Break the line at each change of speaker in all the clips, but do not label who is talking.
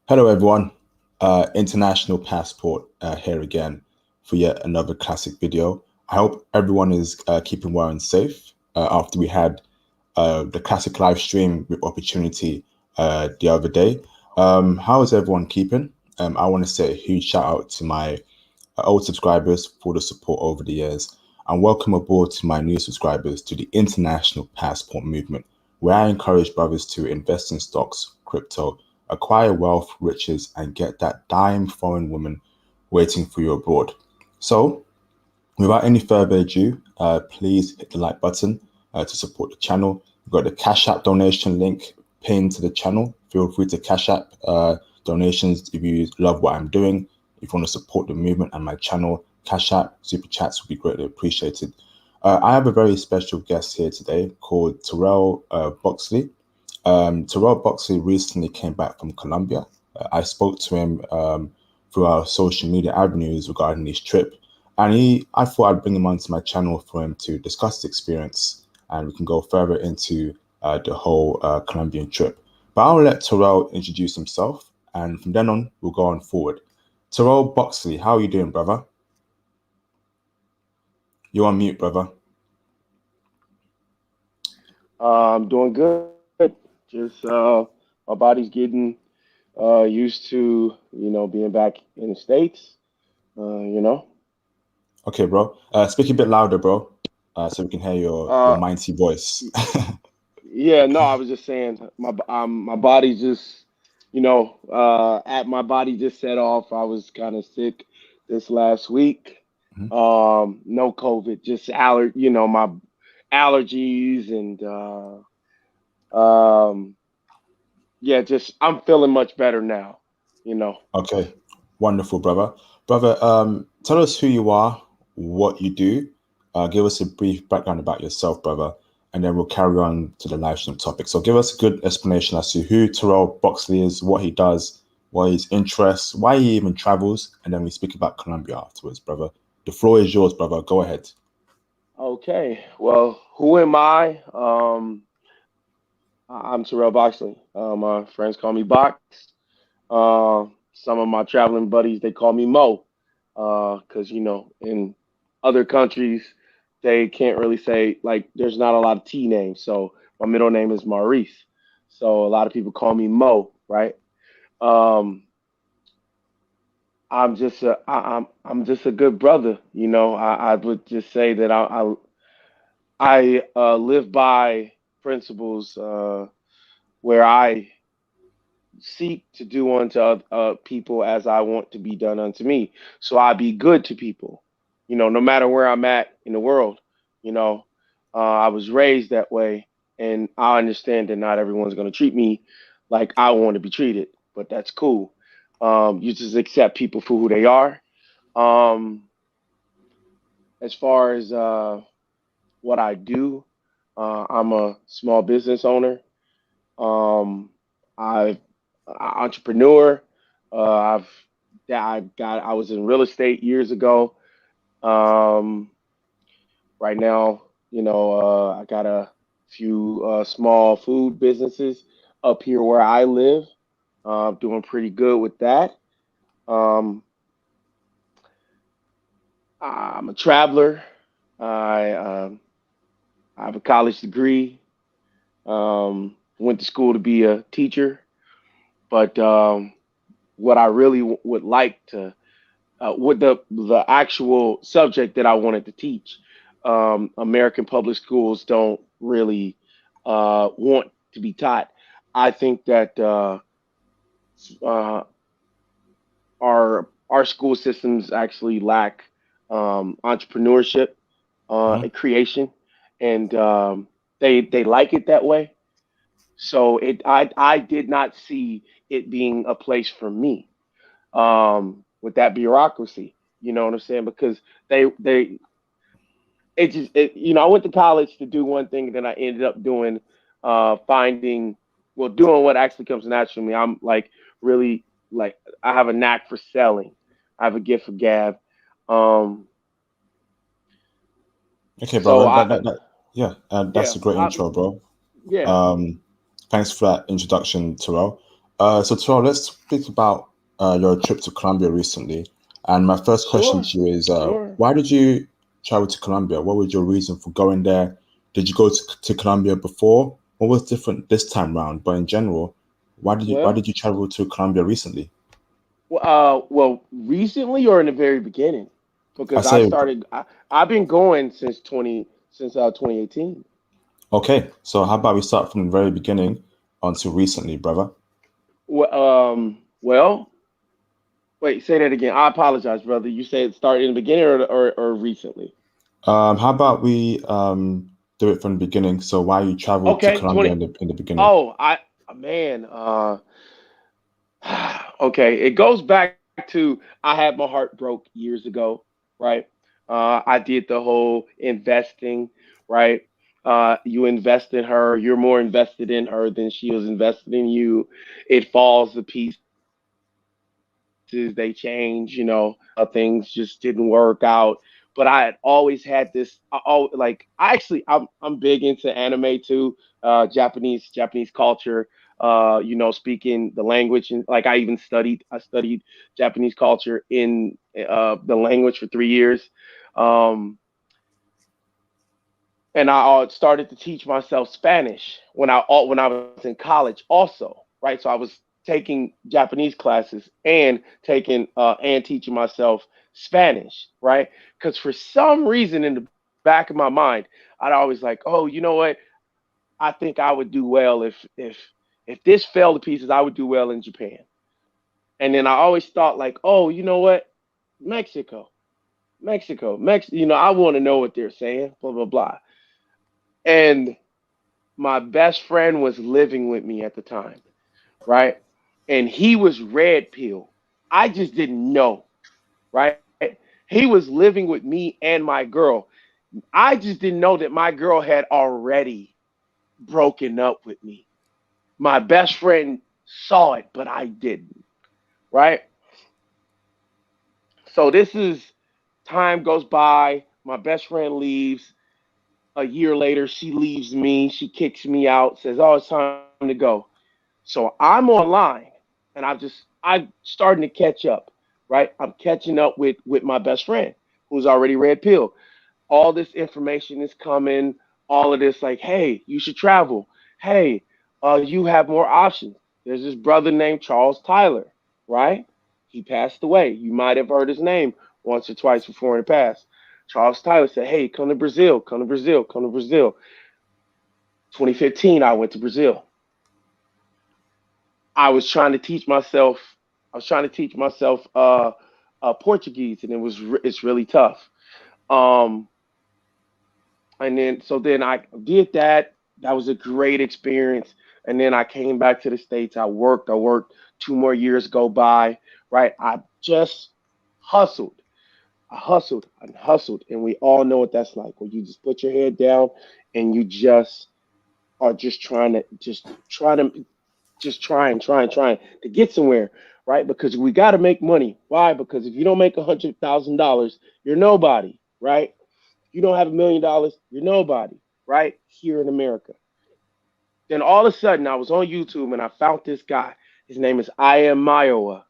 Hello, everyone. International Passport here again for yet another classic video. I hope everyone is keeping well and safe after we had the classic live stream with Opportunity the other day. How is everyone keeping? I want to say a huge shout out to my old subscribers for the support over the years, and welcome aboard to my new subscribers to the International Passport movement, where I encourage brothers to invest in stocks, crypto, acquire wealth, riches, and get that dime foreign woman waiting for you abroad. So, without any further ado, please hit the like button to support the channel. We've got the Cash App donation link pinned to the channel. Feel free to Cash App donations if you love what I'm doing. If you want to support the movement and my channel, Cash App, Super Chats would be greatly appreciated. I have a very special guest here today called Tyrel Boxley. Tyrel Boxley recently came back from Colombia. I spoke to him through our social media avenues regarding his trip, and I thought I'd bring him onto my channel for him to discuss the experience, and we can go further into the whole Colombian trip. But I'll let Tyrel introduce himself, and from then on, we'll go on forward. Tyrel Boxley, how are you doing, brother? You're on mute, brother.
I'm doing good. Just my body's getting used to being back in the States.
Okay, bro. Speak a bit louder, bro, so we can hear your
Uh,
mighty voice.
yeah, no, I was just saying my body just at my body just set off. I was kind of sick this last week.
Mhm.
No COVID, just my allergies and yeah, just I'm feeling much better now. You know.
Okay, wonderful, brother. Brother, tell us who you are, what you do. Give us a brief background about yourself, brother, and then we'll carry on to the live stream topic. So give us a good explanation as to who Tyrel Boxley is, what he does, what his interests, why he even travels, and then we speak about Colombia afterwards, brother. The floor is yours, brother. Go ahead.
Okay. Well, who am I? I'm Terrell Boxley. My friends call me Box. Some of my traveling buddies they call me Mo, because in other countries they can't really say like there's not a lot of T names. So my middle name is Maurice. So a lot of people call me Mo, right? Um, I'm just a good brother. I would just say that I live by principles where I seek to do unto people as I want to be done unto me. So I be good to people, no matter where I'm at in the world. You know, I was raised that way, and I understand that not everyone's going to treat me like I want to be treated, but that's cool. You just accept people for who they are. Um, as far as what I do, I'm a small business owner. Um, I've entrepreneur. I've I was in real estate years ago. Um, right now, I got a few small food businesses up here where I live. Doing pretty good with that. Um, I'm a traveler. I I have a college degree. Went to school to be a teacher, but what I really would like to, what the actual subject that I wanted to teach. American public schools don't really want to be taught. I think that uh, our school systems actually lack entrepreneurship
Mhm.
and creation, and they like it that way. So I did not see it being a place for me with that bureaucracy. You know what I'm saying? Because they it just I went to college to do one thing, and then I ended up doing finding doing what actually comes natural to me. I'm like really like I have a knack for selling. I have a gift for gab. Um,
Okay,
so
brother. Yeah, that's
yeah
a great
I
intro, bro.
yeah
Um, Thanks for that introduction, Terrell. So Tyrel, let's speak about your trip to Colombia recently. And my first question
Sure,
to you is,
sure.
why did you travel to Colombia? What was your reason for going there? Did you go to Colombia before? What was different this time round? But in general, why
Well,
did you travel to Colombia recently?
well, recently or in the very beginning,
I
because
say,
I've been going since 2018.
okay, so how about we start from the very beginning until recently, brother?
Well, wait, say that again. I apologize, brother. You said start in the beginning or recently?
How about we do it from the beginning? So why you traveled to
Okay,
Colombia
20.
in the beginning?
Oh, man. Okay, it goes back to I had my heart broke years ago, right? I did the whole investing, right? You invest in her, you're more invested in her than she was invested in you. It falls to pieces, they change, things just didn't work out. But I had always had this. I'm big into anime too, Japanese culture. Speaking the language, and like I studied Japanese culture in the language for 3 years. Um, and I started to teach myself Spanish when I was in college also, right? So I was taking Japanese classes and teaching myself Spanish, right? Because for some reason in the back of my mind, I'd always like, oh, you know what? I think I would do well if this fell to pieces, I would do well in Japan. And then I always thought like, oh, you know what? Mexico, Mexico. I want to know what they're saying, blah blah blah. And my best friend was living with me at the time, right? And he was red pill. I just didn't know, right? He was living with me and my girl. I just didn't know that my girl had already broken up with me. My best friend saw it, but I didn't, right? So this is time goes by. My best friend leaves. A year later, she leaves me. She kicks me out, says, "Oh, it's time to go." So I'm online and I'm starting to catch up, right? I'm catching up with my best friend who's already red pill. All this information is coming, all of this like, hey, you should travel. Hey, you have more options. There's this brother named Charles Tyler, right? He passed away. You might have heard his name once or twice before in the past. Charles Tyler said, hey, come to Brazil, come to Brazil, come to Brazil. 2015, I went to Brazil. I was trying to teach myself. I was trying to teach myself Portuguese, and it's really tough. Um, and then I did that. That was a great experience. And then I came back to the states. I worked. I worked 2 more years go by. Right. I just hustled. I hustled and hustled, and we all know what that's like. Where you just put your head down and you just are just trying to get somewhere, right? Because we got to make money. Why? Because if you don't make $100,000, you're nobody, right? If you don't have $1 million, you're nobody, right? Here in America. Then all of a sudden, I was on YouTube and I found this guy. His name is I Am Mayowa.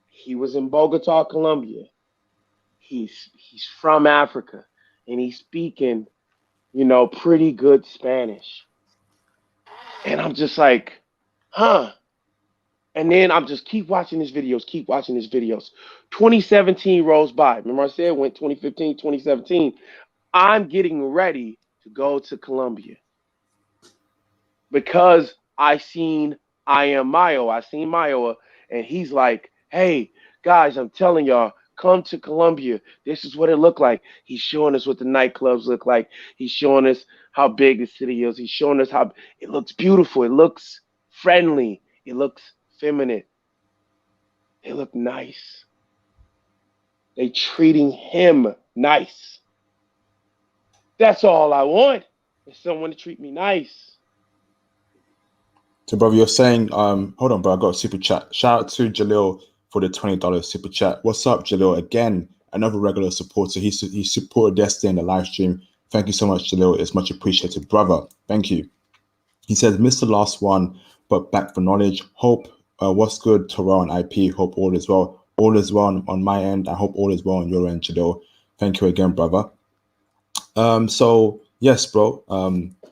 He was in Bogota, Colombia. He's from Africa, and he's speaking, pretty good Spanish. And I'm just like, huh? And then I'm just keep watching his videos. 2017 rolls by. Remember I said went 2015, 2017. I'm getting ready to go to Colombia because I am Mayo. I seen Mayo, and he's like, hey, guys, I'm telling y'all, come to Colombia. This is what it looked like. He's showing us what the nightclubs look like. He's showing us how big the city is. He's showing us how it looks beautiful. It looks friendly. It looks feminine. They look nice. They treating him nice. That's all I want is someone to treat me nice.
So, brother, you're saying, hold on, bro, I got a super chat. Shout out to Jalil for the $20 super chat. What's up, Jalil? Again, another regular supporter. He supported yesterday in the live stream. Thank you so much, Jalil. It's much appreciated, brother. Thank you. He says, missed the last one. but back for knowledge. Hope, what's good, Terrell and IP? Hope all is well. All is well on my end. I hope all is well on your end, Jado. Thank you again, brother. So yes, bro.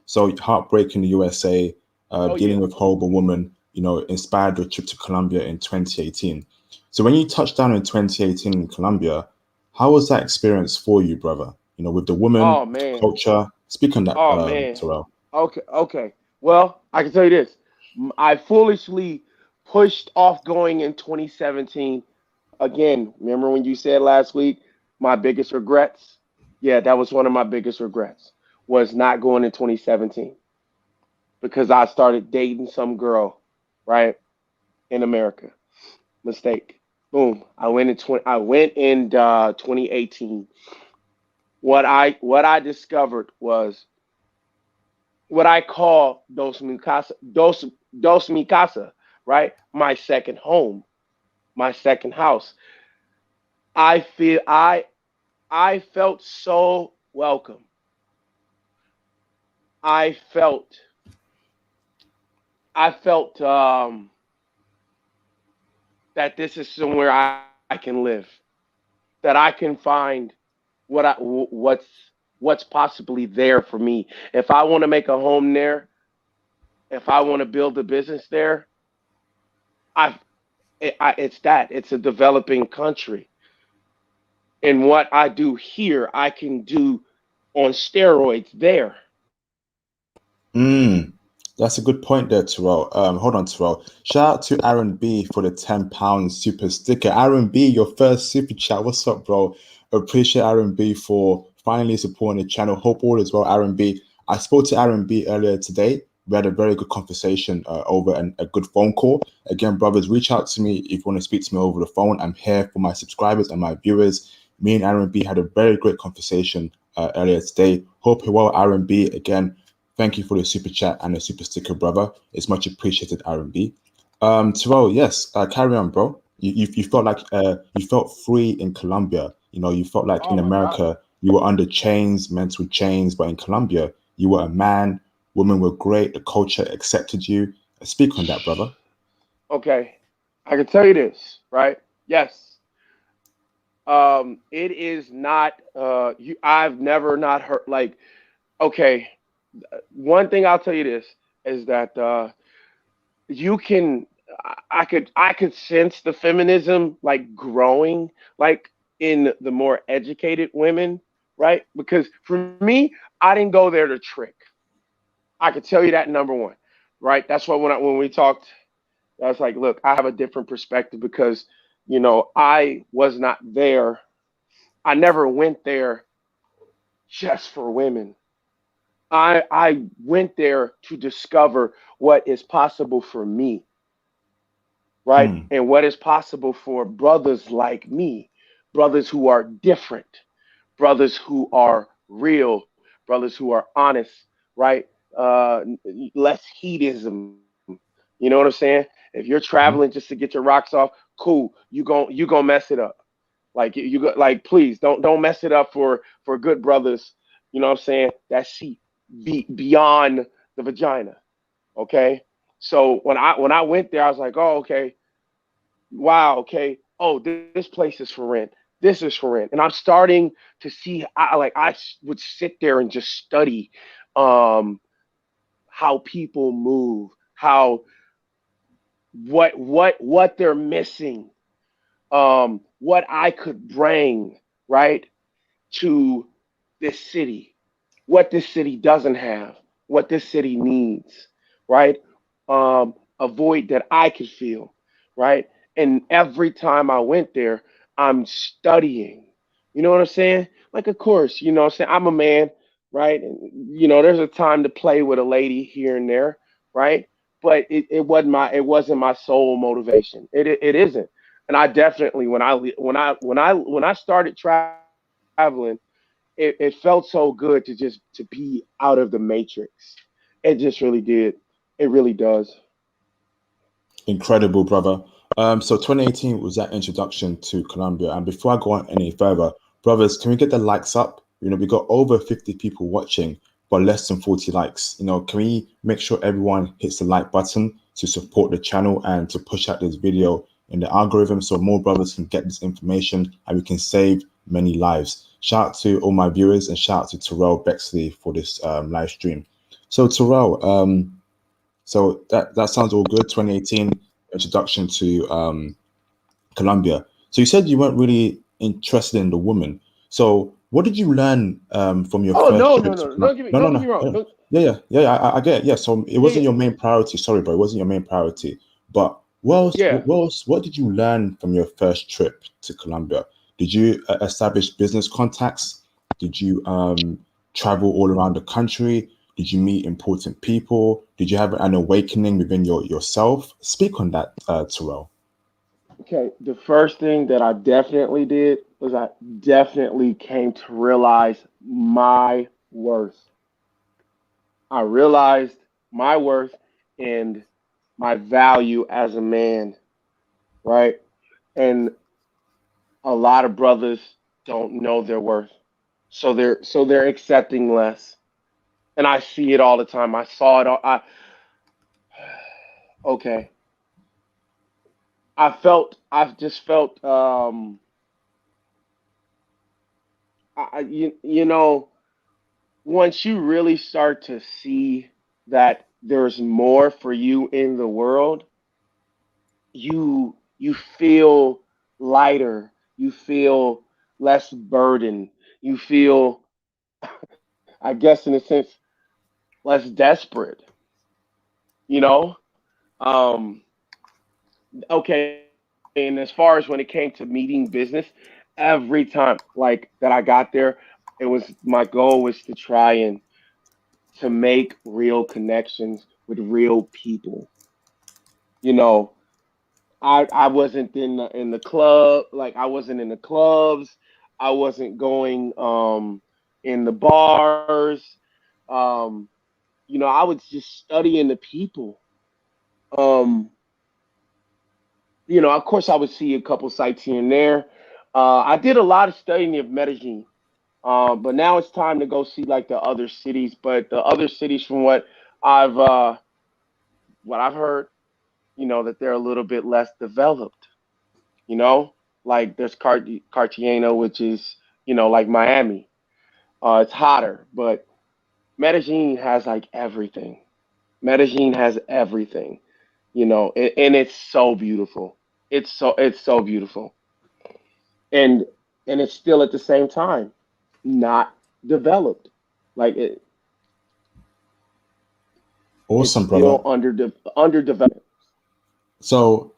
So heartbreak in the USA,
Oh
dealing
yeah.
with horrible woman, inspired your trip to Colombia in 2018. So when you touched down in 2018 in Colombia, how was that experience for you, brother? With the woman,
Oh man.
culture. Speak on that,
Oh man.
Terrell.
Okay. Okay. Well, I can tell you this. I foolishly pushed off going in 2017. Again, remember when you said last week my biggest regrets? Yeah, that was one of my biggest regrets was not going in 2017 because I started dating some girl, right, in America. Mistake. Boom. I went in 2018. What I discovered was what I call dos mi casa, right? My second home, my second house. I feel I felt so welcome. I felt I felt that this is somewhere I can live, that I can find what's possibly there for me. If I want to make a home there, if I want to build a business there, I, it's that. It's a developing country, and what I do here, I can do on steroids there.
Mm, that's a good point there, Terrell. Hold on, Terrell. Shout out to Aaron B for the £10 super sticker. Aaron B, your first super chat. What's up, bro? Appreciate Aaron B for finally supporting the channel. Hope all is well, Aaron B. I spoke to Aaron B earlier today. We had a very good conversation over a good phone call. Again, brothers, reach out to me if you want to speak to me over the phone. I'm here for my subscribers and my viewers. Me and Aaron B had a very great conversation earlier today. Hope you're well, Aaron B. Again, thank you for the super chat and the super sticker, brother. It's much appreciated, R&B. Terrell, yes, carry on, bro. You felt like you felt free in Colombia. You felt like
Oh
in
my God.
America you were under chains, mental chains, but in Colombia you were a man. Women were great. The culture accepted you. Speak on that, brother.
Okay, I can tell you this, right? Yes. It is not. You. I've never not heard like. Okay, one thing I'll tell you this is that you can I could sense the feminism like growing like in the more educated women, right? Because for me, I didn't go there to trick. I could tell you that number one, right? That's why when we talked, I was like, look, I have a different perspective because I was not there. I never went there just for women. I went there to discover what is possible for me, right?
Mm,
And what is possible for brothers like me, brothers who are different, brothers who are real, brothers who are honest, right? Less hedonism. You know what I'm saying? If you're traveling just to
mhm,
get your rocks off, cool. You gonna mess it up. Like you go, like please don't mess it up for good brothers. You know what I'm saying? That see beyond the vagina. Okay. So when I went there, I was like, oh okay, wow, okay, oh, this place is for rent. This is for rent, and I'm starting to see. Would sit there and just study, um, how people move, how what they're missing, what I could bring right to this city, what this city doesn't have, what this city needs, right? A void that I could feel, right? And every time I went there, I'm studying. You know what I'm saying? Like, of course, you know what I'm saying? I'm a man, right? And, there's a time to play with a lady here and there, right? But it wasn't my sole motivation. It isn't. And I definitely when I started traveling, it felt so good to be out of the matrix. It just really did. It really does.
incredible, brother. So 2018 was that introduction to Colombia. And before I go on any further, brothers, can we get the likes up? We got over 50 people watching, but less than 40 likes. Can we make sure everyone hits the like button to support the channel and to push out this video in the algorithm so more brothers can get this information and we can save many lives? Shout out to all my viewers and shout out to Tyrel Bexley for this live stream. So Tyrel, so that sounds all good. 2018 introduction to Colombia. So you said you weren't really interested in the woman. So what did you learn from your
Oh
first
no,
trip
no,
to
no!
Colombia? No, no,
Don't get
no.
me wrong. Don't,
Yeah. I get it. Yeah. So it
yeah,
wasn't your main priority. Sorry, bro. It wasn't your main priority. But
yeah.
what did you learn from your first trip to Colombia? Did you establish business contacts? Did you travel all around the country? Did you meet important people? Did you have an awakening within yourself? Speak on that, Terrell.
Okay, the first thing that I definitely did was I definitely came to realize my worth. I realized my worth and my value as a man, right? And a lot of brothers don't know their worth. So they're accepting less. And I see it all the time. I saw it all okay. I've just felt you know, once you really start to see that there's more for you in the world, you feel lighter, you feel less burden, you feel, I guess in a sense, less desperate, you know? Um, okay, and as far as when it came to meeting business, every time like that I got there, my goal was to try and to make real connections with real people. You know, I wasn't in the club, like I wasn't in the clubs. I wasn't going in the bars. Um, I was just studying the people. Um, of course I would see a couple sites here and there. I did a lot of studying of Medellin. But now it's time to go see like the other cities. But the other cities, from I've uh, what I've heard, that they're a little bit less developed. You know, like there's Cartagena, which is like Miami. It's hotter, but Medellin has like everything. Medellin has everything. And it's so beautiful. It's so beautiful, and it's still at the same time not developed. Like it's
Awesome, brother.
still underdeveloped.
So,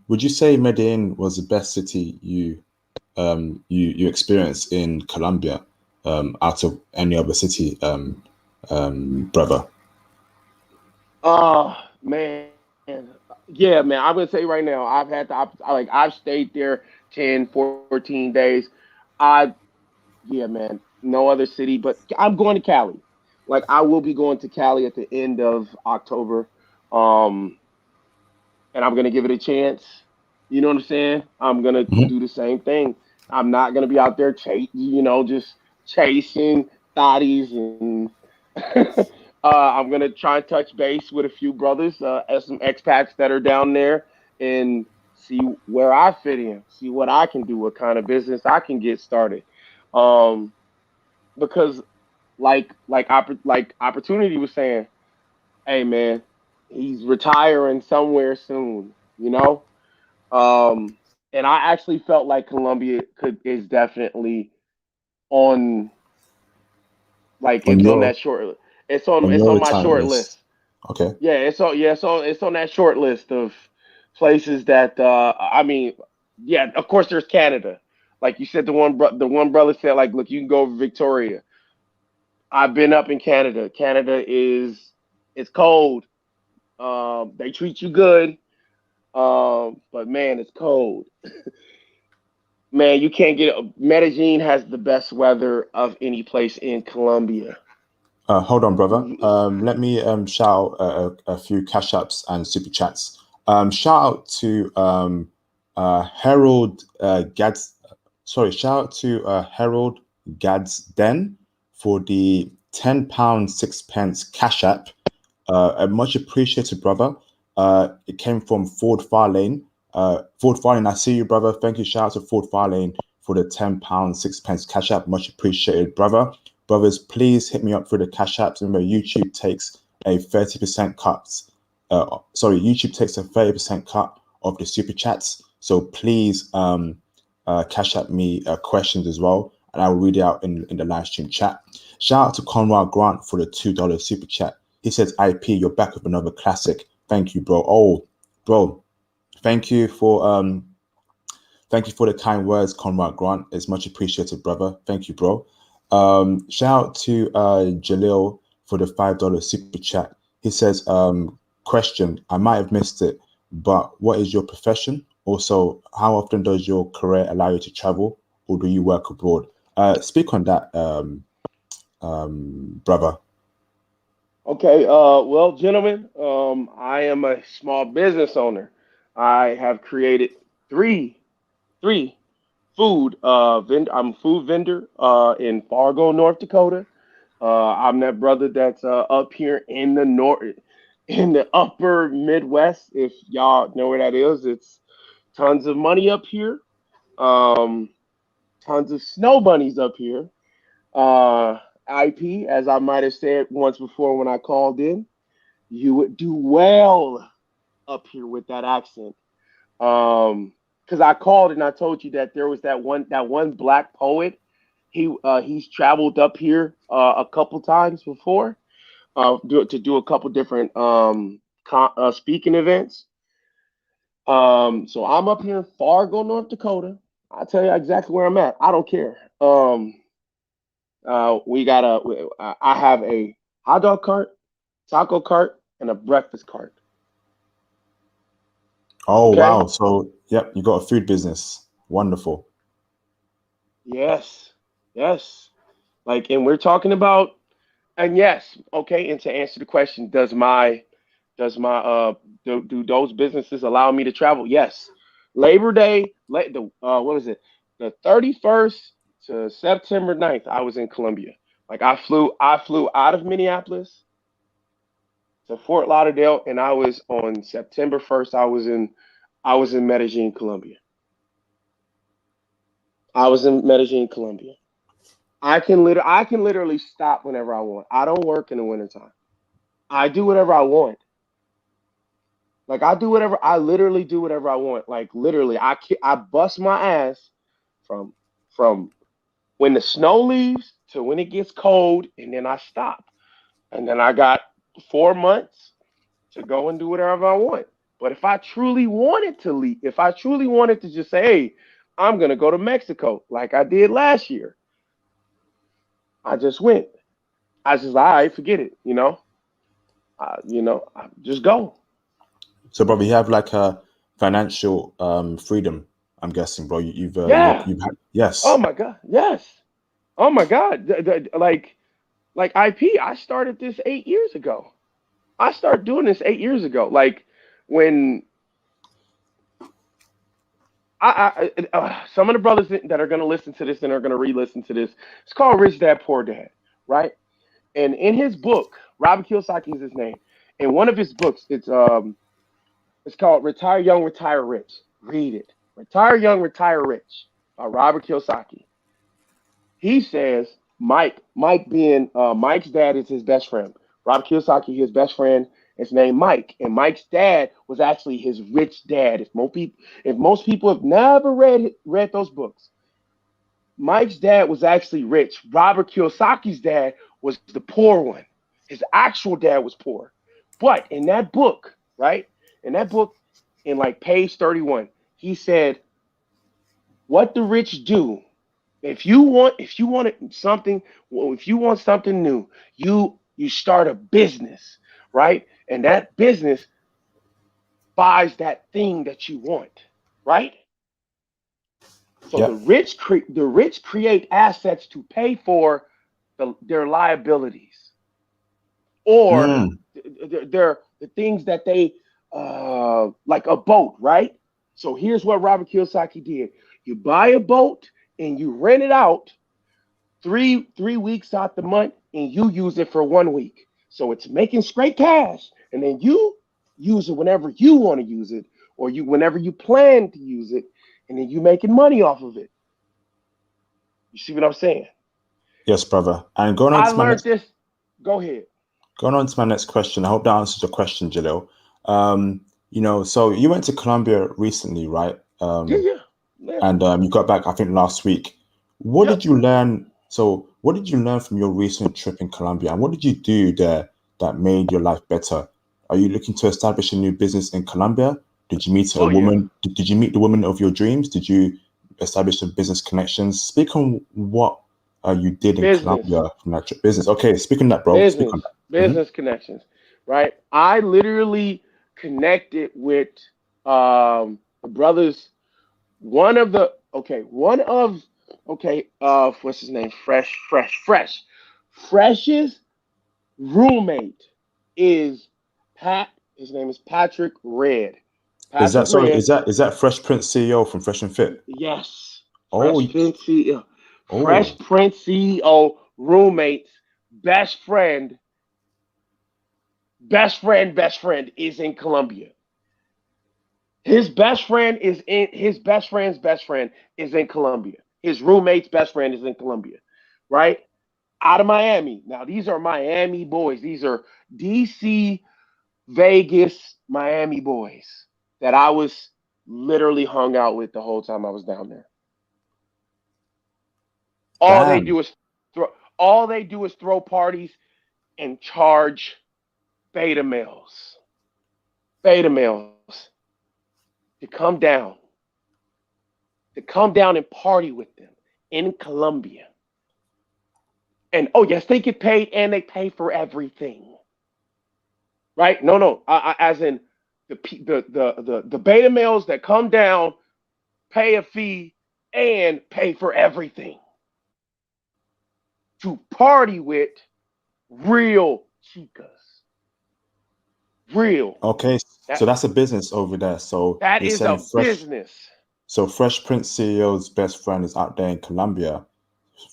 would you say Medellin was the best city you experienced in Colombia, out of any other city, brother?
Oh man, yeah, man. I'm gonna tell you right now. I've had like I've stayed there 10, 14 days. I Yeah, man. No other city, but I'm going to Cali. Like I will be going to Cali at the end of October. Um, and I'm gonna give it a chance. You know what I'm saying? I'm gonna
Mhm.
do the same thing. I'm not gonna be out there just chasing thotties and I'm gonna try and touch base with a few brothers, as some expats that are down there, and see where I fit in, see what I can do, what kind of business I can get started. Um, because like opportunity was saying, hey man, he's retiring somewhere soon, and I actually felt like Colombia could is definitely on
On
it's on
your
that short it's on
on
it's
your
on my
retirement
short
list.
list.
Okay.
It's on that short list of places that I mean, yeah, of course there's Canada. Like you said, the one brother said, like, look, you can go over Victoria. I've been up in Canada. Canada is it's cold. They treat you good. But man, it's cold. Man, you can't get Medellin has the best weather of any place in Colombia.
Hold on, brother. Let me shout out a few cash apps and super chats. Shout out to Harold Gads. Sorry, shout out to Harold Gadsden for the £10.06 Cash App. A much appreciated, brother. It came from Ford Farlane. Ford Farlane, I see you, brother. Thank you. Shout out to Ford Farlane for the £10.06 Cash App. Much appreciated, brother. Brothers, please hit me up for the Cash Apps. Remember, YouTube takes a 30% cut. YouTube takes a 30% cut of the super chats. So please Cash App me questions as well, and I will read it out in the live stream chat. Shout out to Conrad Grant for the $2 super chat. He says, IP, you're back with another classic. Thank you, bro. Oh, bro, thank you for the kind words, Conrad Grant. It's much appreciated, brother. Thank you, bro. Shout out to Jalil for the $5 super chat. He says, question, I might have missed it, but what is your profession? Also, how often does your career allow you to travel, or do you work abroad? Speak on that, brother.
Okay, well, gentlemen, I am a small business owner. I have created three food I'm a food vendor in Fargo, North Dakota. I'm that brother that's up here in the north, in the upper Midwest. If y'all know where that is, it's tons of money up here. Um, Tons of snow bunnies up here. Uh, IP, as I might have said once before when I called in, you would do well up here with that accent. Because I called and I told you that there was that one black poet. He's traveled up here a couple times before to do a couple different speaking events. So I'm up here in Fargo, North Dakota. I'll tell you exactly where I'm at. I don't care. I have a hot dog cart, taco cart, and a breakfast cart.
Oh,
Okay.
wow. So, yep, you got a food business. Wonderful.
Yes. Yes. Like, and we're talking about, and yes, okay. And to answer the question, do those businesses allow me to travel? Yes. Labor Day, what was it? The 31st to September 9th, I was in Colombia. Like I flew out of Minneapolis to Fort Lauderdale, and I was on September 1st. I was in Medellin, Colombia. I was in Medellin, Colombia. I can literally stop whenever I want. I don't work in the wintertime. I do whatever I want. Like I literally do whatever I want. Like literally, I bust my ass from from when the snow leaves to when it gets cold, and then I stop. And then I got 4 months to go and do whatever I want. But if I truly wanted to leave, if I truly wanted to just say, hey, I'm gonna go to Mexico like I did last year, I just went. I just all right, forget it, I just go.
So, brother, you have like a financial freedom, I'm guessing, bro.
Yeah.
You've had,
Oh
yes.
my God. Yes. Oh my God. Like IP, I started this 8 years ago. I started doing this 8 years ago. Like when some of the brothers that are going to listen to this and are going to re-listen to this, it's called Rich Dad Poor Dad, right? And in his book, Robert Kiyosaki is his name. In one of his books, it's called Retire Young, Retire Rich. Read it. Retire Young, Retire Rich by Robert Kiyosaki. He says Mike's dad is his best friend. Robert Kiyosaki, his best friend, is named Mike, and Mike's dad was actually his rich dad. If most people have never read those books, Mike's dad was actually rich. Robert Kiyosaki's dad was the poor one. His actual dad was poor. But in that book, right? In that book, in like page 31, he said, what the rich do, if you want something new, you start a business, right? And that business buys that thing that you want, right? So
Yep.
the rich create assets to pay for their liabilities, or
Mm,
the things that they like a boat, right? So here's what Robert Kiyosaki did: you buy a boat and you rent it out three weeks out the month. and you use it for 1 week. So it's making straight cash. And then you use it whenever you want to use it, or you whenever you plan to use it, and then you making money off of it. You see what I'm saying?
Yes, brother. And going on
I
to my
learned
next
this. Go ahead.
going on to my next question. I hope that answers your question, Jalil. So you went to Colombia recently, right?
Yeah, yeah, yeah.
And you got back, I think, last week. What
Yep.
did you learn? So, what did you learn from your recent trip in Colombia, and what did you do there that made your life better? Are you looking to establish a new business in Colombia? Did you meet a
Oh yeah.
woman? Did you meet the woman of your dreams? Did you establish some business connections? Speak on what you did in
Business.
Colombia from that trip. Business. Okay, speak on that, bro. Speak on
Business.
that.
Business connections. Right. I literally connected with the brothers. One of what's his name? Fresh's roommate is Pat. His name is Patrick Red.
Is that
Patrick
sorry?
Red.
Is that Fresh Prince CEO from Fresh and Fit?
Yes.
Oh,
Fresh
oh,
Prince CEO roommate's best friend, best friend is in Colombia. His best friend's best friend is in Colombia. His roommate's best friend is in Colombia, right? Out of Miami. Now these are Miami boys. These are DC, Vegas, Miami boys that I was literally hung out with the whole time I was down there. All they
damn.
do is throw all they do is throw parties and charge beta males. Beta males to come down and party with them in Colombia. And oh yes, they get paid and they pay for everything. Right? No, no. As in the beta males that come down, pay a fee, and pay for everything to party with real chicas. Real.
Okay, so
That
that's a business over there. So
that
you're
is
saying
a
Fresh,
business.
so Fresh Prince CEO's best friend is out there in Colombia,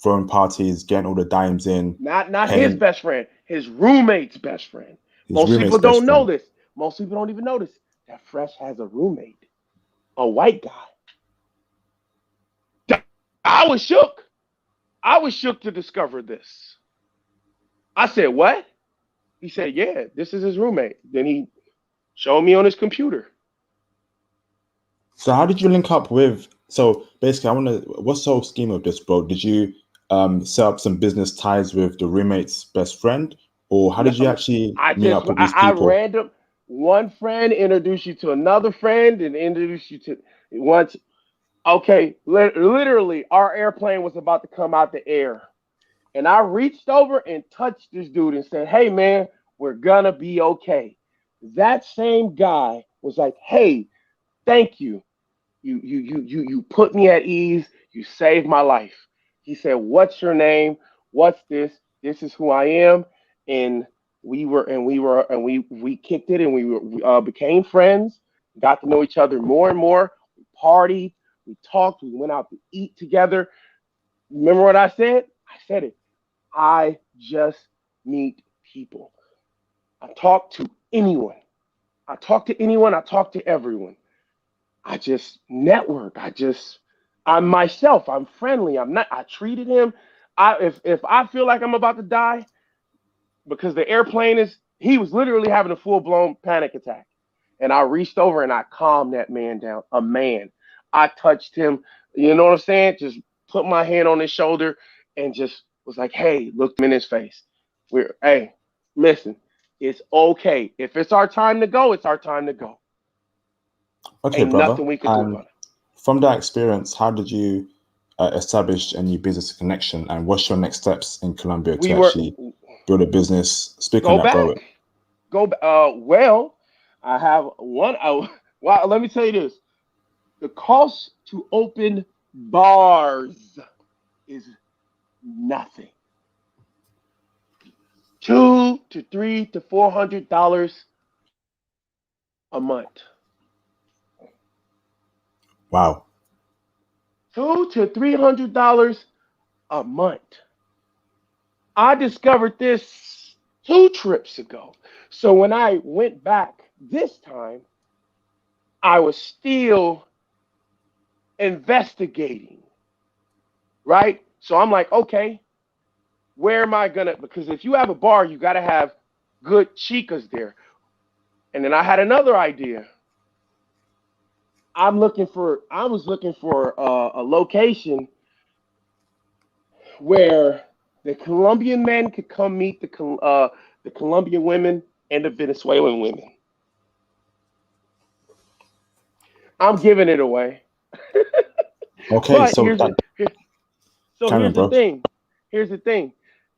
throwing parties, getting all the dimes in,
Not his
paying
best friend, his roommate's best friend.
his
Most
roommate's
people
best
don't know
friend.
this. Most people don't even notice that Fresh has a roommate, a white guy. I was shook. I was shook to discover this. I said, "What?" He said, "Yeah, this is his roommate." Then he showed me on his computer.
So how did you link up with? So basically, I want to. What's the whole scheme of this, bro? Did you set up some business ties with the roommate's best friend, or how did you
No,
actually
I
meet
just
up with these
I
people?
random one friend introduced you to another friend and introduced you to once. Okay, literally, our airplane was about to come out the air. And I reached over and touched this dude and said, "Hey man, we're gonna be okay." That same guy was like, "Hey, thank you. You put me at ease. You saved my life." He said, "What's your name? What's this? This is who I am." And we kicked it and we became friends. Got to know each other more and more. We partied. We talked. We went out to eat together. Remember what I said? I said it. I just meet people. I talk to anyone. I talk to anyone. I talk to everyone. I just network. I'm myself. I'm friendly. I'm not. I treated him. If I feel like I'm about to die because the airplane is, he was literally having a full blown panic attack, and I reached over and I calmed that man down. A man. I touched him. You know what I'm saying? Just put my hand on his shoulder and just was like, "Hey," looked him in his face. Hey, listen, it's okay. If it's our time to go, it's our time to go.
Okay,
Ain't
brother.
nothing we could do
And
about it.
from that experience, how did you establish a new business connection, and what's your next steps in Colombia to
We were
actually build a business? Speak on
go
that, bro.
back. Well, I have one. Well, let me tell you this: the cost to open bars is nothing. $200 to $300 to $400 a month.
Wow.
$200 to $300 a month. I discovered this 2 trips ago. So when I went back this time, I was still investigating, right? So I'm like, okay, where am I gonna? Because if you have a bar, you got to have good chicas there. And then I had another idea. I was looking for a location where the Colombian men could come meet the Colombian women and the Venezuelan women. I'm giving it away.
Okay,
But
so that carry on,
here's the
bro.
thing. Here's the thing.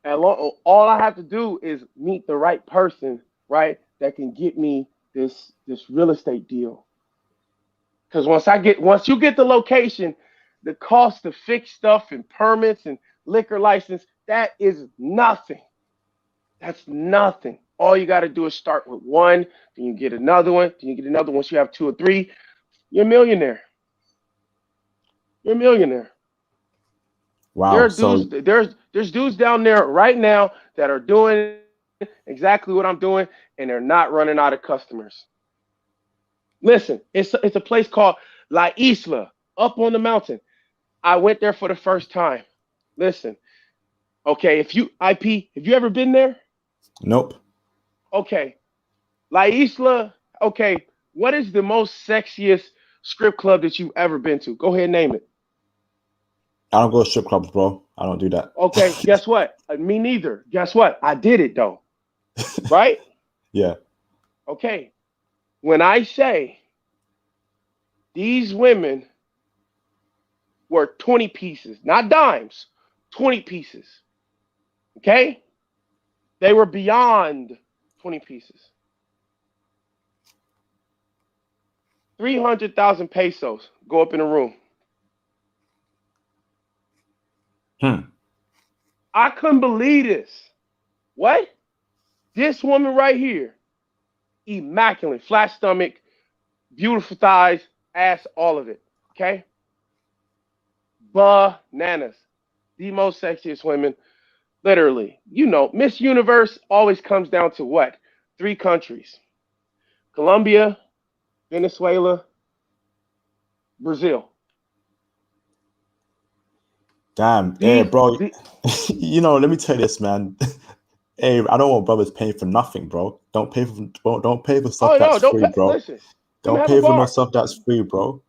All I have to do is meet the right person, right? That can get me this real estate deal. Because once you get the location, the cost to fix stuff and permits and liquor license, that is nothing. That's nothing. All you got to do is start with one, then you get another one, then you get another one. Once you have two or three, you're a millionaire. You're a millionaire. There
Wow.
are dudes.
So
There's dudes down there right now that are doing exactly what I'm doing, and they're not running out of customers. Listen, it's a place called La Isla up on the mountain. I went there for the first time. Listen, okay, if you IP, have you ever been there?
nope.
Okay, La Isla. Okay, what is the most sexiest strip club that you've ever been to? Go ahead and name it.
I don't go to strip clubs, bro. I don't do that.
Okay, guess what? Me neither. Guess what? I did it though. Right?
Yeah.
Okay. When I say these women were 20 pieces, not dimes, 20 pieces. Okay? They were beyond 20 pieces. 300,000 pesos go up in a room.
Hmm.
I couldn't believe this. What? This woman right here, immaculate, flat stomach, beautiful thighs, ass, all of it. Okay? Bananas. The most sexiest women, literally. You know, Miss Universe always comes down to what? 3 countries: Colombia, Venezuela, Brazil.
Damn. Hey,
These,
bro.
the,
Let me tell you this, man. Hey, I don't want brothers paying for nothing, bro. Don't pay for stuff
oh no,
that's
don't
free,
pay.
bro.
Listen, them
Don't
have a
pay for no
bar.
stuff that's free, bro.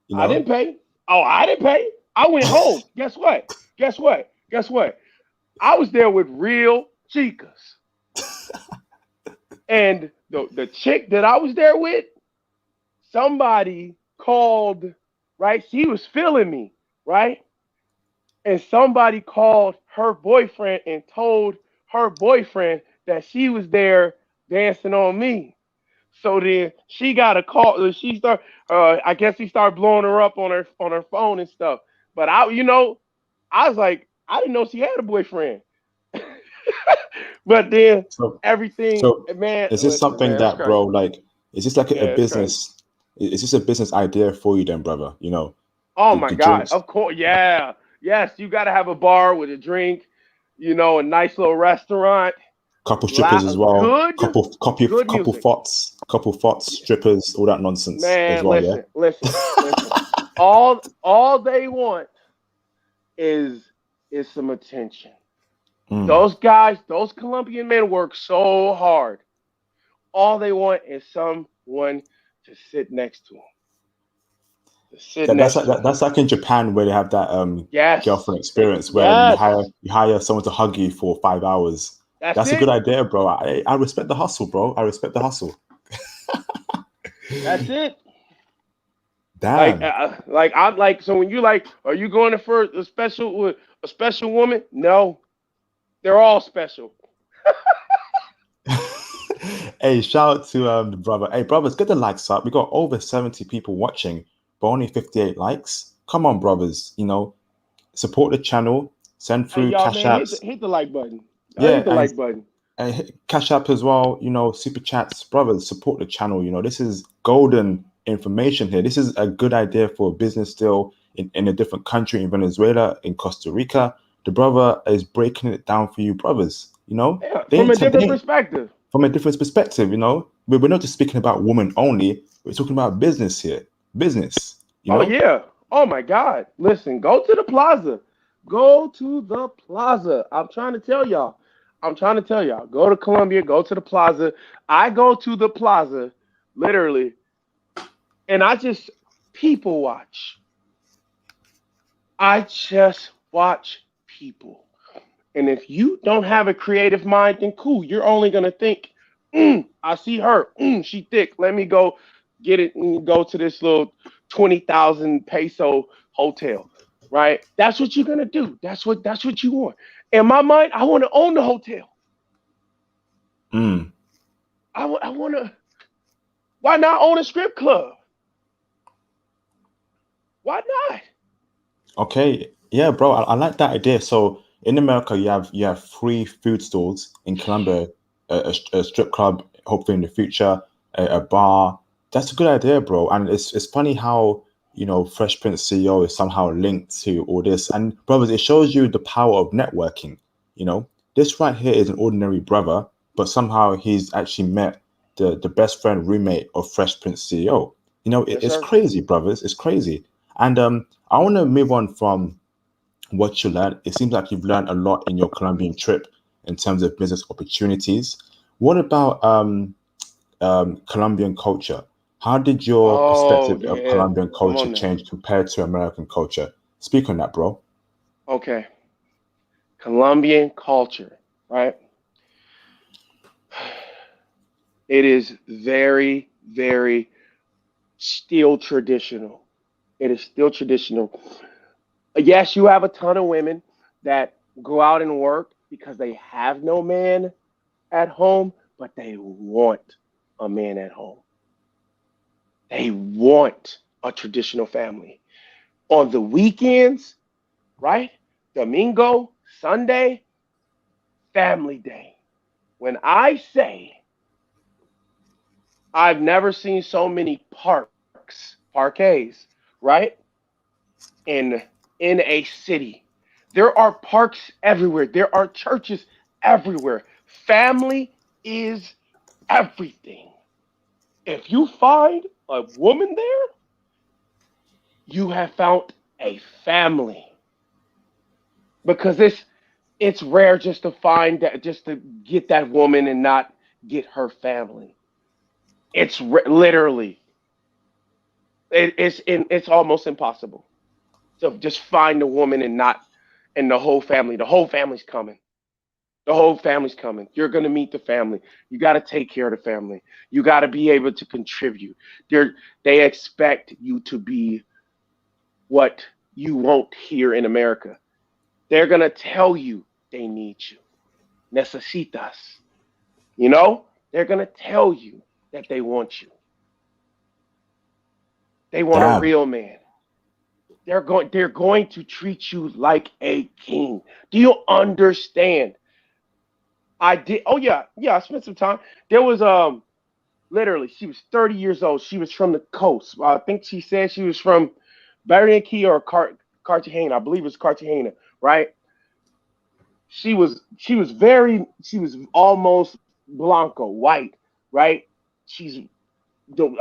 You
I
know?
didn't pay. Oh, I didn't pay. I went home. Guess what? Guess what? Guess what? I was there with real chicas. And the chick that I was there with, somebody called, right? She was feeling me, right? And somebody called her boyfriend and told her boyfriend that she was there dancing on me. So then she got a call. I guess he started blowing her up on her phone and stuff. But I was like, I didn't know she had a boyfriend. But then
So,
everything,
so
man.
is this
Listen,
something
man, it's
that, bro,
crazy.
like, is this like a
Yeah, it's crazy.
business? Is this a business idea for you then, brother?
Oh
The,
my
the
God!
drinks,
Of course, yeah, yes. You got to have a bar with a drink. A nice little restaurant.
couple strippers as well,
Good, good
couple
music.
thoughts, strippers, all that nonsense as
Man,
well, yeah?
listen. All they want is some attention.
Mm.
Those guys, those Colombian men work so hard. All they want is someone to sit next to them. To sit
That's
next
like
to them.
that's like in Japan where they have that
Yes.
girlfriend experience where
Yes.
you hire someone to hug you for 5 hours.
That's
That's a good
it.
idea, bro. I respect the hustle, bro. I respect the hustle.
That's it.
Damn.
I'm like, so when you like, are you going to for a special with a special woman? No, they're all special.
Hey, shout out to the brother. Hey, brothers, get the likes up. We got over 70 people watching, but only 58 likes. Come on, brothers. Support the channel. Send
Hey,
through
y'all,
cash
man,
apps.
hit the like button.
Yeah,
Hit the like button.
and cash app as well. Super chats. Brothers, support the channel. This is golden information here. This is a good idea for a business still in a different country, in Venezuela, in Costa Rica. the brother is breaking it down for you brothers.
Yeah,
They
from
ain't,
a
they
different
ain't
perspective.
from a different perspective. We're not just speaking about women only. We're talking about business here, business.
Oh yeah. Oh my God. Listen, go to the plaza. Go to the plaza. I'm trying to tell y'all. I'm trying to tell y'all. Go to Colombia, go to the plaza. I go to the plaza literally and I just people watch. I just watch people. And if you don't have a creative mind, then cool. You're only gonna think, I see her, she thick. Let me go get it and go to this little 20,000 peso hotel, right? That's what you're gonna do. That's what you want. In my mind, I want to own the hotel.
Mm.
I want to. Why not own a strip club? Why not?
Okay, yeah, bro, I like that idea. So in America, you have free food stalls. In Colombia, a strip club, hopefully in the future, a bar. That's a good idea, bro. And it's funny how Fresh Prince CEO is somehow linked to all this. And brothers, it shows you the power of networking. You know, this right here is an ordinary brother, but somehow he's actually met the best friend roommate of Fresh Prince CEO.
Yes,
It's
sir.
crazy, brothers. It's crazy. And I want to move on from what you learned. It seems like you've learned a lot in your Colombian trip in terms of business opportunities. What about Colombian culture? How did your
Oh
perspective of
yeah.
Colombian
Come
culture
on now.
change compared to American culture? Speak on that, bro.
Okay. Colombian culture, right? It is very, very still traditional. It is still traditional. Yes, you have a ton of women that go out and work because they have no man at home, but they want a man at home. They want a traditional family. On the weekends, right? Domingo, Sunday, family day. When I say I've never seen so many parquets, right? In in a city. There are parks everywhere. There are churches everywhere. Family is everything. If you find a woman there, you have found a family because it's rare just to find that just to get that woman and not get her family. Literally it's almost impossible to just find a woman and not and the whole family. The whole family's coming. The whole family's coming. You're gonna meet the family. You got to take care of the family. You got to be able to contribute. They expect you to be what you won't hear in America. They're gonna tell you they need you. Necesitas. They're gonna tell you that they want you. They want a
Damn.
real man. They're going to treat you like a king. Do you understand? I did. Oh yeah, yeah. I spent some time. There was literally she was 30 years old. She was from the coast. I think she said she was from Barranquilla or Cartagena. I believe it's Cartagena, right? She was almost blanco, white, right? She's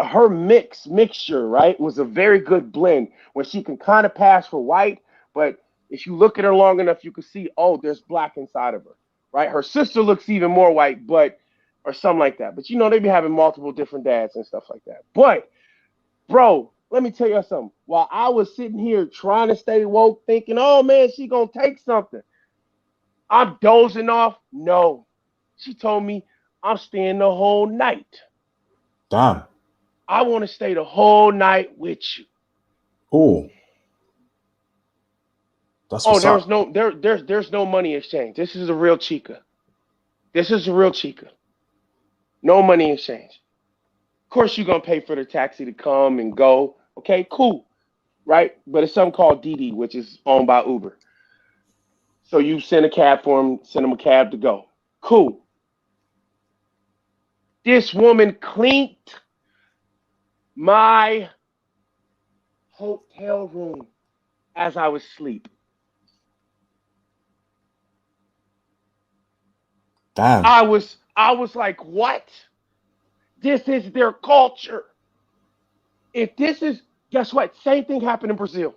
her mixture, right, was a very good blend where she can kind of pass for white, but if you look at her long enough, you can see, oh, there's black inside of her, right? Her sister looks even more white, but or something like that. But they be having multiple different dads and stuff like that. But bro, let me tell you something. While I was sitting here trying to stay woke, thinking, oh man, she gonna take something. I'm dozing off. No, she told me I'm staying the whole night.
Damn.
I want to stay the whole night with you.
Oh, that's
Oh,
what's
there was
up.
no there's no money exchange. This is a real chica. This is a real chica. No money exchange. Of course, you're gonna pay for the taxi to come and go. Okay, cool, right? But it's something called DD, which is owned by Uber. So you send a cab for them, send them a cab to go. Cool. This woman cleaned my hotel room as I was asleep.
Damn.
I was like, what? This is their culture. If this is, guess what? Same thing happened in Brazil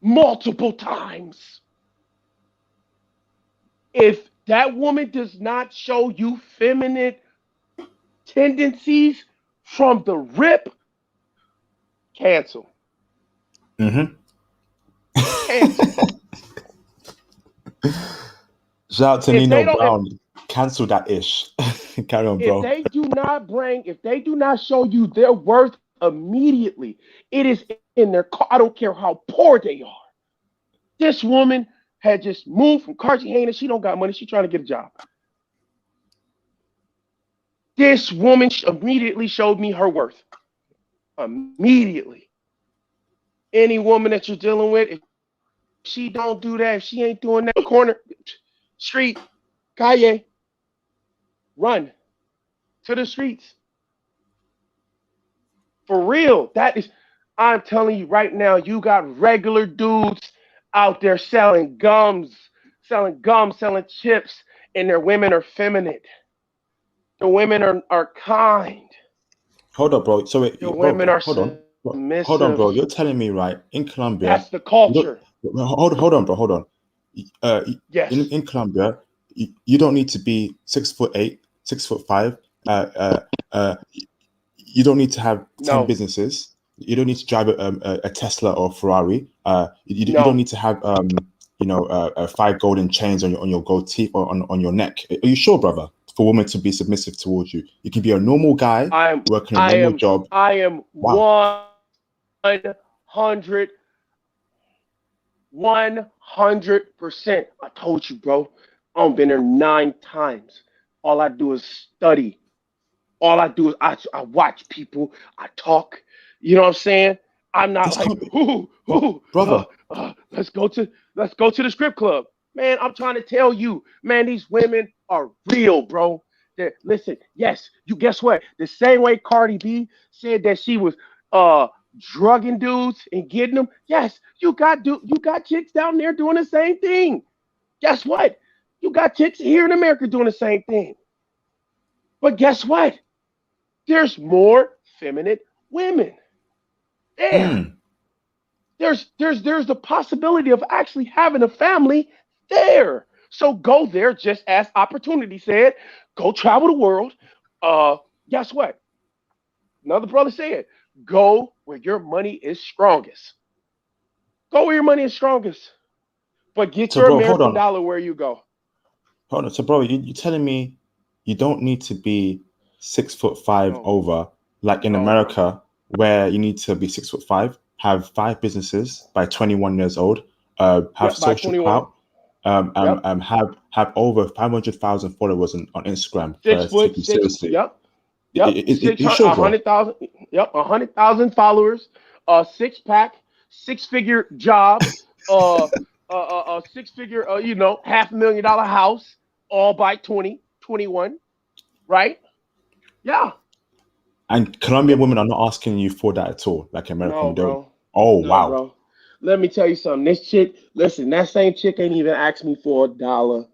multiple times. If that woman does not show you feminine tendencies from the rip, cancel.
Mm-hmm.
Cancel.
Shout out to
If
Nino
they don't,
Brown. Cancel that ish. Carry on,
if
bro.
they do not bring, if they do not show you their worth immediately, it is in their car. I don't care how poor they are. This woman had just moved from Cartagena. She don't got money. She trying to get a job. This woman immediately showed me her worth. Immediately. Any woman that you're dealing with, if she don't do that, if she ain't doing that corner, street, calle, run to the streets. For real. That is, I'm telling you right now, you got regular dudes out there selling gums, selling chips, and their women are feminine. The women are kind.
Hold up, bro. So,
The
bro,
women are
hold on.
submissive.
Hold on, bro. You're telling me, right, in
That's
Colombia,
the
you don't,
culture.
hold on, bro. Hold on. Uh,
Yes.
in Colombia, you don't need to be 6'8", 6'5". Uh, you don't need to have 10
No.
businesses. You don't need to drive a Tesla or Ferrari. You don't
No.
need to have five golden chains on your gold teeth or on your neck. Are you sure, brother? For women to be submissive towards you, you can be a normal guy
I am
working a
I
normal
am
job.
I am
Wow,
100%. I told you, bro. I've been there 9 times. All I do is study. All I do is I watch people. I talk. You know what I'm saying? I'm not
this
like,
can't be,
uh,
brother.
let's go to the script club. Man, I'm trying to tell you, man, these women are real, bro. Listen, yes, you guess what? The same way Cardi B said that she was uh drugging dudes and getting them. Yes, you got chicks down there doing the same thing. Guess what? You got chicks here in America doing the same thing. But guess what? There's more feminine women there.
Mm.
There's the possibility of actually having a family there. So go there just as opportunity said. Go travel the world. Uh, guess what? Another brother said, go where your money is strongest. Go where your money is strongest. But get
So,
your
bro, hold
American
on,
dollar where you go.
hold on. So, bro, you're telling me you don't need to be 6'5"
No,
over, like in
no, brother.
America, where you need to be 6'5", have five businesses by 21 years old, have
Yep, by
social
21.
clout,
Yep.
have over 500,000 followers on Instagram for
Six
us to take
foot
you
six.
seriously.
Yep. Yep,
You
600,
sure, bro?
100,000. Yep, 100,000 followers. Six pack, 6 figure job. A 6 figure. $500,000 house. All by 2021. Right? Yeah.
And Colombian women are not asking you for that at all, like
No,
American do.
bro.
Oh,
No,
wow.
bro. Let me tell you something. This chick, listen, that same chick ain't even asked me for $1.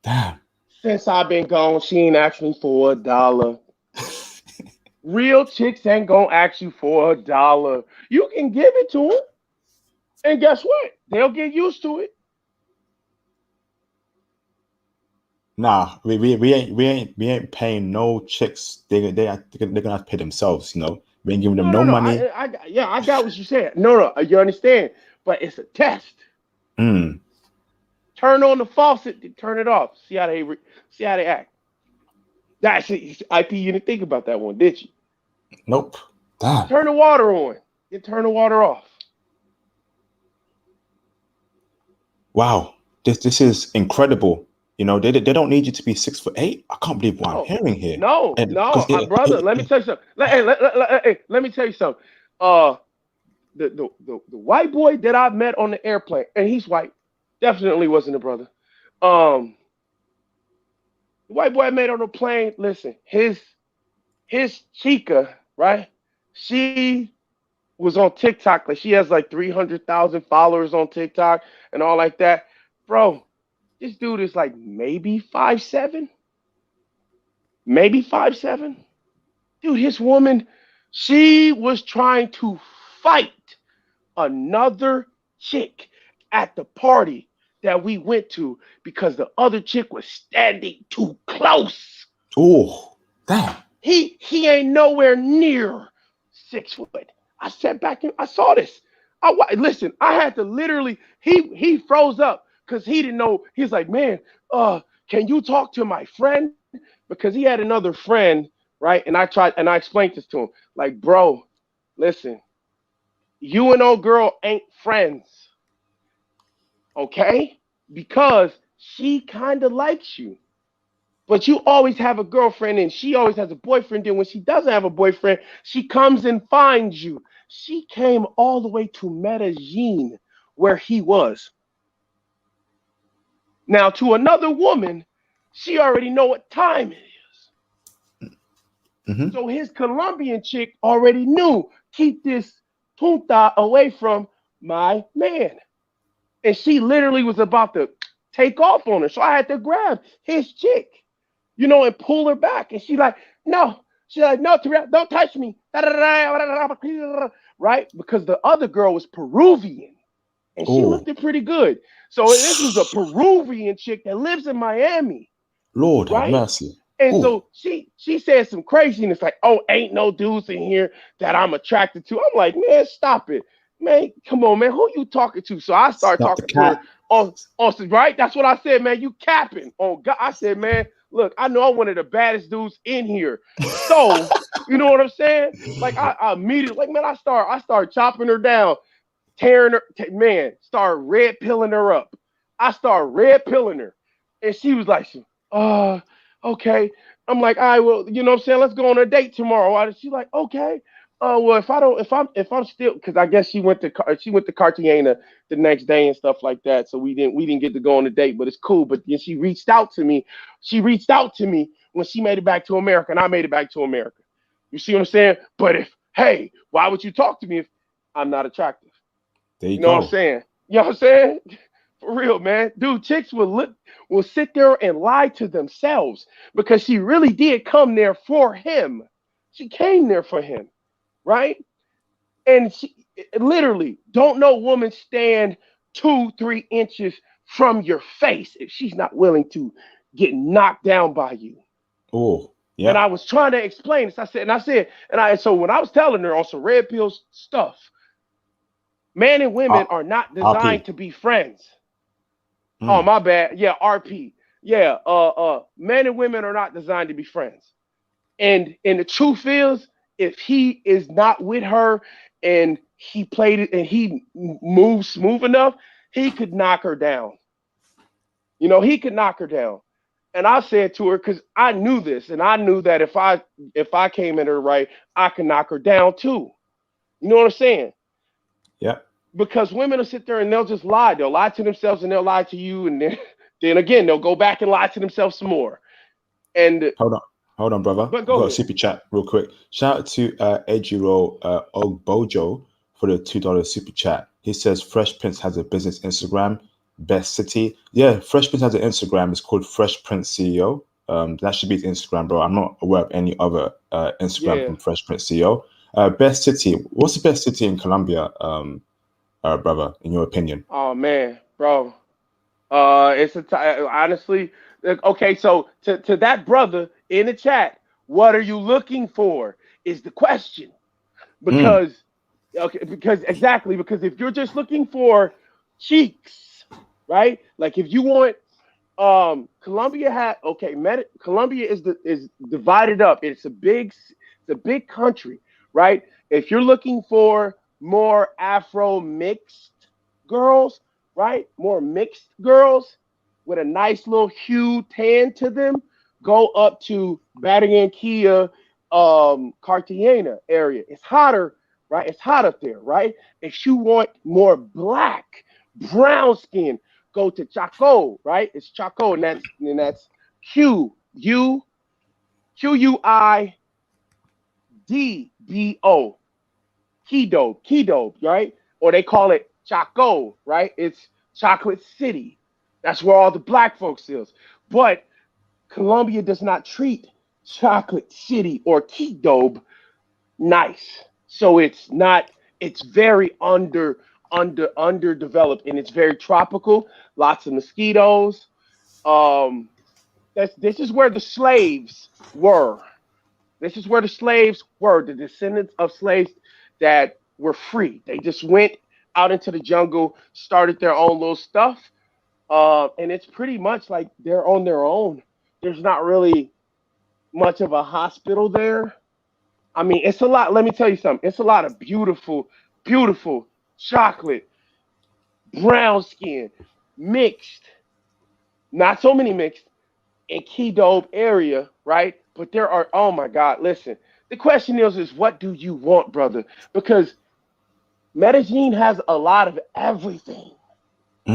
Damn.
Since I've been gone, she ain't asked me for $1. Real chicks ain't gonna ask you for $1. You can give it to them, and guess what? They'll get used to it.
Nah, we ain't paying no chicks. They're gonna have to pay themselves. We ain't giving them
No,
no
no, no.
money.
Yeah, I got what you said. No, no, you understand, but it's a test.
Mm,
Turn on the faucet, turn it off. See how they act. That's it. IP. You didn't think about that one, did you?
nope. Damn.
Turn the water on. Then turn the water off.
Wow. This is incredible. They don't need you to be 6'8". I can't believe what I'm
No,
hearing here.
no,
And
no,
because
brother. Let me tell you something. Let me tell you something. Uh, the white boy that I met on the airplane, and he's white, definitely wasn't a brother. Um, the white boy I met on the plane. Listen, his chica, right? She was on TikTok. Like she has like 300,000 followers on TikTok and all like that, bro. This dude is like maybe 5'7", maybe 5'7". Dude, his woman, she was trying to fight another chick at the party that we went to because the other chick was standing too close.
Oh, damn.
He ain't nowhere near 6 foot. I sat back and I saw this. Listen. I had to literally. He froze up because he didn't know. He's like, man, can you talk to my friend? Because he had another friend, right? And I explained this to him, like, bro, listen, you and old girl ain't friends, okay? Because she kind of likes you. But you always have a girlfriend and she always has a boyfriend. And when she doesn't have a boyfriend, she comes and finds you. She came all the way to Medellin where he was. Now, to another woman, she already know what time it is.
Mm-hmm.
So his Colombian chick already knew, keep this punta away from my man. And she literally was about to take off on her. So I had to grab his chick, and pull her back. And she like, no. She's like, no, Tyrel, don't touch me. Right? Because the other girl was Peruvian. And she
Oh,
looked it pretty good. So this was a Peruvian chick that lives in Miami.
Lord have
Right?
mercy.
And
Oh,
so she said some craziness like, oh, ain't no dudes in here that I'm attracted to. I'm like, man, stop it. Man, come on, man. Who you talking to? So I started
not the
talking to her
cat.
on some, right? That's what I said, man. You capping. On God. I said, man, look, I know I'm one of the baddest dudes in here. So, you know what I'm saying? Like I immediately, like, man, I start chopping her down, tearing her, man, start red pilling her up. I start red pilling her. And she was like, uh, okay. I'm like, all right, well, you know what I'm saying? Let's go on a date tomorrow. She's like, okay. Well, if I'm still, because I guess she went to Cartagena the next day and stuff like that. So we didn't get to go on a date, but it's cool. But then she reached out to me. She reached out to me when she made it back to America, and I made it back to America. You see what I'm saying? But hey, why would you talk to me if I'm not attractive?
There you
You know what I'm
go.
saying? You know what I'm saying? For real, man. Dude, chicks will sit there and lie to themselves because she really did come there for him. She came there for him, right? And she literally don't no woman stand 2, 3 inches from your face if she's not willing to get knocked down by you.
Oh,
And
yeah.
I was trying to explain this. So when I was telling her on some red pill stuff, men and women
R-
are not designed
RP.
to be friends. Oh,
Mm.
my bad. Yeah, RP. Yeah, men and women are not designed to be friends. And the truth is, if he is not with her and he played it and he moves smooth enough, he could knock her down. He could knock her down. And I said to her, because I knew this, and I knew that if I came at her right, I could knock her down too. You know what I'm saying?
Yeah.
Because women will sit there and they'll just lie. They'll lie to themselves and they'll lie to you, and then again they'll go back and lie to themselves some more. And
Hold on. Hold on, brother.
but
We've
go
got a
ahead.
super chat real quick. Shout out to Ejiro Ogbojo for the $2 super chat. He says Fresh Prince has a business Instagram, best city. Yeah, Fresh Prince has an Instagram. It's called Fresh Prince CEO. That should be his Instagram, bro. I'm not aware of any other Instagram
Yeah.
from Fresh Prince CEO. Best city. What's the best city in Colombia, brother, in your opinion?
Oh man, bro. Honestly, okay. So to that brother in the chat, what are you looking for? Is the question.
Mm,
Because because if you're just looking for cheeks, right? Like if you want Colombia had okay, Colombia is divided up. It's a big country, right? If you're looking for more Afro mixed girls, right? More mixed girls with a nice little hue tan to them, go up to Barranquilla, Cartagena area. It's hotter, right? It's hot up there, right? If you want more black, brown skin, go to Chaco, right? It's Chaco, and that's Quidbo, Quidbo, right? Or they call it Chaco, right? It's Chocolate City. That's where all the black folks is. But Colombia does not treat chocolate city or Quito nice. So it's not. It's very underdeveloped, and it's very tropical. Lots of mosquitoes. Um, this is where the slaves were. This is where the slaves were. The descendants of slaves that were free. They just went out into the jungle, started their own little stuff, and it's pretty much like they're on their own. There's not really much of a hospital there. I mean, it's a lot. Let me tell you something. It's a lot of beautiful, beautiful chocolate, brown skin, mixed. Not so many mixed in Quito area, right? But there are. Oh my God! Listen, the question is what do you want, brother? Because Medellin has a lot of everything,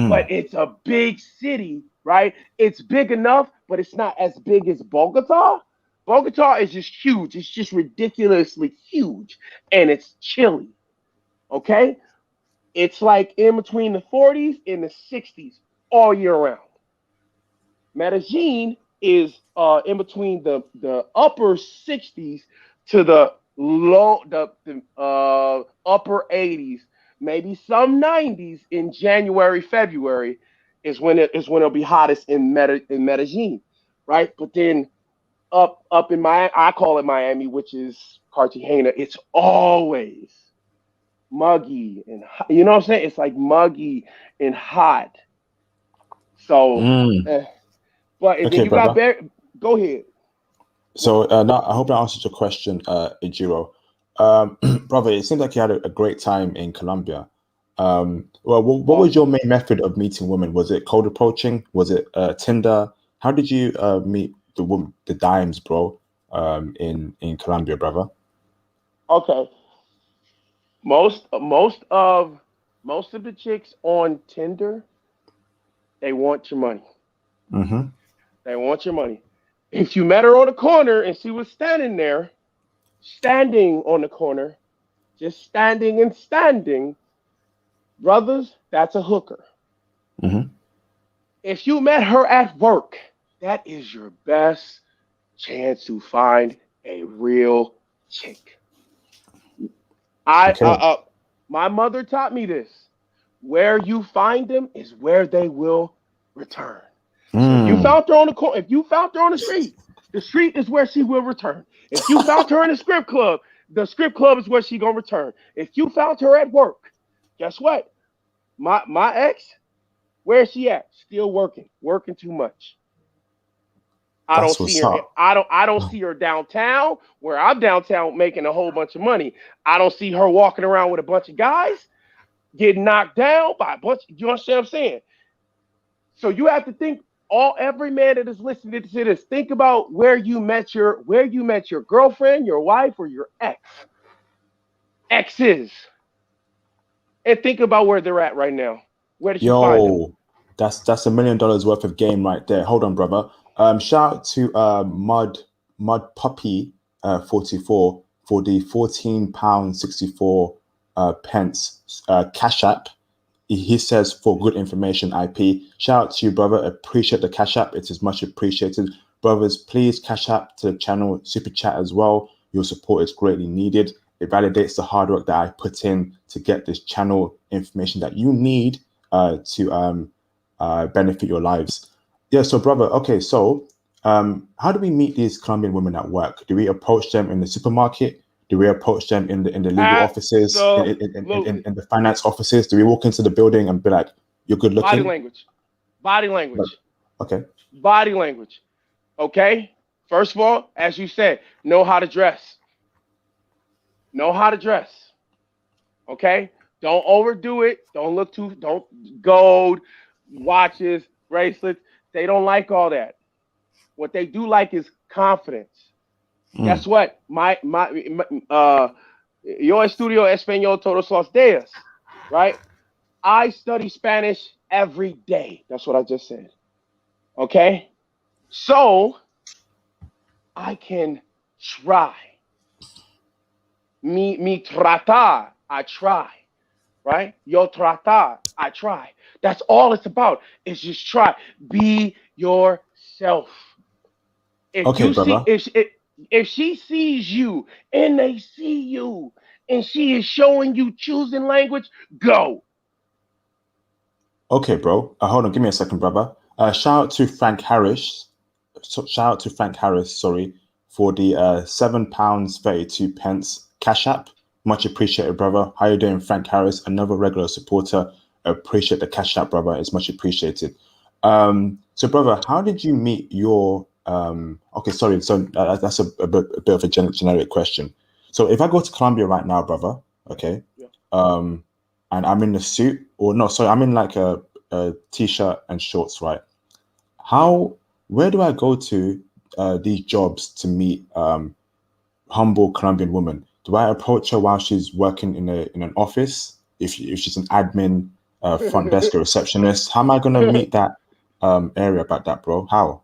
but
Mm.
it's a big city, right? It's big enough, but it's not as big as Bogota. Bogota is just huge. It's just ridiculously huge, and it's chilly. Okay, it's like in between the 40s and the 60s all year round. Medellin is in between the upper 60s to the upper 80s, maybe some 90s in January, February is when it'll be hottest in Medellin, right? But then up in Miami, I call it Miami, which is Cartagena. It's always muggy and you know what I'm saying? It's like muggy and hot. So,
Mm.
but and then
Okay,
you got
brother.
Go ahead.
So now I hope that answers your question, Ijiro. Brother, it seems like you had a great time in Colombia. Well, what was your
Awesome.
main method of meeting women? Was it cold approaching? Was it Tinder? How did you meet the dimes, bro? In Colombia, brother.
Okay. Most most of most of the chicks on Tinder, they want your money.
Mm-hmm.
They want your money. If you met her on the corner and she was standing on the corner, just standing and standing, brothers, that's a hooker.
Mm-hmm.
If you met her at work, that is your best chance to find a real chick. I
Okay.
my mother taught me this. Where you find them is where they will return. So if you
Mm.
found her on the if you found her on the street is where she will return. If you found her in the script club is where she gonna return. If you found her at work, guess what? My ex, where is she at? Still working, working too much. I don't
That's
see
what's
her.
up.
I don't see her downtown where I'm downtown making a whole bunch of money. I don't see her walking around with a bunch of guys getting knocked down by a bunch. You understand what I'm saying? So you have to think every man that is listening to this, think about where you met your girlfriend, your wife, or your exes, and think about where they're at right now. Where did you find them?
Yo, that's $1 million worth of game right there. Hold on, brother. Shout out to Mud Puppy 44 for the £14.64 pence cash app. He says for good information IP. Shout out to you, brother. Appreciate the cash app. It is much appreciated. Brothers, please cash app to the channel, super chat as well. Your support is greatly needed. It validates the hard work that I put in to get this channel information that you need to benefit your lives. Yeah, so brother, okay, so how do we meet these Colombian women at work? Do we approach them in the supermarket? Do we approach them in the legal offices,
Absolutely.
in the finance offices? Do we walk into the building and be like, "You're good
Body
looking"?
language. Body
Like,
language.
okay.
Body language. Okay. First of all, as you said, know how to dress. Know how to dress. Okay. Don't overdo it. Don't look too. Don't gold watches, bracelets. They don't like all that. What they do like is confidence.
Mm.
Guess what? Yo estudio español todos los días, right? I study Spanish every day. That's what I just said. Okay? So I can try. Me tratar. I try. right? Yo tratar, I try. That's all it's about. It's just try. Be yourself. If
Okay,
you see,
brother.
if she sees you and they see you, and she is showing you choosing language, go.
Okay, bro. Hold on, give me a second, brother. Shout out to Frank Harris. Shout out to Frank Harris, sorry, for the £7 32 cash app. Much appreciated, brother. How you doing, Frank Harris? Another regular supporter. Appreciate the cash app, brother. It's much appreciated. So, brother, how did you meet your? Okay, sorry. So that's a bit of a generic question. So, if I go to Colombia right now, brother, okay,
Yeah.
um, and I'm in a suit, or no, sorry, I'm in like a t-shirt and shorts, right? How, where do I go to these jobs to meet humble Colombian women? Do I approach her while she's working in an office? If she's an admin, front desk, or receptionist, how am I gonna meet that area about that, bro? How?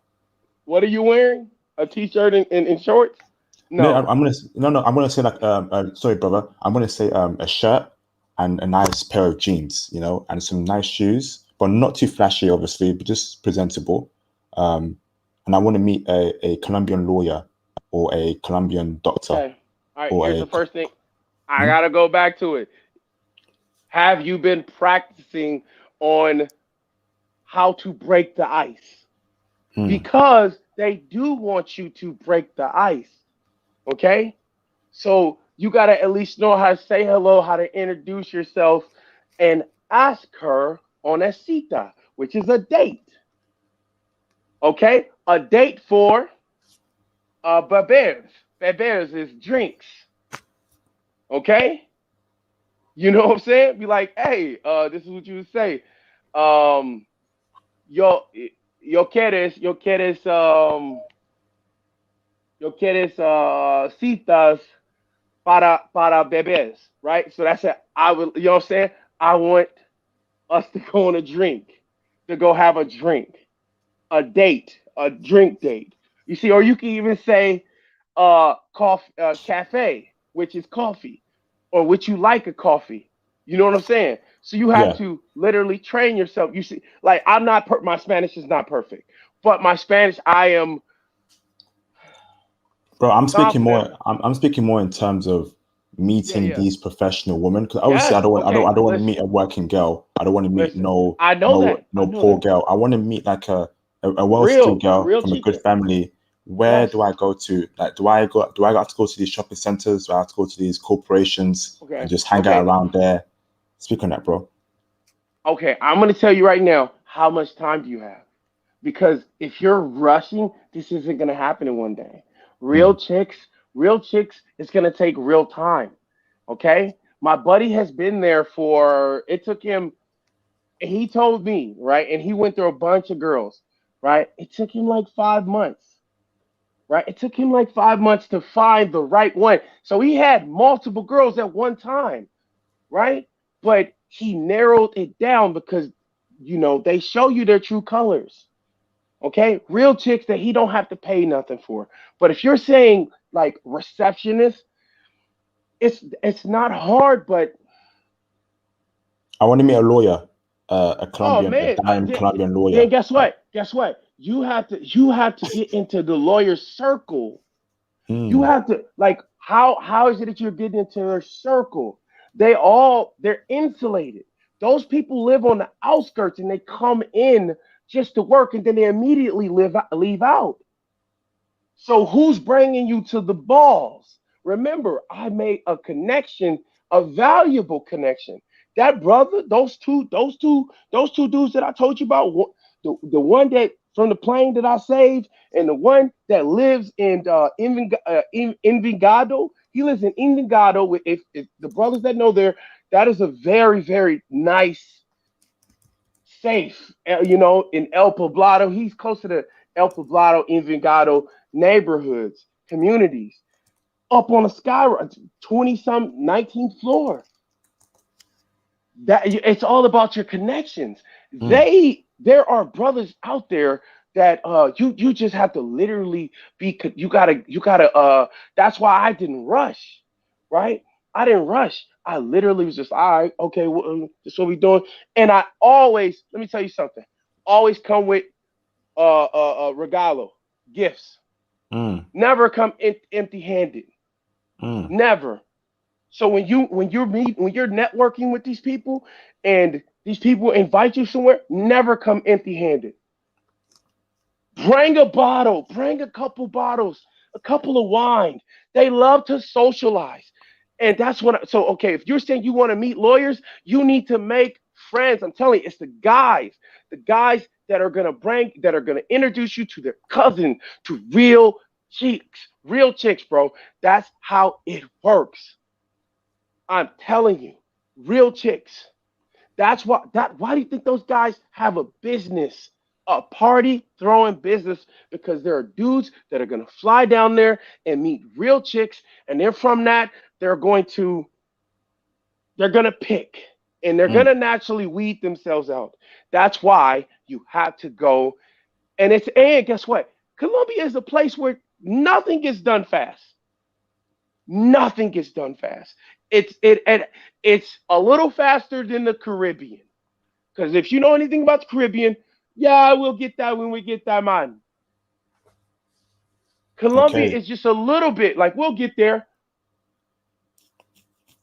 What are you wearing? A t-shirt and shorts?
No,
No.
I'm gonna no, I'm gonna say like sorry, brother. I'm gonna say a shirt and a nice pair of jeans, and some nice shoes, but not too flashy, obviously, but just presentable. Um, and I want to meet a Colombian lawyer or a Colombian doctor
Okay. All right.
or
Here's
a
the first thing. I
hmm?
gotta go back to it. Have you been practicing on how to break the ice?
Hmm.
Because they do want you to break the ice. Okay? So you got to at least know how to say hello, how to introduce yourself, and ask her on a cita, which is a date. Okay? A date for beberes. Beberes is drinks. Okay? You know what I'm saying? Be like, hey, this is what you would say. Um, yo, yo quieres citas para bebés, right? So that's it. I would, you know what I'm saying? I want us to go on a drink, to go have a drink, a date, a drink date. You see, or you can even say cafe, which is coffee, or which you like a coffee. You know what I'm saying? So you have
Yeah,
to literally train yourself. You see, like I'm not my Spanish is not perfect, but my Spanish I am
bro. I'm speaking
confident.
more. I'm speaking more in terms of
Yeah,
meeting
yeah.
these professional women, because obviously
Yes. Okay.
I don't want to
Listen,
meet a working girl. I don't want to meet
listen. I know that. I
no
know
poor
that.
girl. I want to meet like a well-to-do
Real,
girl
real
from a good
chica.
family. Where
Yes.
do I go to? Like, do I have to go to these shopping centers? Do I have to go to these corporations and
Okay.
just hang out
Okay.
around there? Speak on that, bro.
Okay. I'm gonna tell you right now. How much time do you have? Because if you're rushing, this isn't gonna happen in one day.
Hmm.
Real chicks, it's gonna take real time. Okay. My buddy has been there for. It took him. He told me right, and he went through a bunch of girls. Right. It took him like 5 months. Right. It took him like 5 months to find the right one. So he had multiple girls at one time. Right. But he narrowed it down because they show you their true colors. Okay, real chicks that he don't have to pay nothing for. But if you're saying like receptionist, it's not hard. But
I want to meet a lawyer,
oh
A
man,
dime
then,
Colombian
then
lawyer.
guess what? Guess what? You have to get into the lawyer circle. You
Hmm.
have to like how is it that you're getting into their circle? They're insulated. Those people live on the outskirts and they come in just to work and then they immediately leave out. So who's bringing you to the balls? Remember, I made a connection, a valuable connection. That brother, those two dudes that I told you about, the one that from the plane that I saved, and the one that lives in Envigado. He lives in Envigado. With if the brothers that know there, that is a very very nice safe. In El Poblado. He's close to the El Poblado, Envigado neighborhoods, communities, up on a sky, 20 some 19th floor. That it's all about your connections.
Hmm.
There are brothers out there that you just have to literally be you gotta that's why I didn't rush, right? I didn't rush. I literally was just, all right, okay, well, this is what we doing. And I always, let me tell you something, always come with regalo, gifts.
Mm,
Never come empty handed.
mm.
Never. So when you're networking with these people and these people invite you somewhere, never come empty handed. Bring a bottle, bring a couple bottles, a couple of wine. They love to socialize. And that's what so okay, if you're saying you want to meet lawyers, you need to make friends. I'm telling you, it's the guys that are gonna introduce you to their cousin, to real chicks, bro. That's how it works. I'm telling you, real chicks. Why do you think those guys have a business? A party throwing business because there are dudes that are gonna fly down there and meet real chicks, and then from that, they're going to they're gonna pick and they're
Mm.
gonna naturally weed themselves out. That's why you have to go. And guess what? Colombia is a place where nothing gets done fast. Nothing gets done fast. It's a little faster than the Caribbean. Because if you know anything about the Caribbean, yeah, we'll get that when we get that man. Colombia
Okay.
is just a little bit like we'll get there.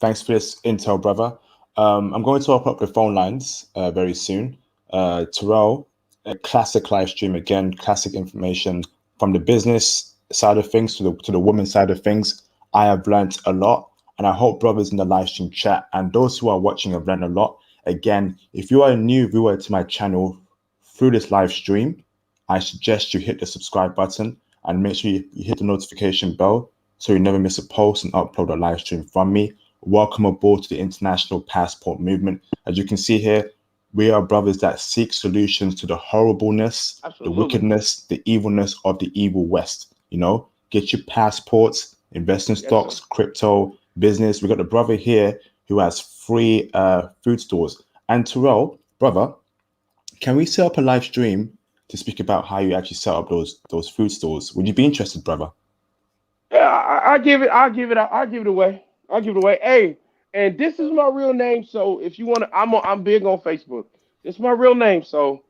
Thanks for this intel, brother. I'm going to open up the phone lines very soon. Tyrel, a classic live stream again, classic information from the business side of things to the woman side of things. I have learnt a lot, and I hope brothers in the live stream chat and those who are watching have learned a lot. Again, if you are a new viewer to my channel through this live stream, I suggest you hit the subscribe button and make sure you hit the notification bell so you never miss a post and upload a live stream from me. Welcome aboard to the international passport movement. As you can see here, we are brothers that seek solutions to the horribleness, the
Absolutely.
wickedness, the evilness of the evil West. You know, get your passports, invest in
Yes, sir.
stocks, crypto, business. We got a brother here who has free food stores. And Tyrel, brother, can we set up a live stream to speak about how you actually set up those food stores? Would you be interested, brother?
Yeah, I give it. I'll give it away. I'll give it away. Hey, and this is my real name. So if you want to, I'm big on Facebook. It's my real name. So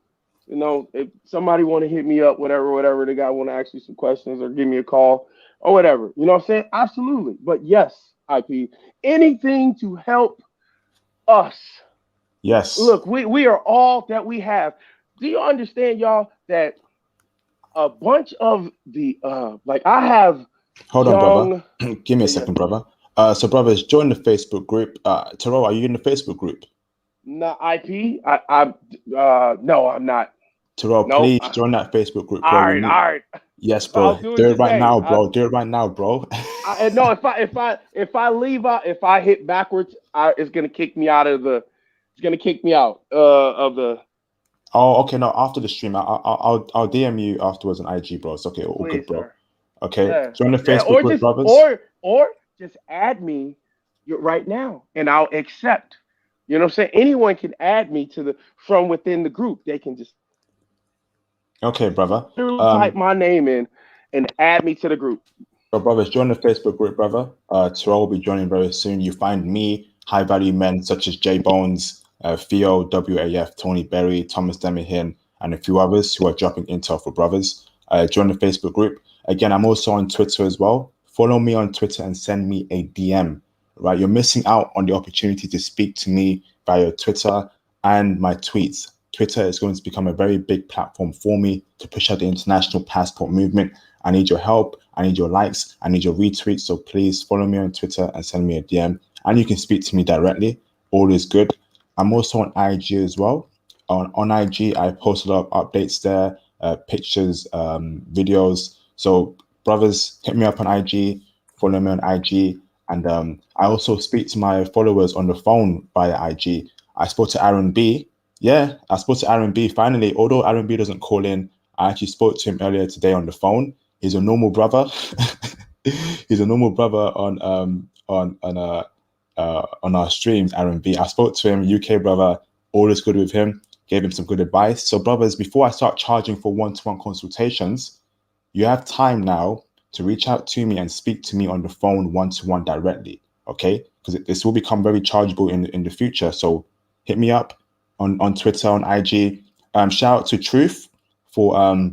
if somebody want to hit me up, whatever, the guy want to ask me some questions or give me a call or whatever, you know what I'm saying? Absolutely. But yes, IP, anything to help us.
Yes.
Look, we are all that we have. Do you understand, y'all, that a bunch of the like I have
Hold on, brother.
young
Give me a
yeah, yes,
second,
sir.
brother. So, brothers, join the Facebook group. Tyrell, are you in the Facebook group?
Not IP. No, I'm not.
Tyrell,
Nope.
please join that Facebook group,
All
bro. We
right,
need.
all right.
Yes,
I'll
bro.
do it
Do it right
today.
now, bro. Do it right now, bro.
No, if I leave out, if I hit backwards, it's gonna kick me out of the. It's gonna kick me out of the.
Oh, okay. No, after the stream, I'll DM you afterwards on IG, bro. It's okay. All good,
Please,
bro.
sir.
Okay.
Yeah,
Join the
yeah.
Facebook group, brothers.
Or just add me right now, and I'll accept. You know what I'm saying? Anyone can add me to the from within the group. They can just
Okay, brother.
literally type my name in and add me to the group.
So, brothers, join the Facebook group, brother. Terrell will be joining very soon. You find me, high value men such as J Bones, Theo, WAF, Tony Berry, Thomas Demihin, and a few others who are dropping intel for brothers. Join the Facebook group. Again, I'm also on Twitter as well. Follow me on Twitter and send me a DM. Right, you're missing out on the opportunity to speak to me via Twitter and my tweets. Twitter is going to become a very big platform for me to push out the international passport movement. I need your help. I need your likes. I need your retweets. So please follow me on Twitter and send me a DM. And you can speak to me directly. All is good. I'm also on IG as well. On IG, I post a lot of updates there, pictures, videos. So brothers, hit me up on IG, follow me on IG. And I also speak to my followers on the phone via IG. I spoke to Aaron B. Yeah, I spoke to Aaron B. Finally, although Aaron B doesn't call in, I actually spoke to him earlier today on the phone. He's a normal brother. He's a normal brother on our streams, Aaron B. I spoke to him, UK brother, all is good with him, gave him some good advice. So, brothers, before I start charging for one-to-one consultations, you have time now to reach out to me and speak to me on the phone one-to-one directly. Okay, because this will become very chargeable in the future. So hit me up on Twitter, on IG. Shout out to Truth for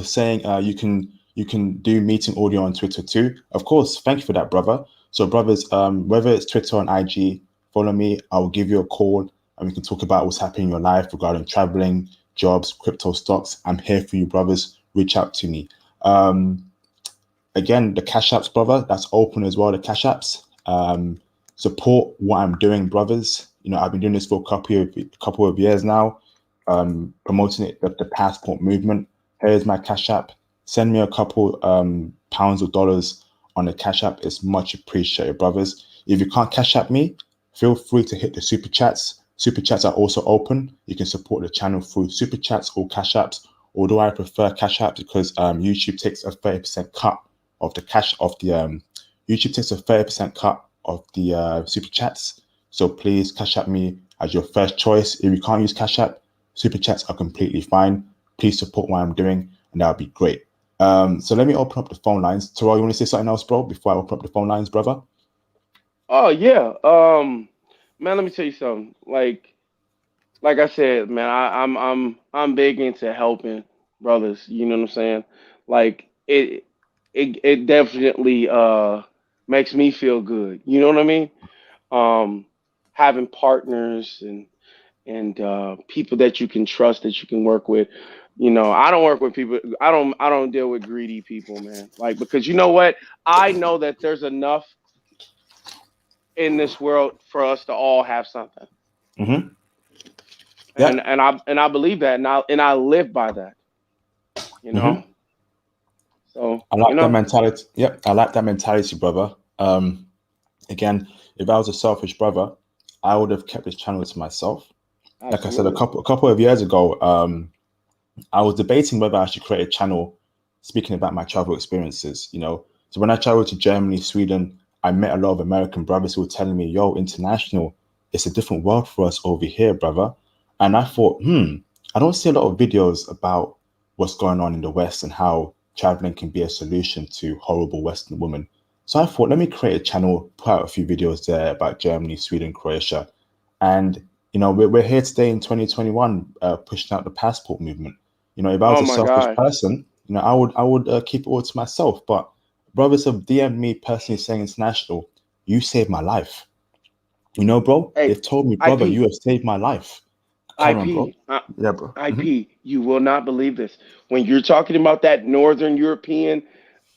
saying you can do meeting audio on Twitter too. Of course, thank you for that, brother. So, brothers, whether it's Twitter or IG, follow me. I will give you a call and we can talk about what's happening in your life regarding traveling, jobs, crypto stocks. I'm here for you, brothers. Reach out to me. Um, Again, the cash apps, brother, that's open as well. The cash apps. Support what I'm doing, brothers. I've been doing this for a couple of years now, promoting it, the passport movement. Here's my cash app. Send me a couple pounds or dollars on the cash app. It's much appreciated, brothers. If you can't cash app me, feel free to hit the super chats. Super chats are also open. You can support the channel through super chats or cash apps. Although I prefer cash apps because YouTube takes a 30% cut of the cash of the YouTube takes a 30% cut of the super chats. So please cash app me as your first choice. If you can't use cash app, super chats are completely fine. Please support what I'm doing, and that would be great. So let me open up the phone lines. Tyrel, you want to say something else, bro, before I open up the phone lines, brother?
Oh yeah. Man, let me tell you something. Like I said, man, I'm big into helping brothers. You know what I'm saying? Like it definitely makes me feel good. You know what I mean? Um, Having partners and people that you can trust, that you can work with. I don't work with people. I don't deal with greedy people, man. Like, because you know what? I know that there's enough in this world for us to all have something.
Mm-hmm.
And
Yeah.
and I believe that, and I live by that, you know.
Mm-hmm.
So,
I like that mentality. Yep, I like that mentality, brother. Again, if I was a selfish brother, I would have kept this channel to myself. Like I said
absolutely.
a couple of years ago, I was debating whether I should create a channel speaking about my travel experiences. So when I traveled to Germany, Sweden, I met a lot of American brothers who were telling me, "Yo, international, it's a different world for us over here, brother." And I thought, I don't see a lot of videos about what's going on in the West and how traveling can be a solution to horrible Western women. So I thought, let me create a channel, put out a few videos there about Germany, Sweden, Croatia, and we're here today in 2021, pushing out the passport movement. If I was
Oh
a
my
selfish
God.
person, I would keep it all to myself. But brothers have DM'd me personally saying, "International, you saved my life." Bro,
Hey,
they've told me, "Brother,
IP,
you have saved my life." Come on, bro.
IP,
Yeah, bro.
IP. You will not believe this. When you're talking about that Northern European,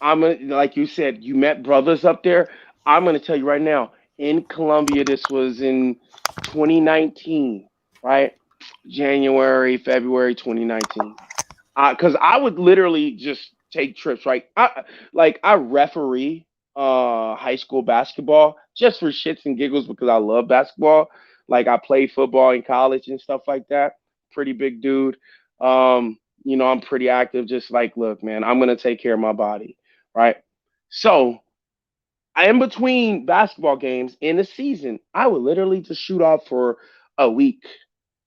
like you said, you met brothers up there. I'm gonna tell you right now. In Colombia, this was in 2019, right? January, February 2019. Because I would literally just take trips, right? I referee high school basketball just for shits and giggles because I love basketball. Like, I played football in college and stuff like that. Pretty big dude. I'm pretty active. Just like, look, man, I'm gonna take care of my body, right? So, in between basketball games in the season, I would literally just shoot off for a week,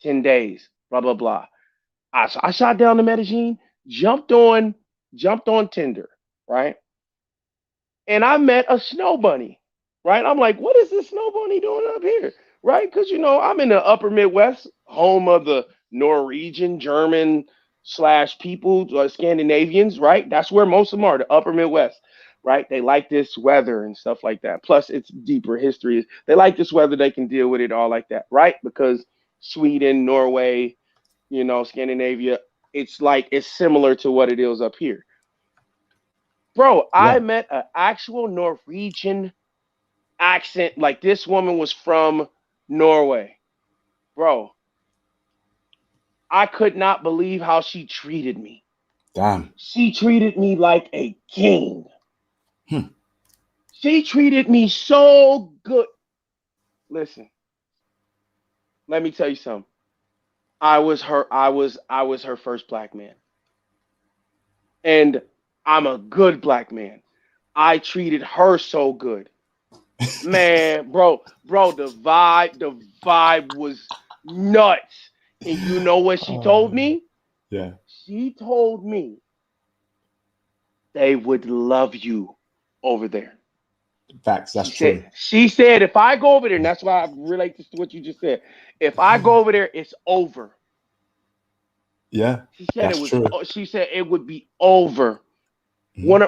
10 days, blah blah blah. I shot down to Medellin, jumped on jumped on Tinder, right? And I met a snow bunny, right? I'm like, what is this snow bunny doing up here, right? Because I'm in the Upper Midwest, home of the Norwegian, German slash people, Scandinavians, right? That's where most of them are, the Upper Midwest, right? They like this weather and stuff like that. Plus, it's deeper history. They like this weather; they can deal with it all like that, right? Because Sweden, Norway, Scandinavia, it's similar to what it is up here. Bro,
Yeah.
I met an actual Norwegian accent. Like, this woman was from Norway. Bro, I could not believe how she treated me.
Damn.
She treated me like a king.
Hmm.
She treated me so good. Listen, let me tell you something. I was her first black man. And I'm a good black man. I treated her so good. Man, bro, the vibe was nuts. And you know what she told
Oh,
me?
yeah.
She told me they would love you over there.
Facts. That's
She
true.
said, she said, if I go over there, and that's why I relate this to what you just said. If I go over there, it's over.
Yeah,
She said it
that's
was.
true.
She said it would be over.
Mhm.
One.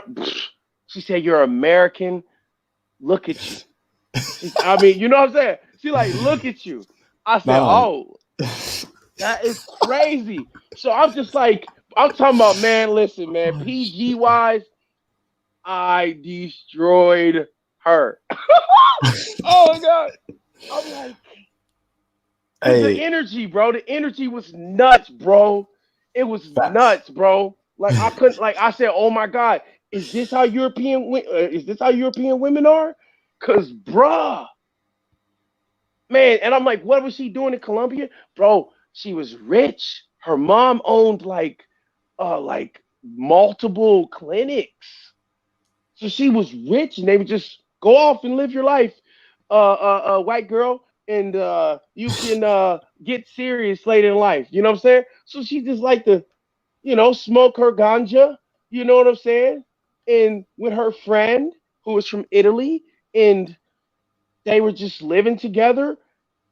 She said you're American. Look at you. I mean, you know what I'm saying? She like, look at you. I said,
No,
oh, that is crazy. So I'm just like, I'm talking about, man. Listen, man. PG wise, I destroyed her. Oh my god. I'm like, cause the
hey,
energy, bro. The energy was nuts, bro. It was
facts.
nuts, bro. Like I couldn't, like I said, oh my god, is this how European women are? Cause, bruh, man, and I'm like, what was she doing in Colombia, bro? She was rich. Her mom owned like multiple clinics, so she was rich, and they would just go off and live your life, white girl, and you can get serious later in life. You know what I'm saying? So she just like to, smoke her ganja. You know what I'm saying? And with her friend who was from Italy, and they were just living together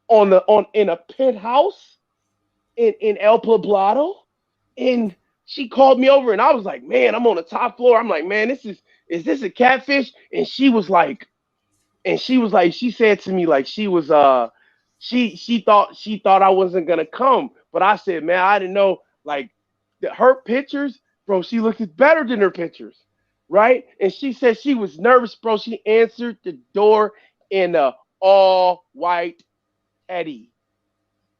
on in a penthouse in El Poblado, and she called me over, and I was like, man, I'm on the top floor. I'm like, man, is this a catfish? And she said to me like she thought I wasn't gonna come, but I said, man, I didn't know like her pictures, bro. She looked better than her pictures, right? And she said she was nervous, bro. She answered the door in a all white teddy.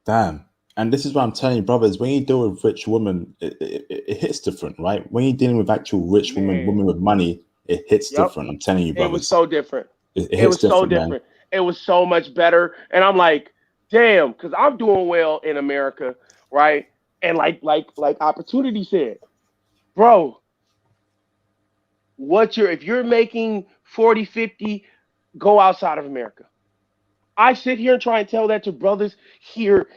Damn. And this is what I'm telling you, brothers. When you deal with rich women, it hits different, right? When you're dealing with actual rich women,
Man,
women with money, it hits
yep.
different. I'm telling you,
It was
brothers,
so different.
it
It
hits
was so
different, man.
different. It was so much better. And I'm like, damn, because I'm doing well in America, right? And like opportunity said, bro, if you're making 40, 50, go outside of America. I sit here and try and tell that to brothers here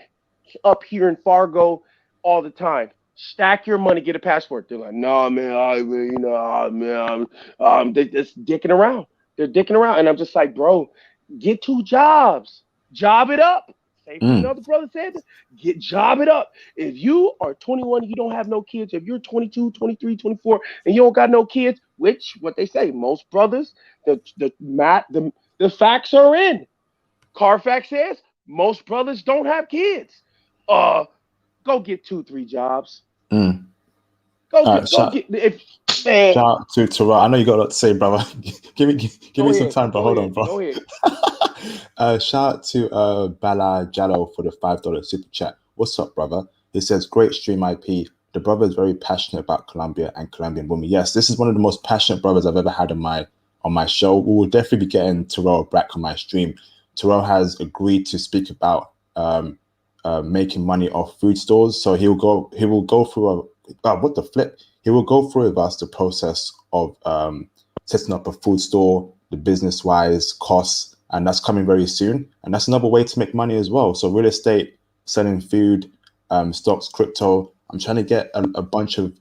up here in Fargo all the time. Stack your money, get a passport. They're like, no, man, man, they just dicking around. They're dicking around, and I'm just like, bro, get two jobs, job it up. Same thing the
Mm,
other brother said. Get job it up. If you are 21, you don't have no kids. If you're 22, 23, 24, and you don't got no kids, which what they say, most brothers, the facts are in. Carfax says most brothers don't have kids. Uh, go get two, three jobs.
mm. All right,
Go get if man.
shout out to Tyrel. I know you got a lot to say, brother. Give me
Go
some
ahead,
time, bro.
go
Hold on,
ahead,
bro.
go ahead.
Shout out to Bala Jallo for the $5 super chat. What's up, brother? He says, great stream IP. The brother is very passionate about Colombia and Colombian women. Yes, this is one of the most passionate brothers I've ever had on my show. We will definitely be getting Tyrel back on my stream. Tyrel has agreed to speak about making money off food stores. So he will go through what the flip? He will go through with us the process of setting up a food store, the business wise costs, and that's coming very soon. And that's another way to make money as well. So real estate, selling food, stocks, crypto. I'm trying to get a bunch of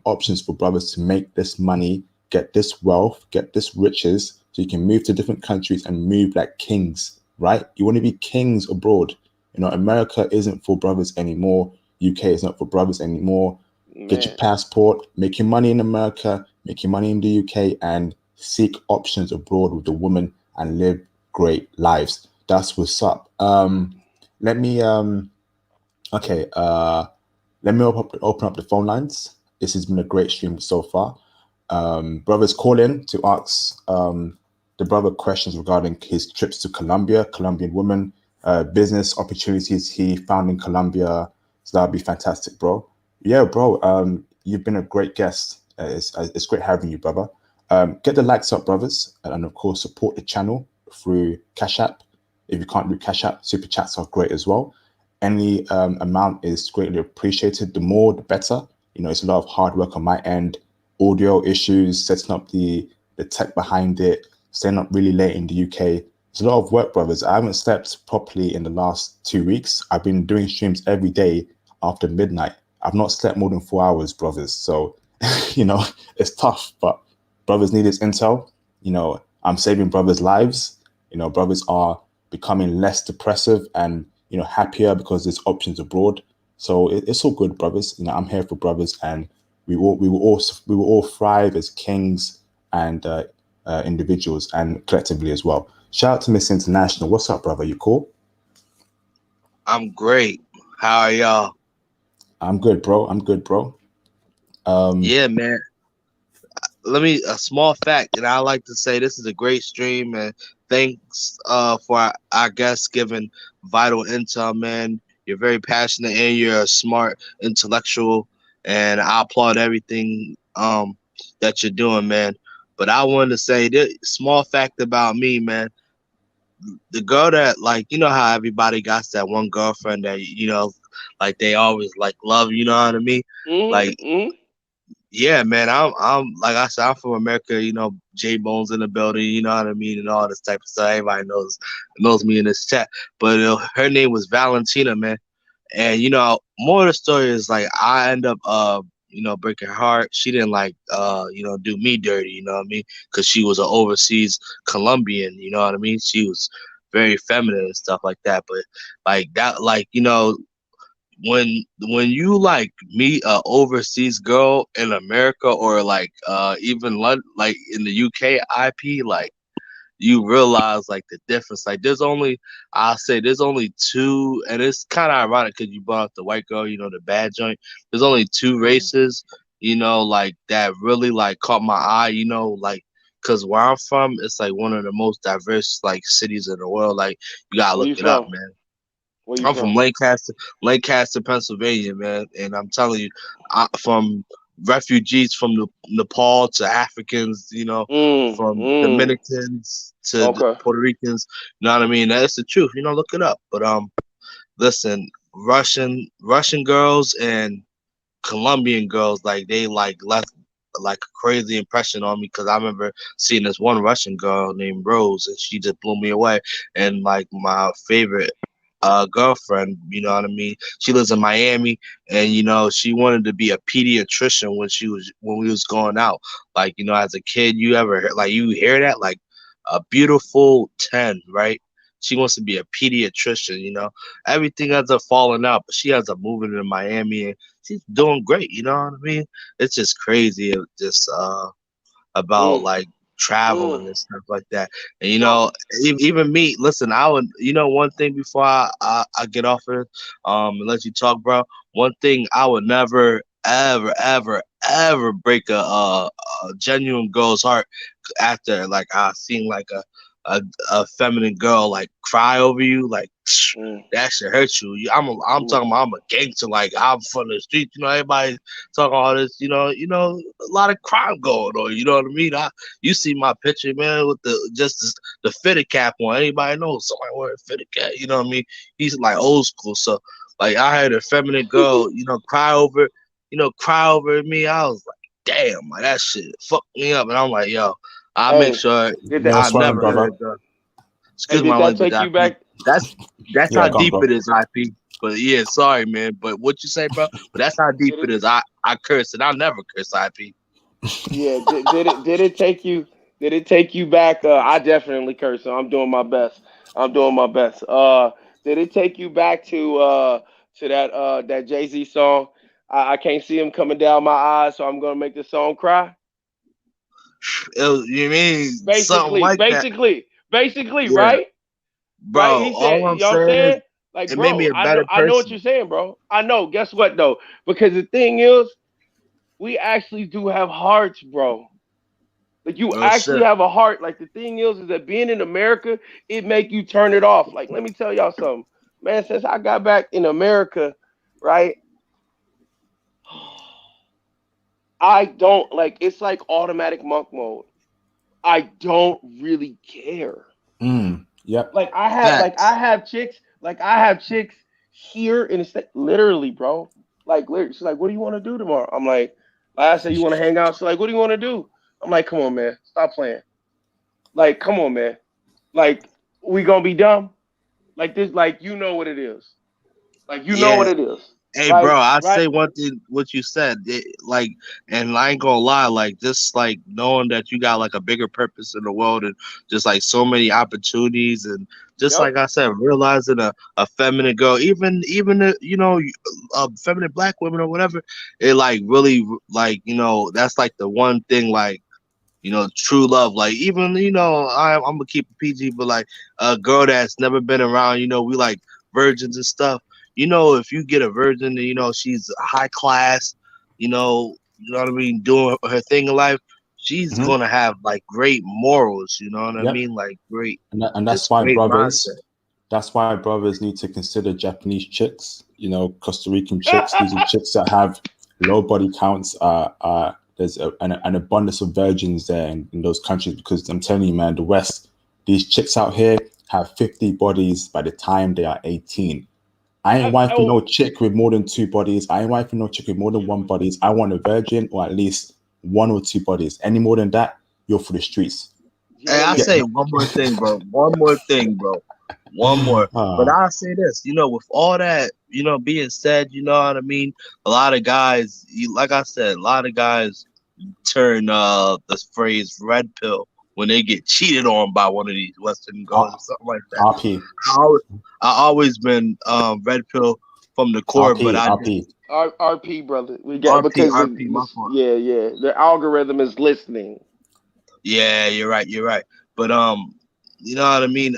options for brothers to make this money, get this wealth, get this riches, so you can move to different countries and move like kings, right? You want to be kings abroad. You know, America isn't for brothers anymore. UK is not for brothers anymore. Get your
Man,
passport, make your money in America, make your money in the UK, and seek options abroad with the woman and live great lives. That's what's up. Let me okay, let me open up the phone lines. This has been a great stream so far. Brothers call in to ask the brother questions regarding his trips to Colombia, Colombian woman, business opportunities he found in Colombia. So that'd be fantastic, bro. Yeah, bro. You've been a great guest. It's great having you, brother. Get the likes up, brothers, and of course support the channel through Cash App. If you can't do Cash App, super chats are great as well. Any amount is greatly appreciated. The more, the better. You know, it's a lot of hard work on my end, audio issues, setting up the tech behind it, staying up really late in the UK. It's a lot of work, brothers. I haven't slept properly in the last 2 weeks. I've been doing streams every day after midnight. I've not slept more than 4 hours, brothers. So, you know, it's tough, but brothers need this intel. You know, I'm saving brothers' lives. Brothers are becoming less depressive and happier because there's options abroad. So it's all good, brothers. I'm here for brothers, and we will all thrive as kings and individuals and collectively as well. Shout out to Miss International. What's up, brother? You cool?
I'm great. How are y'all?
I'm good, bro. I'm good, bro. Um,
Yeah, man. Let me a small fact, and I like to say this is a great stream, and thanks for our guests giving vital intel, man. You're very passionate and you're a smart intellectual, and I applaud everything that you're doing, man. But I wanted to say this small fact about me, man. The girl that like how everybody got that one girlfriend that like they always like love, you know what I mean? Like
Mm-hmm.
yeah, man, I'm like I said, I'm from America. J Bones in the building. You know what I mean, and all this type of stuff. Everybody knows me in this chat. But her name was Valentina, man. And more of the story is like I end up breaking her heart. She didn't like do me dirty. You know what I mean? Because she was an overseas Colombian. You know what I mean? She was very feminine and stuff like that. But like that, like when you like meet a overseas girl in America or like even London, like in the UK IP, like you realize like the difference. Like I'll say there's only two, and it's kind of ironic because you brought up the white girl, the bad joint. There's only two races, like that really like caught my eye, like. Cause where I'm from, it's like one of the most diverse like cities in the world. Like you gotta
Where
look
you
it up,
from?
man.
Where you
I'm from
from?
Lancaster, Pennsylvania, man, and I'm telling you, from refugees from Nepal to Africans, from
Mm.
Dominicans to
Okay.
Puerto Ricans. You know what I mean? That's the truth. Look it up. But listen, Russian girls and Colombian girls, like they like left like a crazy impression on me because I remember seeing this one Russian girl named Rose and she just blew me away. And like my favorite girlfriend, you know what I mean? She lives in Miami and she wanted to be a pediatrician when we was going out. Like, as a kid, you ever like you hear that? Like a beautiful 10, right? She wants to be a pediatrician, Everything ends up falling out, but she ends up moving to Miami and she's doing great, you know what I mean? It's just crazy, just about
Mm.
like
Mm.
traveling and stuff like that. And
So
even me, listen, I would, one thing before I get off of it, and let you talk, bro. One thing I would never, ever, ever, ever break a genuine girl's heart after like I seen like a a feminine girl like cry over you, like
mm,
that should hurt you. I'm
mm,
talking about I'm a gangster, like I'm from the street. Everybody talking all this. A lot of crime going on. You know what I mean? You see my picture, man, with the fitted cap on. Anybody knows somebody wearing a fitted cap? You know what I mean? He's like old school. So like I had a feminine girl, cry over me. I was like, damn, like that shit fucked me up. And I'm like, yo, I make
hey,
sure
did that?
no
I
swearing,
never hit
brother.
a girl.
Hey,
Excuse my
did that
language,
take you
IP.
back?
That's
Yeah,
how
go on,
deep it
bro.
is, IP. But yeah, sorry, man. But what you say, bro? But that's how deep
Did
it
it?
is. I curse and I never curse, IP.
Yeah. Did it take you? Did it take you back? I definitely curse. So I'm doing my best. I'm doing my best. Did it take you back to that Jay Z song? I can't see him coming down my eyes, so I'm gonna make the song cry.
You mean something
Basically,
like that?
basically, basically,
Yeah,
right? Right?
bro.
He said,
All
you
I'm
know what I'm
saying is
saying? Like,
it made me
bro,
a
I know
better
I know what
person.
you're saying, bro. I know. Guess what though? Because the thing is, we actually do have hearts, bro. Like you
No
actually
shit.
have a heart. Like the thing is that being in America, it make you turn it off. Like, let me tell y'all something. Man, since I got back in America, right? I don't like it's like automatic monk mode. I don't really care.
Yep.
Facts.
Like I have chicks here in the state, literally, bro. Like, literally, she's like, "What do you want to do tomorrow?" I'm like I said, "You want to hang out?" She's like, "What do you want to do?" I'm like, "Come on, man, stop playing. Like, come on, man. Like, we gonna be dumb? Like this? Like, you know what it is? Like, you know
Yeah,
what it is?"
Hey, bro,
right?
I
Right?
say one thing. What you said, like, and I ain't gonna lie, like, just like knowing that you got like a bigger purpose in the world, and just like so many opportunities, and just
Yep.
like I said, realizing a feminine girl, even feminine black women or whatever, it like really like that's like the one thing like true love. Like even I'm gonna keep it PG, but like a girl that's never been around, we like virgins and stuff. If you get a virgin, and she's high class, what I mean, doing her thing in life, she's
Hmm.
gonna have like great morals. You know what I
Yep.
mean? Like great,
And that's
just
why
great
brothers.
mindset.
That's why brothers need to consider Japanese chicks. Costa Rican chicks. These are chicks that have low body counts. There's an abundance of virgins there in those countries because I'm telling you, man, the West. These chicks out here have 50 bodies by the time they are 18. I ain't wifing
Oh,
no chick with more than two bodies. I ain't wifing no chick with more than one bodies. I want a virgin or at least one or two bodies. Any more than that, you're for the streets.
Hey, I
yeah.
Get
say one more thing, bro. One more thing, bro. One more. But
uh,
I'll say this, with all that, being said, you know what I mean? A lot of guys, like I said, a lot of guys turn the phrase red pill when they get cheated on by one of these Western girls or
R-
something like that.
RP,
I always, I always been red pill from the core, but
RP,
I did
RP.
RP brother. We got
RP,
because
RP, my fault.
yeah, yeah. The algorithm is listening.
Yeah, you're right. You're right. But you know what I mean.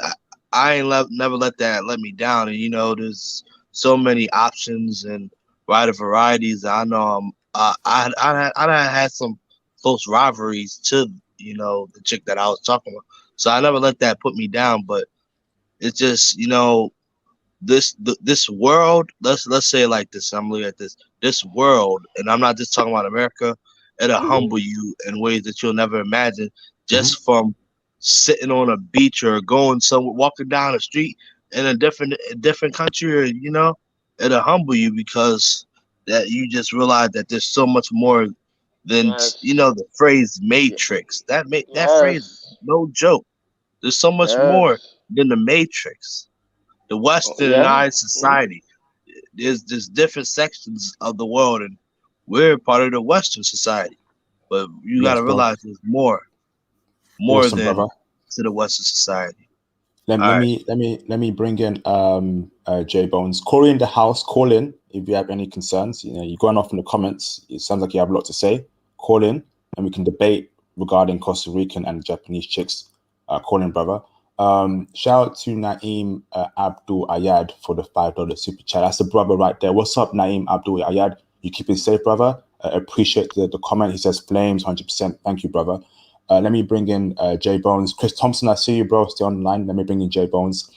I ain't never let that let me down. And there's so many options and wider varieties. I know I done had some close rivalries to the chick that I was talking about. So I never let that put me down. But it's just this world. Let's say it like this. I'm looking at this world, and I'm not just talking about America. It'll
Hmm.
humble you in ways that you'll never imagine,
Mhm.
just from sitting on a beach or going somewhere, walking down the street in a different country, or it'll humble you because that you just realize that there's so much more than
Yes.
the phrase
Yeah.
matrix. That phrase,
Yes.
no joke. There's so much more
Yes.
than the matrix. The
Oh, yeah.
westernized society. There's different sections of the world, and we're part of the Western society. But you got
Yes,
to
bro.
realize there's more
Awesome, brother.
than to the Western society.
Let,
All
let
right,
me let me let me bring in J Bones. Corey in the house. Call in if you have any concerns. You're going off in the comments. It sounds like you have a lot to say. Call in and we can debate regarding Costa Rican and Japanese chicks. Call in, brother. Shout out to Naeem Abdul Ayad for the $5 super chat. That's the brother right there. What's up, Naeem Abdul Ayad? You keeping safe, brother? Appreciate the comment. He says flames, 100%. Thank you, brother. Let me bring in J Bones. Chris Thompson, I see you, bro. Stay online. Let me bring in J Bones.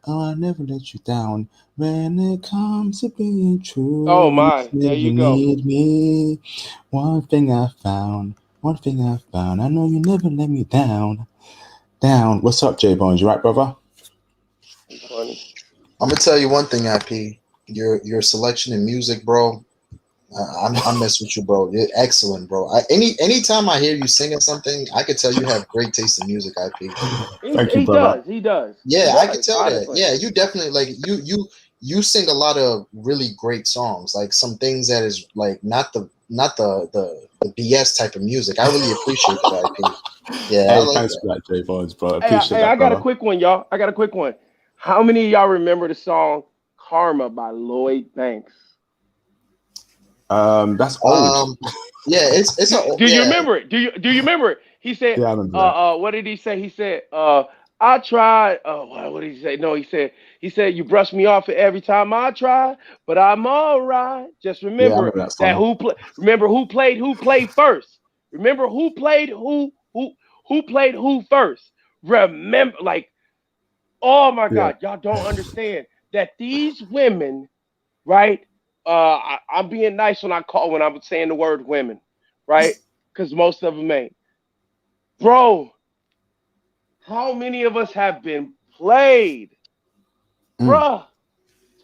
Oh, I never let you down when it comes to being
Oh
true. You
my. There
said you
you go.
need me. One thing I found. One thing I found. I know you never let me down. Down. What's up, J Bones? You right, brother?
You funny.
I'm gonna tell you one thing, IP. Your selection in music, bro. I mess with you, bro. You're excellent, bro. Anytime I hear you singing something, I could tell you have great taste in music, IP.
Thank you,
He
brother.
does. He does. He
Yeah, I could
does.
tell that.
Honestly.
Yeah, you definitely like you sing a lot of really great songs, like some things that is like not the BS type of music. I really appreciate that, IP. Yeah, I
Hey,
like
thanks
that.
for that, J Bones, bro.
Hey,
Appreciate
I
that,
got a
brother.
quick one, y'all. I got a quick one. How many of y'all remember the song "Karma" by Lloyd Banks?
That's old.
Um, yeah, it's a
Do you
yeah.
remember it? Do you remember it? He said,
Yeah, I remember that.
what did he say? He said, I tried. What did he say? No, he said, you brush me off every time I try, but I'm all right. Just
Yeah, I
remember
remember that
that
song.
remember who played first. Remember who played who first. Remember, like, oh my
Yeah.
God, y'all don't understand that these women, right? I'm being nice when I'm saying the word women, right? Because most of them ain't. Bro, how many of us have been played?
Mm.
Bruh,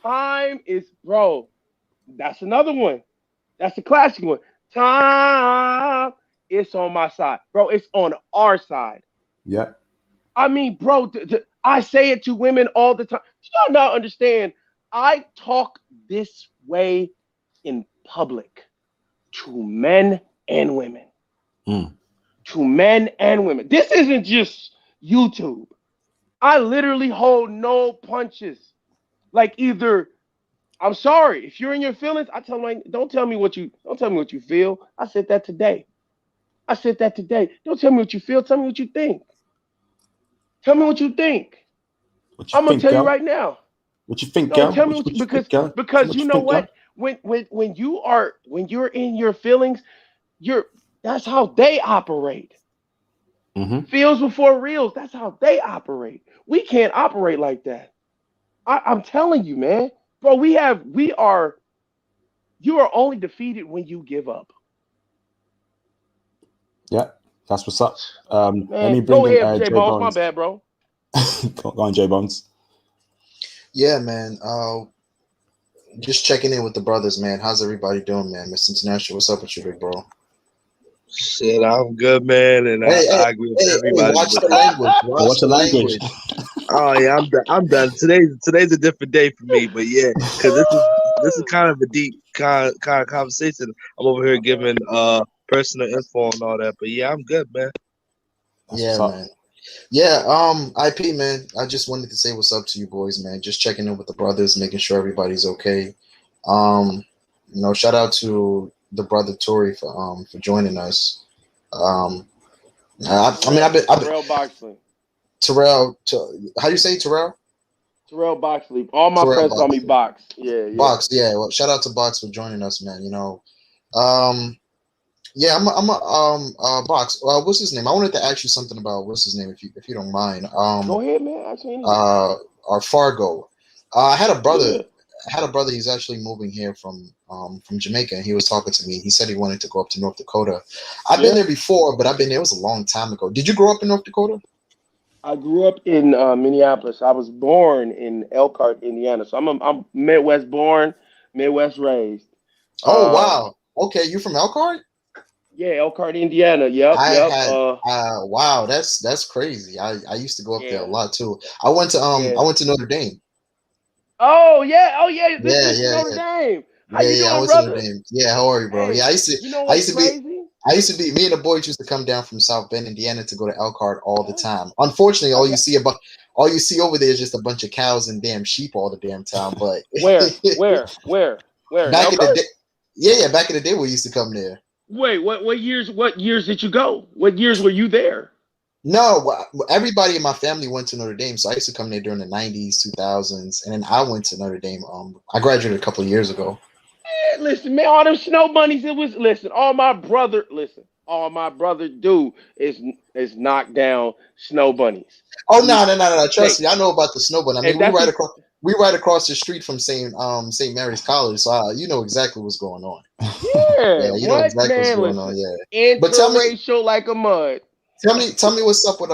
time is, bro. That's another one. That's a classic one. Time, it's on my side. Bro, it's on our side.
Yeah.
I mean, bro, I say it to women all the time. Do y'all not understand? I talk this way in public to men and women.
Mm.
To men and women. This isn't just YouTube. I literally hold no punches. Like either I'm sorry if you're in your feelings. I tell them like, don't tell me what you feel. I said that today. I said that today. Don't tell me what you feel. Tell me what you think. Tell me what you think.
What you
I'm gonna
think,
tell you
girl?
right now.
What you think,
No,
girl?
tell me what you,
What you think, girl? Tell me
because
what
you
you
know
think, girl.
what? When you're in your feelings, you're that's how they operate.
Mm-hmm.
Feels before reals. That's how they operate. We can't operate like that. I'm telling you, man, bro. We are. You are only defeated when you give up,
Yeah, that's what's up. Let
man.
me bring
Go
in
ahead, J
J
Bones. My
Bones.
bad, bro.
Go on, J Bones.
Yeah, man. Just checking in with the brothers, man. How's everybody doing, man? Miss International, what's up with you, big bro?
Shit, I'm good, man, and
Hey, hey,
I agree with
hey, hey,
everybody.
watch
But
the language. Watch
What's
the
the language?
language.
oh yeah, I'm done. I'm done. Today's a different day for me. But yeah, because this is kind of a deep kind of conversation. I'm over here giving personal info and all that. But yeah, I'm good, man.
That's what's
Yeah,
up.
man. Yeah, IP man, I just wanted to say what's up to you boys, man. Just checking in with the brothers, making sure everybody's okay. Um, shout out to the brother Tori for joining us. Um, I mean, I've been
Terrell Boxley.
Terrell. How do you say Terrell?
Terrell Boxley. All my
Terrell
friends call me
Box.
Box. Yeah, yeah.
Box, yeah. Well, shout out to Box for joining us, man. Um, yeah, Box. What's his name? I wanted to ask you something about what's his name, if you don't mind.
Go ahead, man. Ask me anything.
Uh, or Fargo. I had a brother.
Yeah,
I had a brother. He's actually moving here from Jamaica, and he was talking to me. He said he wanted to go up to North Dakota. I've been
yeah.
there before, but I've been there. It was a long time ago. Did you grow up in North Dakota?
I grew up in Minneapolis. I was born in Elkhart, Indiana. So I'm Midwest born, Midwest raised.
Oh
Um,
wow. Okay, you from Elkhart?
yeah, Elkhart, Indiana. Yep,
I
yep.
had wow, that's crazy. I used to go up there a
Yeah,
lot too. I went to
yeah.
I went to Notre Dame.
Oh yeah.
Yeah,
Mr.
yeah,
Notre
yeah.
Dame. How
Yeah,
you
yeah. I
doing,
went to Notre
brother?
Dame. Yeah, how are you, bro? Yeah,
Hey, you know
I
what's
used to be
crazy?
me and the boys used to come down from South Bend, Indiana to go to Elkhart all the time. Unfortunately,
I got
all you see over there is just a bunch of cows and damn sheep all the damn time. But
where?
back in the
Elkhart?
day, yeah, back in the day we used to come there.
Wait, what years did you go? What years were you there?
No, everybody in my family went to Notre Dame, so I used to come there during the '90s, 2000s, and then I went to Notre Dame. I graduated a couple of years ago.
Listen, man, all them snow bunnies. It was listen. All my brother do is knock down snow bunnies.
Oh
He
no, no, no, no, no!
they
Trust me, I know about the snowball. I mean,
and that's his
we right across the street from St. Mary's College, so you know exactly what's going on.
yeah.
Yeah, you know
What
exactly what's
man?
going on.
Listen,
Yeah, but
interracial like a mud.
tell me what's up with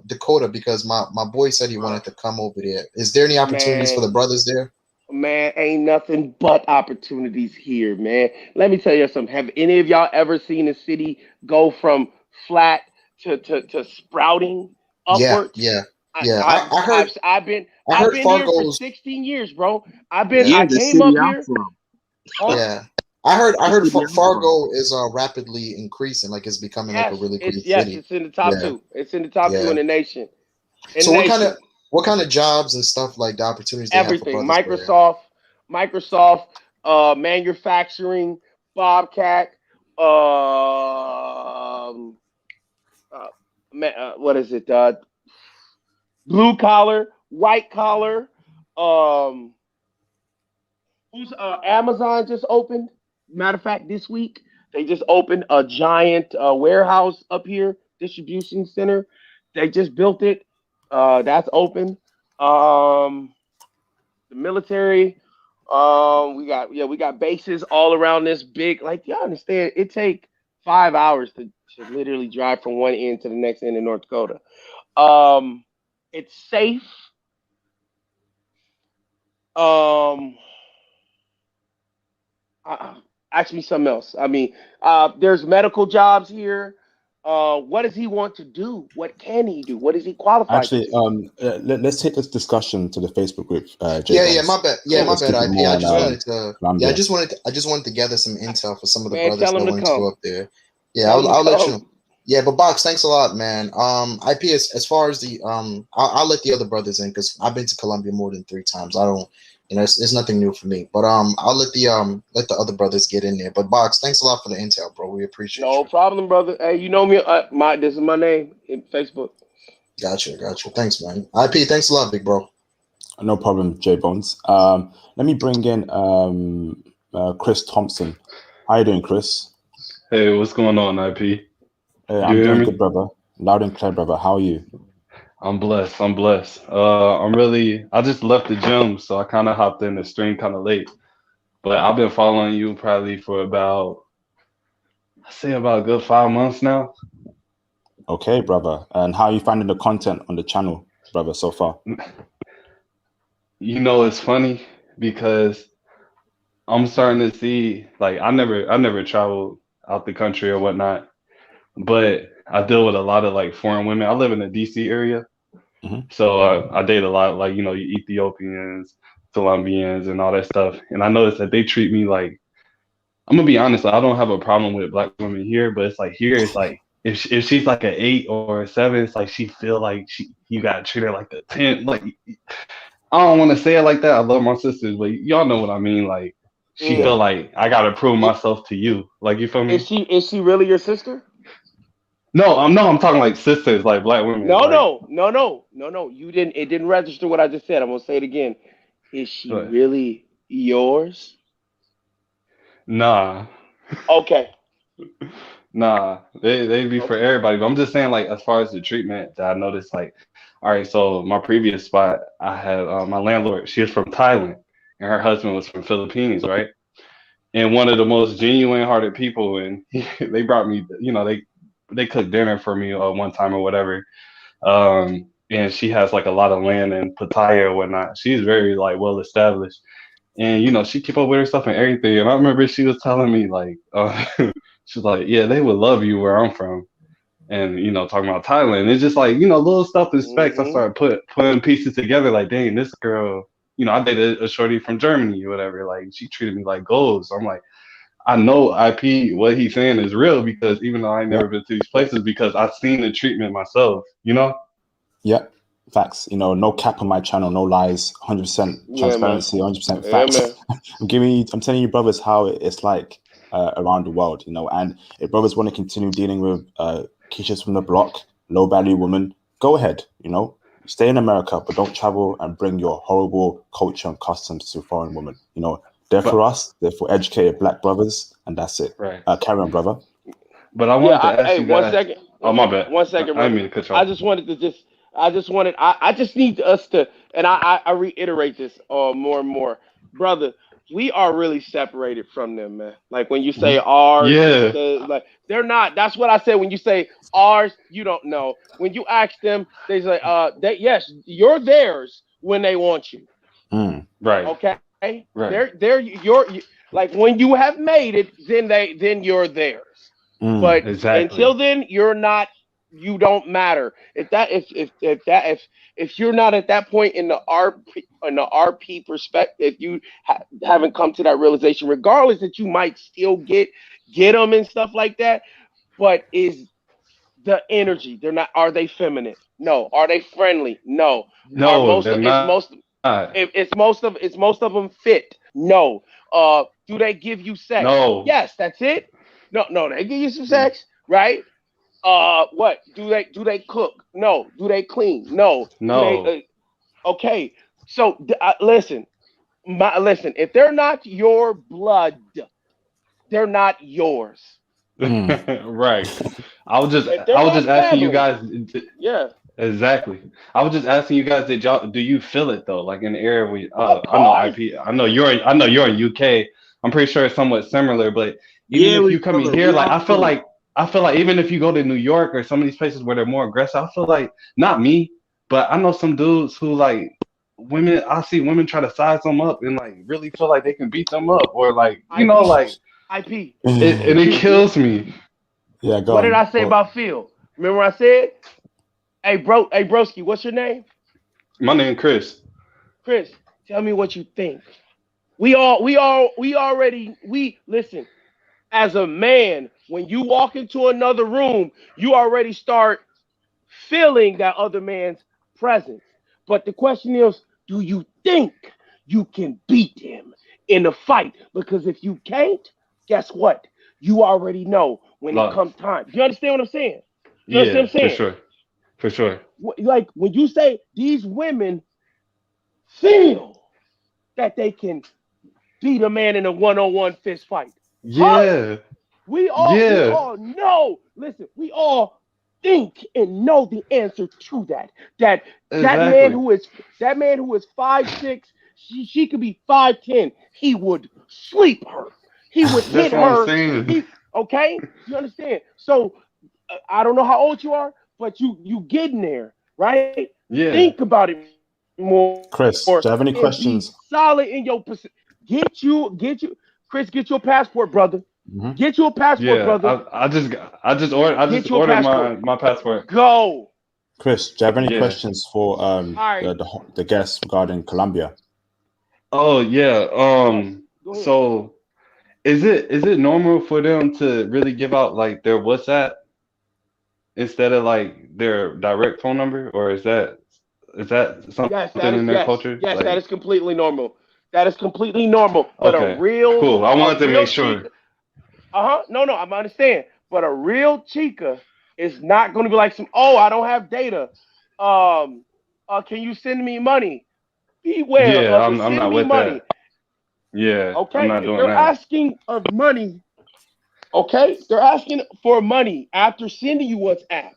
Dakota because my boy said he
Uh,
wanted to come over there. Is there any opportunities for
man,
the brothers there?
man, ain't nothing but opportunities here, man. Let me tell you something. Have any of y'all ever seen a city go from flat to sprouting
Yeah,
upwards?
yeah,
I,
yeah.
I've
I
I've
heard
been here for
Fargo's.
16 years, bro.
Yeah,
Yeah,
I
the
came
city
up
I'm
here,
from.
huh?
yeah. I
The
heard
city I'm from.
Fargo is rapidly increasing, like it's becoming like a really great city.
It's in the top
Yeah,
two. It's in the top two
yeah.
in the nation. In
So
the nation.
what kind of jobs and stuff like the opportunities they have for
Everything.
brothers there?
Microsoft, manufacturing, Bobcat, um, what is it? Blue collar, white collar. Um, who's Amazon just opened? Matter of fact, this week they just opened a giant warehouse up here, distribution center. They just built it. That's open. Um, the military. We got bases all around this big. Like you understand, it take 5 hours to literally drive from one end to the next end in North Dakota. Um, it's safe. Um, uh, Ask me something else. I mean, there's medical jobs here. What does he want to do? What can he do? What is he qualified to
Actually,
do?
let's take this discussion to the Facebook group, J
Yeah,
Bones.
my bad. Yeah,
Cool.
my
Let's
bad,
keep it
IP.
more
I
on
just
Yeah.
wanted to. Yeah,
Colombia.
I just wanted to gather some intel for some of the
Man,
brothers
tell
that
him to
wanted to go
come.
up there. Yeah,
Tell him to
I'll let you know.
come.
Yeah, but Box, thanks a lot, man. IP as far as the I'll let the other brothers in because I've been to Colombia more than 3 times. I don't, it's nothing new for me. But I'll let the other brothers get in there. But Box, thanks a lot for the intel, bro. We appreciate
No
you.
problem, brother. Hey, you know me. This is my name in Facebook.
Gotcha. Thanks, man. IP, thanks a lot, big bro.
No problem, J Bones. Let me bring in Chris Thompson. How you doing, Chris?
Hey, what's going on, IP?
Hey,
You
I'm
hear
doing good,
me?
brother. Loud and clear, brother. How are you?
I'm blessed. I'm blessed. I just left the gym, so I kind of hopped in the stream kind of late. But I've been following you probably for I say about a good 5 months now.
Okay, brother. And how are you finding the content on the channel, brother, so far?
You know, it's funny because I'm starting to see, like, I never traveled out the country or whatnot, but I deal with a lot of like foreign women. I live in the DC area.
Hmm.
So I date a lot, like, Ethiopians, Colombians, and all that stuff. And I noticed that they treat me like, I'm gonna be honest, I don't have a problem with black women here, but it's like here, it's like if she's like an 8 or a 7, it's like she feel like you gotta treat her like a 10. Like, I don't want to say it like that. I love my sisters, but y'all know what I mean. Like, she
Yeah.
feel
Mm.
like I gotta prove
I-
myself to you. Like, you feel
Is
me?
she really your sister?
No, I'm talking like sisters, like black women,
No,
like.
no, no, no, no, no. You didn't. It didn't register what I just said. I'm gonna say it again. Is she
What?
really yours?
Nah.
Okay.
Nah, they be for
Okay.
everybody. But I'm just saying, like, as far as the treatment that I noticed, like, all right, so my previous spot, I had my landlord. She was from Thailand, and her husband was from Philippines, right? And one of the most genuine-hearted people, and they brought me, they cooked dinner for me one time or whatever. And she has like a lot of land in Pattaya or whatnot. She's very like well established, and she keep up with her stuff and everything. And I remember she was telling me like, she's like, yeah, they would love you where I'm from, and talking about Thailand. It's just like little stuff and specs. I
Mm-hmm.
started putting pieces together. Like, dang, this girl. I dated a shorty from Germany or whatever. Like, she treated me like gold. So I'm like, I know IP. What he's saying is real because even though I ain't
Yeah.
never been to these places, because I've seen the treatment myself.
Yeah. Facts. No cap on my channel, no lies, 100%
Yeah, man.
transparency, 100%
Yeah,
facts.
man.
I'm telling you, brothers, how it's like around the world, and if brothers want to continue dealing with Keisha's from the block, low value women, go ahead, stay in America, but don't travel and bring your horrible culture and customs to foreign women. They're for
But
us, they're for educated black brothers, and that's it.
right.
Carry on, brother.
But I
Yeah.
wanted to ask
Hey,
you
one
guys.
second.
Oh, my bad.
One second,
I didn't
brother.
mean to cut you
I
off.
just wanted to just. I just wanted. I just need us to, and I reiterate this more and more, brother. We are really separated from them, man. Like when you say
Hmm.
ours,
Yeah.
like they're not. That's what I said when you say ours. You don't know. When you ask them, they say, they yes, you're theirs when they want you.
Mm.
Right.
Okay,
Right.
they're like when you have made it, then you're theirs.
Mm.
But
Exactly.
until then, you're not. You don't matter. If you're not at that point in the RP perspective, if you haven't come to that realization, regardless that you might still get them and stuff like that. But is the energy? They're not. Are they feminine? No. Are they friendly? No. Are
No,
most
they're
of is
not.
most if it's most of them fit? No. Do they give you sex?
No.
Yes, that's it. No, no, they give you some
Mm.
sex, right? What do they cook? No. Do they clean? No. Do they?
No.
Okay. So listen, listen. If they're not your blood, they're not yours.
Mm.
Right. I was just
If
I
they're
was just
not
asking you
family,
guys.
yeah,
Exactly. I was just asking you guys, do you feel it though? Like in the area we
of
I know
course.
IP, I know you're in UK. I'm pretty sure it's somewhat similar, but even
Yeah,
if
we
you come in
feel it.
here,
We
like
all feel it.
I feel like even if you go to New York or some of these places where they're more aggressive, I feel like not me, but I know some dudes who like women. I see women try to size them up and like really feel like they can beat them up or like
IP,
like
IP,
and it
you
kills me.
Yeah, go
What did
on.
I say about Phil? Remember what I said? Hey, broski, what's your name?
My name Chris.
Chris, tell me what you think. We listen. As a man, when you walk into another room, you already start feeling that other man's presence. But the question is, do you think you can beat him in a fight? Because if you can't, guess what? You already know when it comes
Lost.
time. You understand what I'm saying? You understand
Yeah,
what I'm
for
saying?
sure. For sure.
Like when you say these women feel that they can beat a man in a one-on-one fist fight. Huh?
Yeah.
We
Yeah.
all know. Listen, we all think and know the answer to that. That that man
Exactly.
who is that man who is 5'6", she could be 5'10". He would sleep her. He would hit
That's what I'm
her.
saying.
He okay. You understand? So I don't know how old you are, but you getting there, right?
Yeah.
Think about it more
Chris,
and
do you have any
be
questions?
solid in your position. Chris, get your passport, brother.
Mhm.
Get your passport,
Yeah.
brother.
I just
Get your
ordered
passport.
my passport.
Go.
Chris, do you have any
Yeah.
questions for
All right.
the guests regarding Colombia?
Oh yeah.
Yes. Go ahead.
So is it normal for them to really give out like their WhatsApp instead of like their direct phone number, or is that
Yes,
something
that is
in their
yes.
culture?
Yes, that
Like,
is completely normal. That is completely normal. But
okay, cool. I
a
wanted to
real
make
chica,
sure.
no, I understand. But a real chica is not going to be like some. Oh, I don't have data. Um, can you send me money? Beware
Yeah,
of the
I'm
send
not
me
with
money.
that. Yeah, I'm
Okay,
not
if
doing
they're
that.
asking of money, okay, they're asking for money after sending you WhatsApp,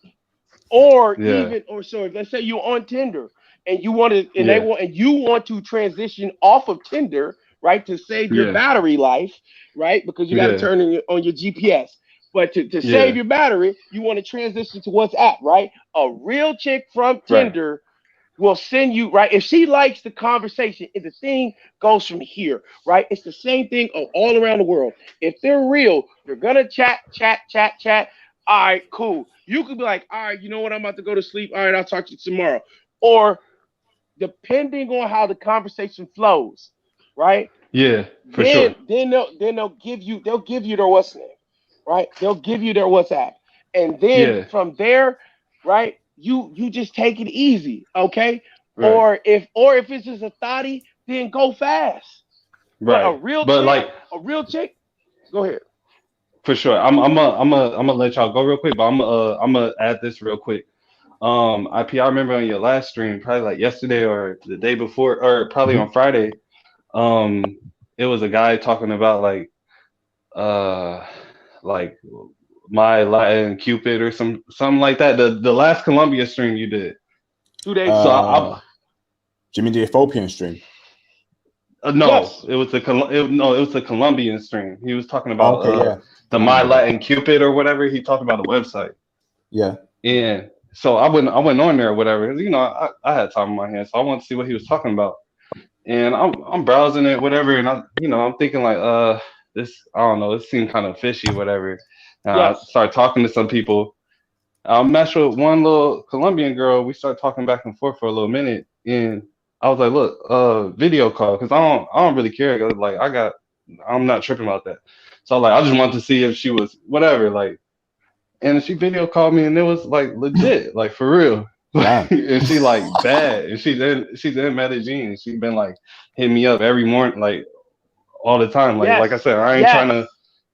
or
Yeah,
even, or so. Let's say you're on Tinder and you want to,
yeah,
and you want to transition off of Tinder, right, to save your
yeah,
battery life, right, because you got to
yeah,
turn on your GPS. But to save
yeah.
your battery, you want to transition to WhatsApp, right? A real chick from
Right.
Tinder will send you, right? If she likes the conversation, if the thing goes from here, right? It's the same thing all around the world. If they're real, they're gonna chat, chat, chat, chat. All right, cool. You could be like, all right, you know what? I'm about to go to sleep. All right, I'll talk to you tomorrow. Or depending on how the conversation flows, right?
Yeah, for sure.
They'll give you their what's name, right? They'll give you their WhatsApp, and then
Yeah,
from there, right? You just take it easy, okay?
right,
Or if it's just a thotty, then go fast. But
right. But like
a real chick, go ahead.
for sure, I'm gonna let y'all go real quick, but I'm gonna add this real quick. IP, I remember on your last stream, probably like yesterday or the day before, or probably
Mhm.
on Friday. Um, it was a guy talking about uh like my Latin Cupid or something like that. The last Colombia stream you did.
2 days
So
ago.
I
Do you mean the Ethiopian stream?
no,
Yes.
it was the Colombian stream. He was talking
Oh,
about
okay, yeah,
the
I
My
remember that.
Latin Cupid or whatever. He talked about the website.
Yeah.
And so I went on there or whatever. You know, I had time on my hands, so I wanted to see what he was talking about. And I'm browsing it, whatever, and I'm thinking like, this, I don't know, this seemed kind of fishy, whatever. And I
Yes.
started talking to some people. I matched with one little Colombian girl. We started talking back and forth for a little minute, and I was like, look, video call, because I don't really care. 'Cause, like I'm not tripping about that. So like I just wanted to see if she was whatever, like, and she video called me, and it was like legit, like for real.
Damn.
And she like bad, and she's in Medellin. She's been like hitting me up every morning, like all the time. Like I
Yes.
said,
Yes.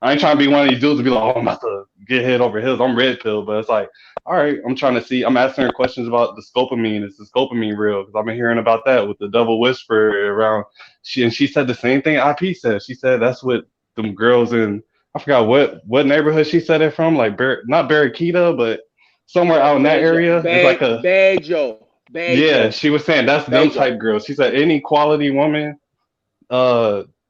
I ain't trying to be one of these dudes to be like, oh, I'm about to get head over heels. I'm red pill, but it's like, all right, I'm trying to see. I'm asking her questions about the scopamine. Is the scopamine real? Because I've been hearing about that with the double whisper around. She said the same thing IP said. She said that's what them girls in, I forgot what neighborhood she said it from, like not Barraquita, but somewhere out in that area. It's like a yeah.
Bejo.
She was saying that's them
Bejo.
type girls. She said any quality woman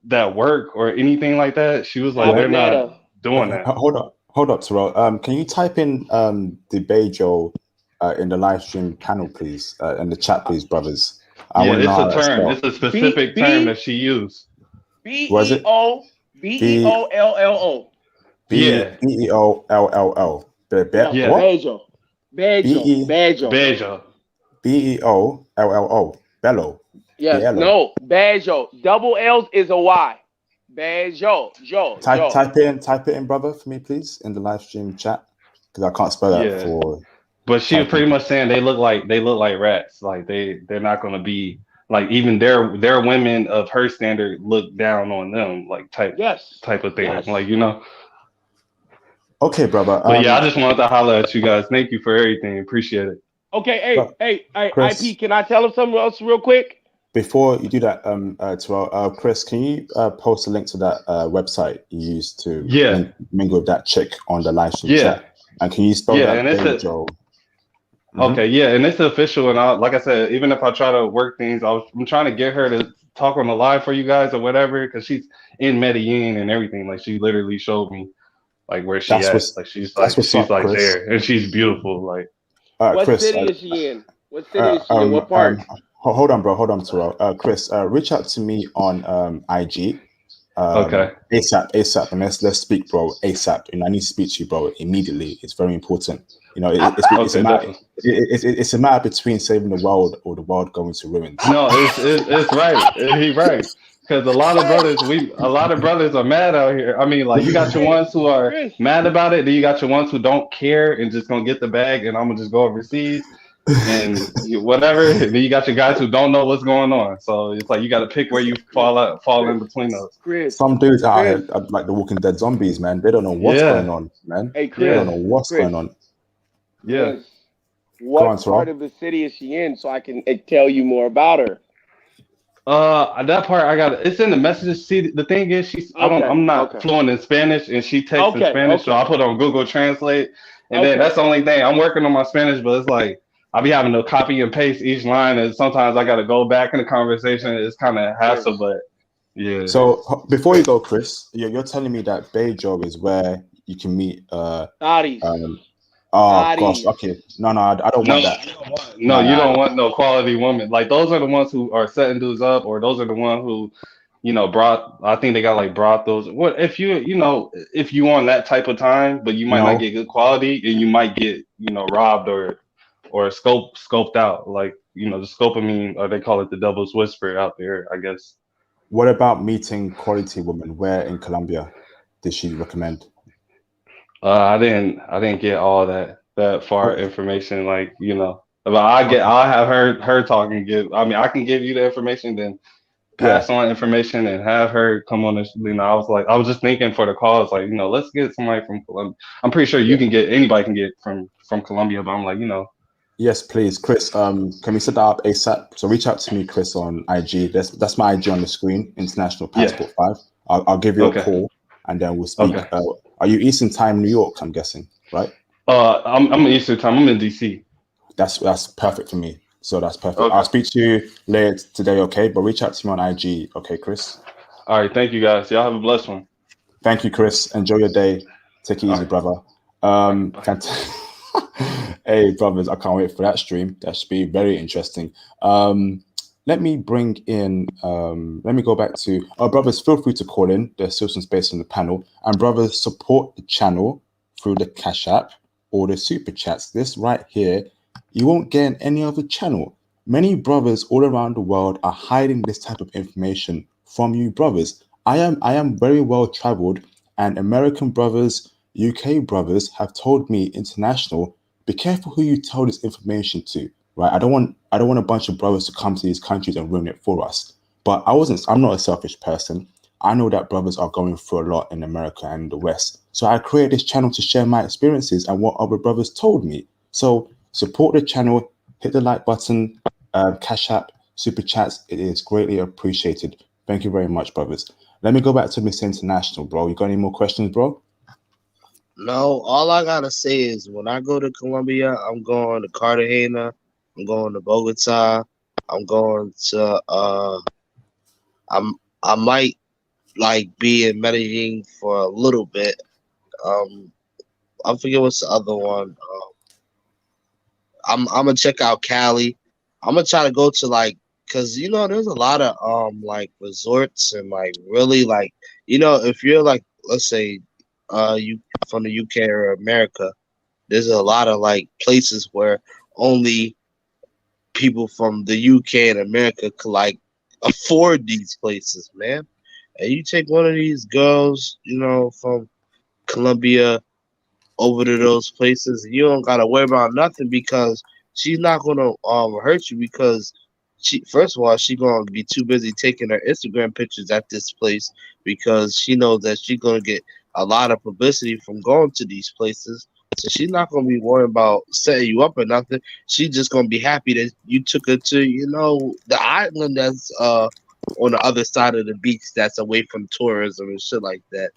that work or anything like that, she was like,
Yeah.
they're not
Sabaneta.
doing that.
Hold up, Tyrel. Can you type in the Bejo in the live stream panel, please, in the chat, please, brothers? I
Yeah,
want to know
it's
how
a
that's
term. It's
spelled.
a
B
specific term that
B
she used.
Was
B E
it
O B E
B?
O L L O.
Yeah.
Beoll.
No,
Yeah.
What?
Bejo. Bejo. Bejo.
Bejo.
Beollo. Bello.
Yes.
Biello.
No. Bejo. Double L's is a Y. Bejo. Jo.
Type it in, brother, for me, please, in the live stream chat, because I can't spell that
Yeah.
for
But she was
typing.
pretty much saying they look like rats. Like they're not gonna be like even their women of her standard look down on them, like
Yes.
type of thing.
Yes.
Like, you know.
Okay, brother.
But yeah, I just wanted to holler at you guys. Thank you for everything. Appreciate it.
Okay.
But
Hey.
Chris,
IP. Can I tell him something else real quick?
before you do that, Terrell, Chris, can you post a link to that website you used to
Yeah.
mingle with that chick on the live stream
Yeah.
chat? And can you spell
Yeah.
that
And it's a
Bejo?
okay, yeah, and it's official. And like I said, even if I try to work things, I'm trying to get her to talk on the live for you guys or whatever, because she's in Medellin and everything. Like she literally showed me like where she
That's
at.
what's
Like
that's what's
she's
up,
like
Chris.
there, and she's beautiful. Like
What
Chris.
city is she in? What city
Uh,
is she in? What part?
hold on, bro. Hold on, Terrell. Chris, reach out to me on IG.
okay,
ASAP, and let's speak, bro. ASAP. I need to speak to you, bro, immediately. It's very important. It's a
okay,
matter.
definitely.
It's a matter between saving the world or the world going to ruins.
No, it's right. He right. Because a lot of brothers are mad out here. I mean, like you got your
Hey,
ones who are
Chris.
mad about it, then you got your ones who don't care and just gonna get the bag and I'm gonna just go overseas and whatever. And then you got your guys who don't know what's going on. So it's like you got to pick where you fall in between those.
Chris.
Some dudes out
Chris.
here are like the Walking Dead zombies, man. They don't know what's going
Yeah,
on, man.
Hey,
They don't
Chris.
know
yeah,
what's
Chris.
going on.
yeah.
Chris.
Go on,
What part
Terrell.
of the city is she in so I can tell you more about her?
That part I got. It's in the messages. See, the thing is,
Okay.
I'm not
Okay.
fluent in Spanish, and she texts in
Okay.
Spanish, so I
Okay.
put on Google Translate, and then
Okay.
that's the only thing. I'm working on my Spanish, but it's like I be having to copy and paste each line, and sometimes I got to go back in the conversation. It's kind of
Chris.
hassle, but yeah.
Chris.
Before you go, Chris, you're telling me that Bejo is where you can meet.
Aries.
Oh gosh.
Aries.
Okay. No, I don't
No,
want that.
no,
No,
you
no.
don't want no quality woman. Like those are the ones who are setting dudes up, or those are the ones who, brought. I think they got like brothels. What if if you on that type of time, but you might not
No.
get good quality, and you might get robbed or scoped out. Like the scope. Or they call it the devil's whisper out there. I guess.
What about meeting quality women? Where in Colombia did she recommend?
I didn't get all that far
Oh,
information. Like but I'll have her talk and give. I mean, I can give you the information, then
yeah.
pass on information and have her come on. I was just thinking for the cause, like let's get somebody from Colombia. I'm pretty sure
Yeah.
anybody can get from Colombia, but I'm like
Yes, please, Chris. Can we set that up ASAP? So reach out to me, Chris, on IG. That's my IG on the screen. International
yeah,
Passport 5. I'll give you a
okay,
call, and then we'll speak.
okay.
Are you Eastern Time, New York? I'm guessing, right?
I'm in Eastern time. I'm in DC.
That's perfect for me. So that's perfect. I'll
Okay.
speak to you later today, okay? But reach out to me on IG, okay, Chris?
All right. Thank you guys. Y'all have a blessed one.
Thank you, Chris. Enjoy your day. Take it
All
easy,
right.
brother.
All right. Bye.
Hey, brothers, I can't wait for that stream. That should be very interesting. Let me bring in, let me go back to, brothers, feel free to call in. There's still some space on the panel. And brothers, support the channel through the Cash App or the Super Chats. This right here, you won't get in any other channel. Many brothers all around the world are hiding this type of information from you brothers. I am very well traveled, and American brothers, UK brothers have told me international, be careful who you tell this information to, right? I don't want a bunch of brothers to come to these countries and ruin it for us. But I'm not a selfish person. I know that brothers are going through a lot in America and the West. So I created this channel to share my experiences and what other brothers told me. So support the channel, hit the like button, Cash App, Super Chats. It is greatly appreciated. Thank you very much, brothers. Let me go back to Mr. International, bro. You got any more questions, bro?
No, all I gotta say is when I go to Colombia, I'm going to Cartagena, I'm going to Bogota, I'm going to I might like be in Medellin for a little bit. I forget what's the other one. I'm gonna check out Cali. I'm gonna try to go to cause there's a lot of like resorts and like really like if you're like let's say you from the UK or America, there's a lot of like places where only people from the UK and America could like afford these places, man. And you take one of these girls, from Colombia over to those places, you don't gotta worry about nothing because she's not gonna hurt you because she first of all she gonna be too busy taking her Instagram pictures at this place because she knows that she's gonna get a lot of publicity from going to these places. So she's not gonna be worried about setting you up or nothing. She's just gonna be happy that you took her to, the island that's on the other side of the beach that's away from tourism and shit like that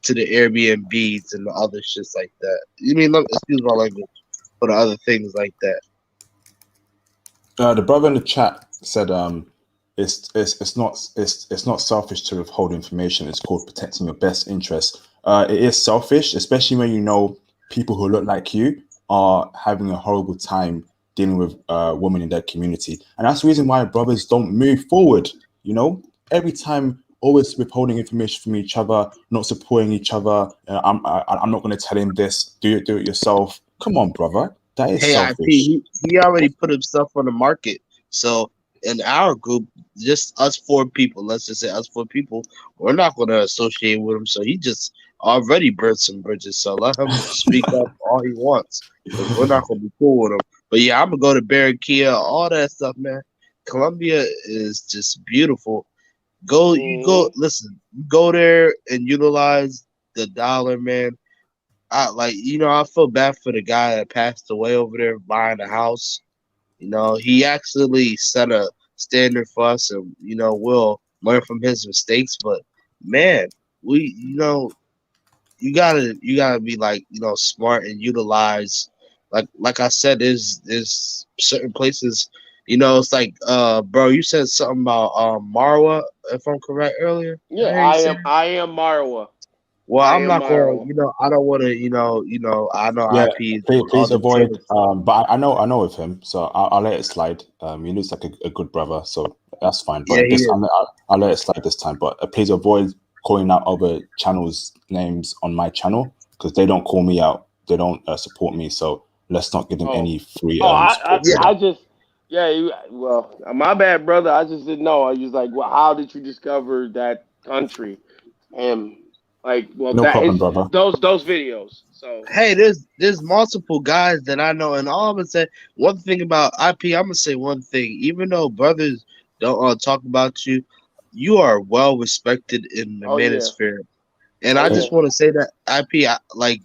to the Airbnbs and the other shits like that. You mean, excuse my language, for the other things like that.
The brother in the chat said, it's not selfish to withhold information. It's called protecting your best interest. It is selfish, especially when you know people who look like you are having a horrible time dealing with women in their community, and that's the reason why brothers don't move forward. Every time always withholding information from each other, not supporting each other. I'm not going to tell him this. Do it yourself. Come on, brother. That is
Hey, IP,
selfish.
he already put himself on the market. So in our group, just us four people, let's just say us four people, we're not going to associate with him. So he just already burned some bridges. So let him speak up all he wants because we're not going to be cool with him. But yeah, I'm going to go to Barranquilla, all that stuff, man. Colombia is just beautiful. Listen, you go there and utilize the dollar, man. I feel bad for the guy that passed away over there buying a house. He actually set a standard for us, and we'll learn from his mistakes. But man, you gotta be like smart and utilize like I said, there's certain places. It's like bro, you said something about Marwa, if I'm correct earlier. Did I
Yeah,
hear you say that?
I am Marwa.
Well,
I
I'm
am
not going.
Marwa.
I don't want to. I know
Yeah,
IP is on all
please
the
avoid.
channels.
But I know of him, so I'll let it slide. He looks like a good brother, so that's fine.
Yeah,
But
he
this,
is.
I'll let it slide this time. But please avoid calling out other channels' names on my channel because they don't call me out. They don't support me. So let's not give them
Oh,
any free
oh,
support.
Yeah,
I just, yeah. Well, my bad, brother. I just didn't know. I was like, well, how did you discover that country? And like, well,
No
that
problem,
is
brother.
those videos. So,
hey, there's multiple guys that I know, and all I'm gonna say one thing about IP. I'm gonna say one thing. Even though brothers don't talk about you, you are well respected in the
oh yeah,
manosphere, and
oh
I
yeah.
just want to say that IP, like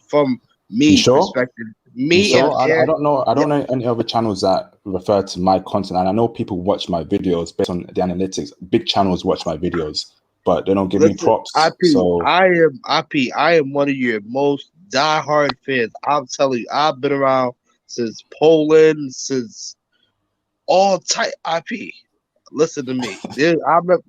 from
You
me
sure?
perspective,
You
me and
sure? I
Aaron.
don't know. I
Yeah,
don't know any other channels that refer to my content, and I know people watch my videos based on the analytics. Big channels watch my videos, but they don't give me
listen,
props. So,
I am one of your most diehard fans. I'm telling you, I've been around since Poland, since all type IP. Listen to me. I'm not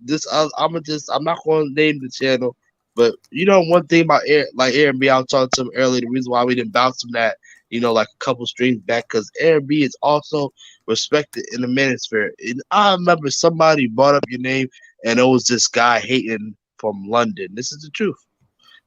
going to name the channel, but one thing about Aaron B. I was talking to him earlier. The reason why we didn't bounce him that, like a couple streams back, because Aaron B. is also respected in the manosphere. And I remember somebody brought up your name, and it was this guy hating from London. This is the truth.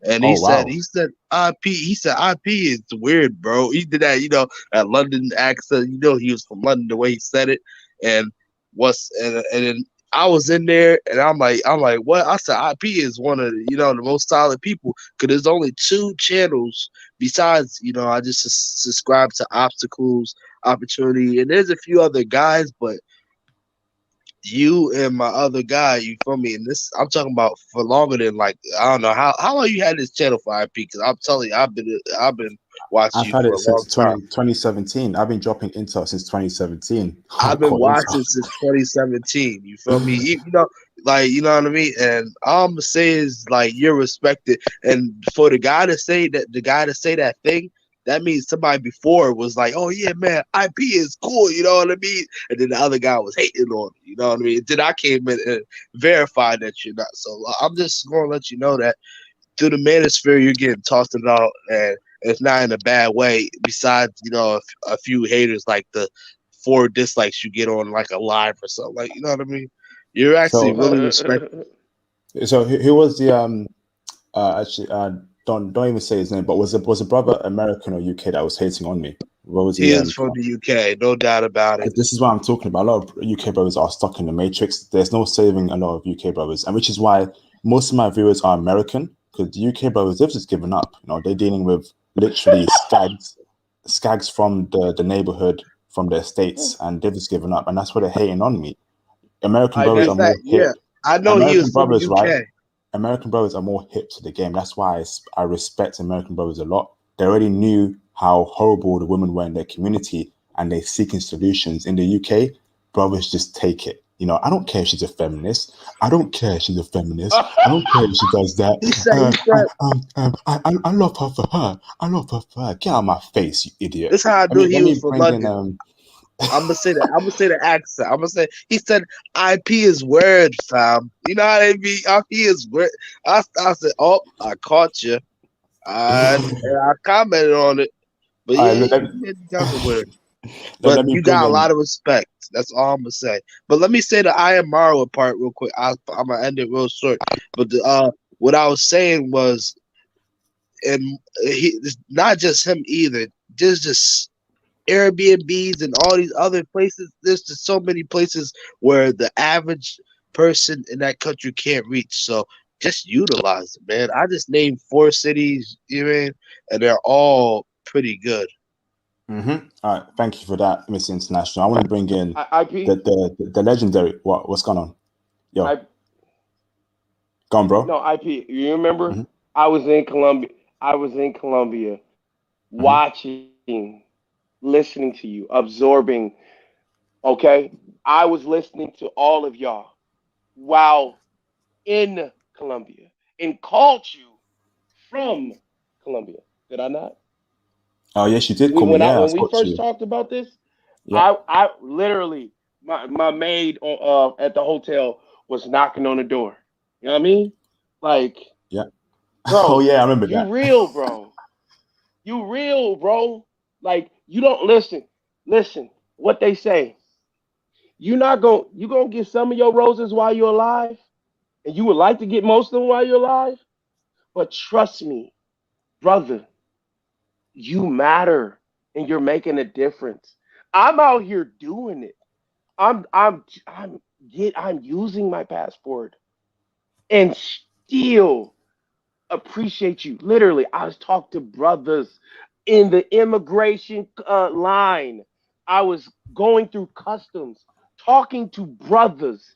And
oh
he
wow.
said IP. He said IP is weird, bro. He did that, that London accent. He was from London the way he said it. And then I was in there, and I'm like, what? I said IP is one of the most solid people because there's only two channels besides I just subscribe to Obstacles, Opportunity, and there's a few other guys, but you and my other guy, you feel me? And this, I'm talking about for longer than like I don't know how long you had this channel for IP. Because I'm telling you, I've been watching
I've
you
had
for
it
a long
since
time.
2017. I've been dropping intel since 2017.
I've been
Hardcore
watching
intel.
since 2017. You feel me? Like you know what I mean. And all I'm gonna say is like you're respected. And for the guy to say that thing, that means somebody before was like, oh yeah, man, IP is cool. You know what I mean? And then the other guy was hating on it. You know what I mean? Then I came in and verified that you're not. So I'm just gonna let you know that through the manosphere, you're getting tossed about, and it's not in a bad way. Besides, a few haters like the 4 dislikes you get on like a live or something, like you know what I mean. You're actually
So,
really respected.
who was the actually don't even say his name, but was a brother American or UK that was hating on me? What was
He
he?
is from the UK, no doubt about it.
This is what I'm talking about. A lot of UK brothers are stuck in the matrix. There's no saving a lot of UK brothers, and which is why most of my viewers are American, because the UK brothers, they've just given up. You know, they're dealing with literally skags from the neighborhood, from the estates, and they've just given up, and that's why they're hating on me. American brothers
IP.
are more
Yeah,
hip.
I know he
American
was from the
brothers, right?
UK.
American brothers are more hip to the game. That's why I respect American brothers a lot. They already knew how horrible the women were in their community, and they're seeking solutions. In the UK, brothers just take it. You know, I don't care if she's a feminist. I don't care if she's a feminist. I don't care if she does that.
He said,
I love her for her. I love her for her. Get out of my face, you idiot.
this is how I knew he
Let
was
me
from
bring in
London. I'm gonna say that. I'm gonna say the accent. I'm gonna say he said IP is word, fam. You know what I mean? IP is word. I said, oh, I caught you. And I commented on it. But yeah,
let,
you made the comment with it.
let
But
me
you
bring
got a
in.
lot of respect. That's all I'm gonna say. But let me say the I am Marwa part real quick. I'm gonna end it real short. But what I was saying was, and it's not just him either. There's just Airbnbs and all these other places. There's just so many places where the average person in that country can't reach. So just utilize it, man. I just named 4 cities, you know what I mean? And they're all pretty good.
Mm-hmm. All right, thank you for that, Mr. International. I want to bring in
IP.
the legendary. What's going on? Yo,
I,
go on, bro.
no, IP. You remember?
Mm-hmm.
I was in Colombia. I was in Colombia,
Mm-hmm.
watching, listening to you, absorbing. Okay, I was listening to all of y'all while in Colombia and called you from Colombia. Did I not?
Oh yes, you did
We
call me.
when I
Yeah, I
when we
spoke to
first
you.
talked about this,
Yeah,
I literally my maid at the hotel was knocking on the door. You know what I mean? Like,
yeah. Oh
bro,
yeah, I remember
you
that.
real, bro. You real, bro. Like you don't listen. Listen, what they say. You gonna get some of your roses while you're alive, and you would like to get most of them while you're alive. But trust me, brother, you matter, and you're making a difference. I'm out here doing it. I'm using my passport and still appreciate you. Literally, I was talking to brothers in the immigration line. I was going through customs, talking to brothers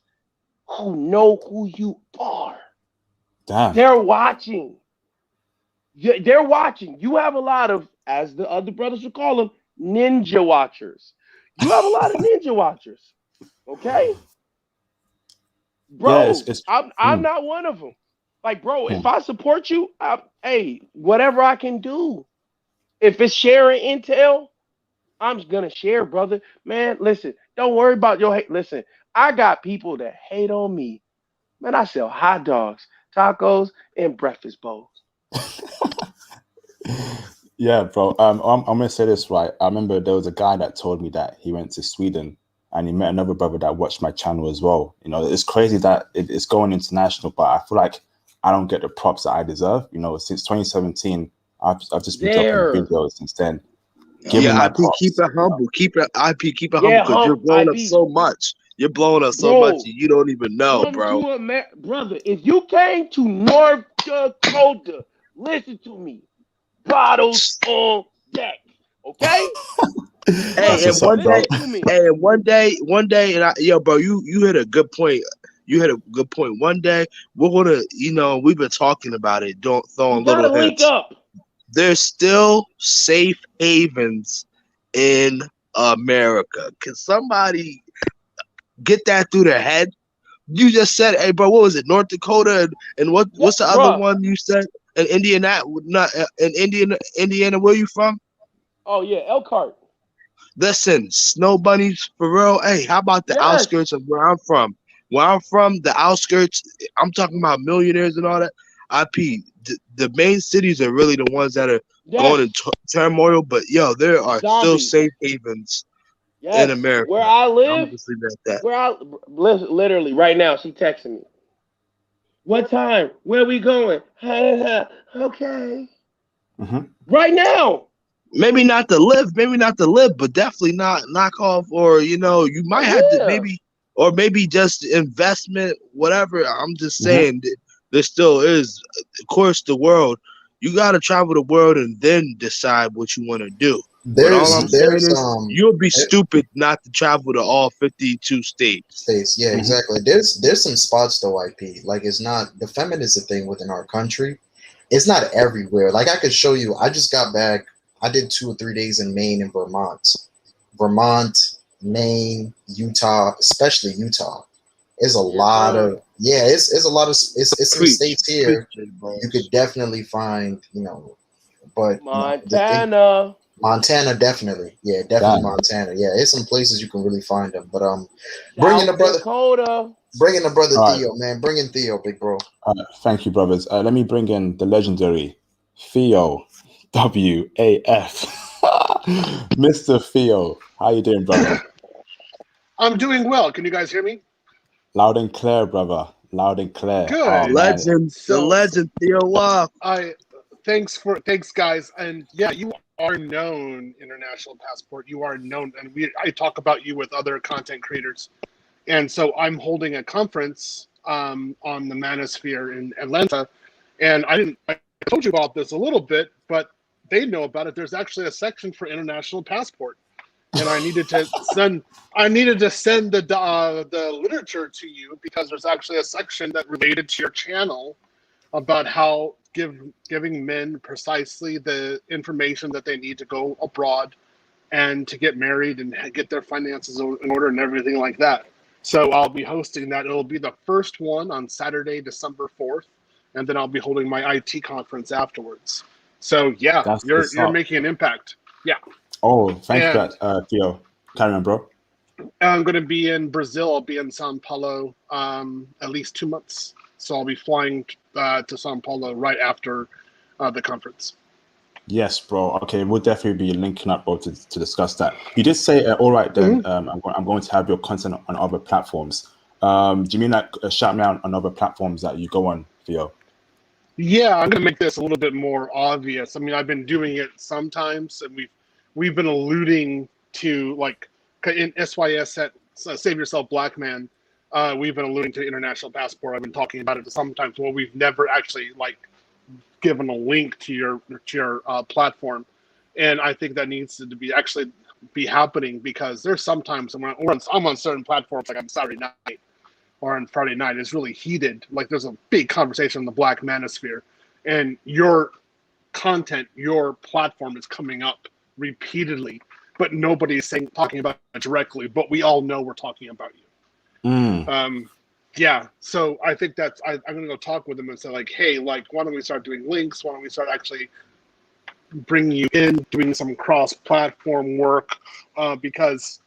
who know who you are.
Damn.
They're watching. They're watching. You have a lot of, as the other brothers would call them, ninja watchers. You have a lot of ninja watchers. Okay,
Yeah,
bro.
it's.
I'm
Mm,
not one of them. Like, bro, if
mm.
I support you, hey, whatever I can do. If it's sharing intel, I'm gonna share, brother. Man, listen, don't worry about your hate. Listen, I got people that hate on me. Man, I sell hot dogs, tacos, and breakfast bowls.
Yeah, bro. I'm gonna say this right. I remember there was a guy that told me that he went to Sweden and he met another brother that watched my channel as well. You know, it's crazy that it's going international, but I feel like I don't get the props that I deserve. You know, since 2017, I've just been dropping
There.
videos since then. Give me
Yeah,
my
IP, keep
props.
it humble. Keep it IP, keep it humble
Yeah,
because you're blowing up
IP.
so much. You're blowing up so much
Bro,
and you don't even know,
come
bro.
to America. Brother, if you came to North Dakota, listen to me. Bottles on deck. Okay?
Hey,
That's
Brother,
and
what's up,
one
bro.
day,
listen to me.
hey, and one day, and yo, bro, you hit a good point. You hit a good point. One day, we're gonna, we've been talking about it, don't
We
throwing
gotta
little
link
hints.
up.
There's still safe havens in America. Can somebody get that through their head? You just said, hey, bro, what was it, North Dakota, and
Yeah,
what's the other
bruh.
one you said? In Indiana, not in Indiana. Where you from?
Oh yeah, Elkhart.
Listen, snow bunnies for real. Hey, how about the
Yes.
outskirts of where I'm from? Where I'm from, the outskirts. I'm talking about millionaires and all that. IP. The main cities are really the ones that are
Yes.
going in turmoil. But yo, there are still
Zombies.
safe havens in
Yes.
America.
Where I
I'm
live,
just leaving it at that.
literally right now, she texting me. What time? Where we going? Okay.
Hmm.
Right now.
Maybe not to live, but definitely not knock off, or you might have to
Yeah.
maybe just investment, whatever. I'm just
Hmm.
saying that there still is, of course, the world. You got to travel the world and then decide what you want to do. But all
Hmm.
I'm saying
There's
is, you'll be stupid not to travel to all 52 states.
states, yeah,
Hmm.
exactly. There's some spots though, IP. Like it's not the feminism thing within our country. It's not everywhere. Like I could show you. I just got back. I did 2 or 3 days in Maine and Vermont, Maine, Utah, especially Utah. There's a
Yes,
lot
sir.
of it's a lot of it's some
Preach,
states
preach,
here
bro.
you could definitely find, but the thing
Montana.
Montana definitely, yeah, definitely
Damn.
Montana, yeah. There's some places you can really find them, but bring in the
South
brother,
Dakota.
All right.
Theo, man, bring in Theo, big bro.
Thank you, brothers. Let me bring in the legendary Theo WAF. Mr. Theo. How you doing, brother?
I'm doing well. Can you guys hear me?
Loud and clear, brother. Loud and clear. Oh
Good.
man.
The
So
legend, Theo Walk.
I thanks guys, and yeah, you are known, International Passport. You are known, and I talk about you with other content creators. And so I'm holding a conference on the Manosphere in Atlanta, and I told you about this a little bit, but they know about it. There's actually a section for International Passport, and I needed to send the literature to you because there's actually a section that related to your channel about how giving men precisely the information that they need to go abroad and to get married and get their finances in order and everything like that. So I'll be hosting that. It'll be the first one on Saturday, December 4th, and then I'll be holding my IT conference afterwards. So yeah,
That's what's
you're
up.
making an impact. Yeah.
Oh, thank you for
And
that, Theo. Carry on, bro.
I'm going to be in Brazil. I'll be in Sao Paulo at least 2 months. So I'll be flying to Sao Paulo right after the conference.
Yes, bro. Okay, we'll definitely be linking up, bro, to discuss that. You did say, all right, then, I'm going to have your content on other platforms. Do you mean like shout me out on other platforms that you go on, Theo?
Yeah, I'm going to make this a little bit more obvious. I mean, I've been doing it sometimes, and we've been alluding to, like, in SYS at Save Yourself Black Man. We've been alluding to International Passport. I've been talking about it sometimes. Well, we've never actually given a link to your platform, and I think that needs to be happening because there's sometimes I'm on certain platforms, like on Saturday night or on Friday night, it's really heated. Like there's a big conversation in the Black Manosphere, and your content, your platform is coming up repeatedly, but nobody's talking about it directly. But we all know we're talking about you.
Mm.
Yeah, so I think I'm gonna go talk with them and say like, hey, like, why don't we start doing links? Why don't we start actually bringing you in, doing some cross-platform work? Because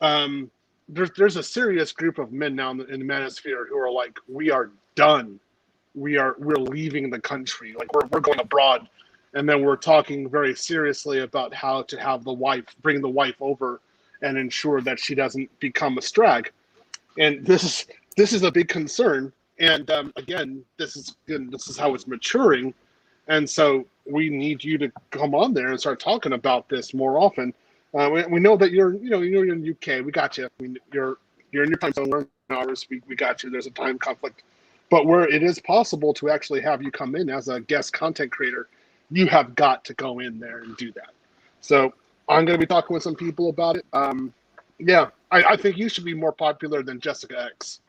there's a serious group of men now in the manosphere who are like, we are done. We're leaving the country. Like we're going abroad, and then we're talking very seriously about how to have bring the wife over, and ensure that she doesn't become a strag. And this is a big concern. And again, this is how it's maturing. And so we need you to come on there and start talking about this more often. We know that you're in the UK. We got you. I mean, you're in your time zone. We're in ours. We got you. There's a time conflict, but where it is possible to actually have you come in as a guest content creator, you have got to go in there and do that. So I'm going to be talking with some people about it. Yeah, I think you should be more popular than Jessica X.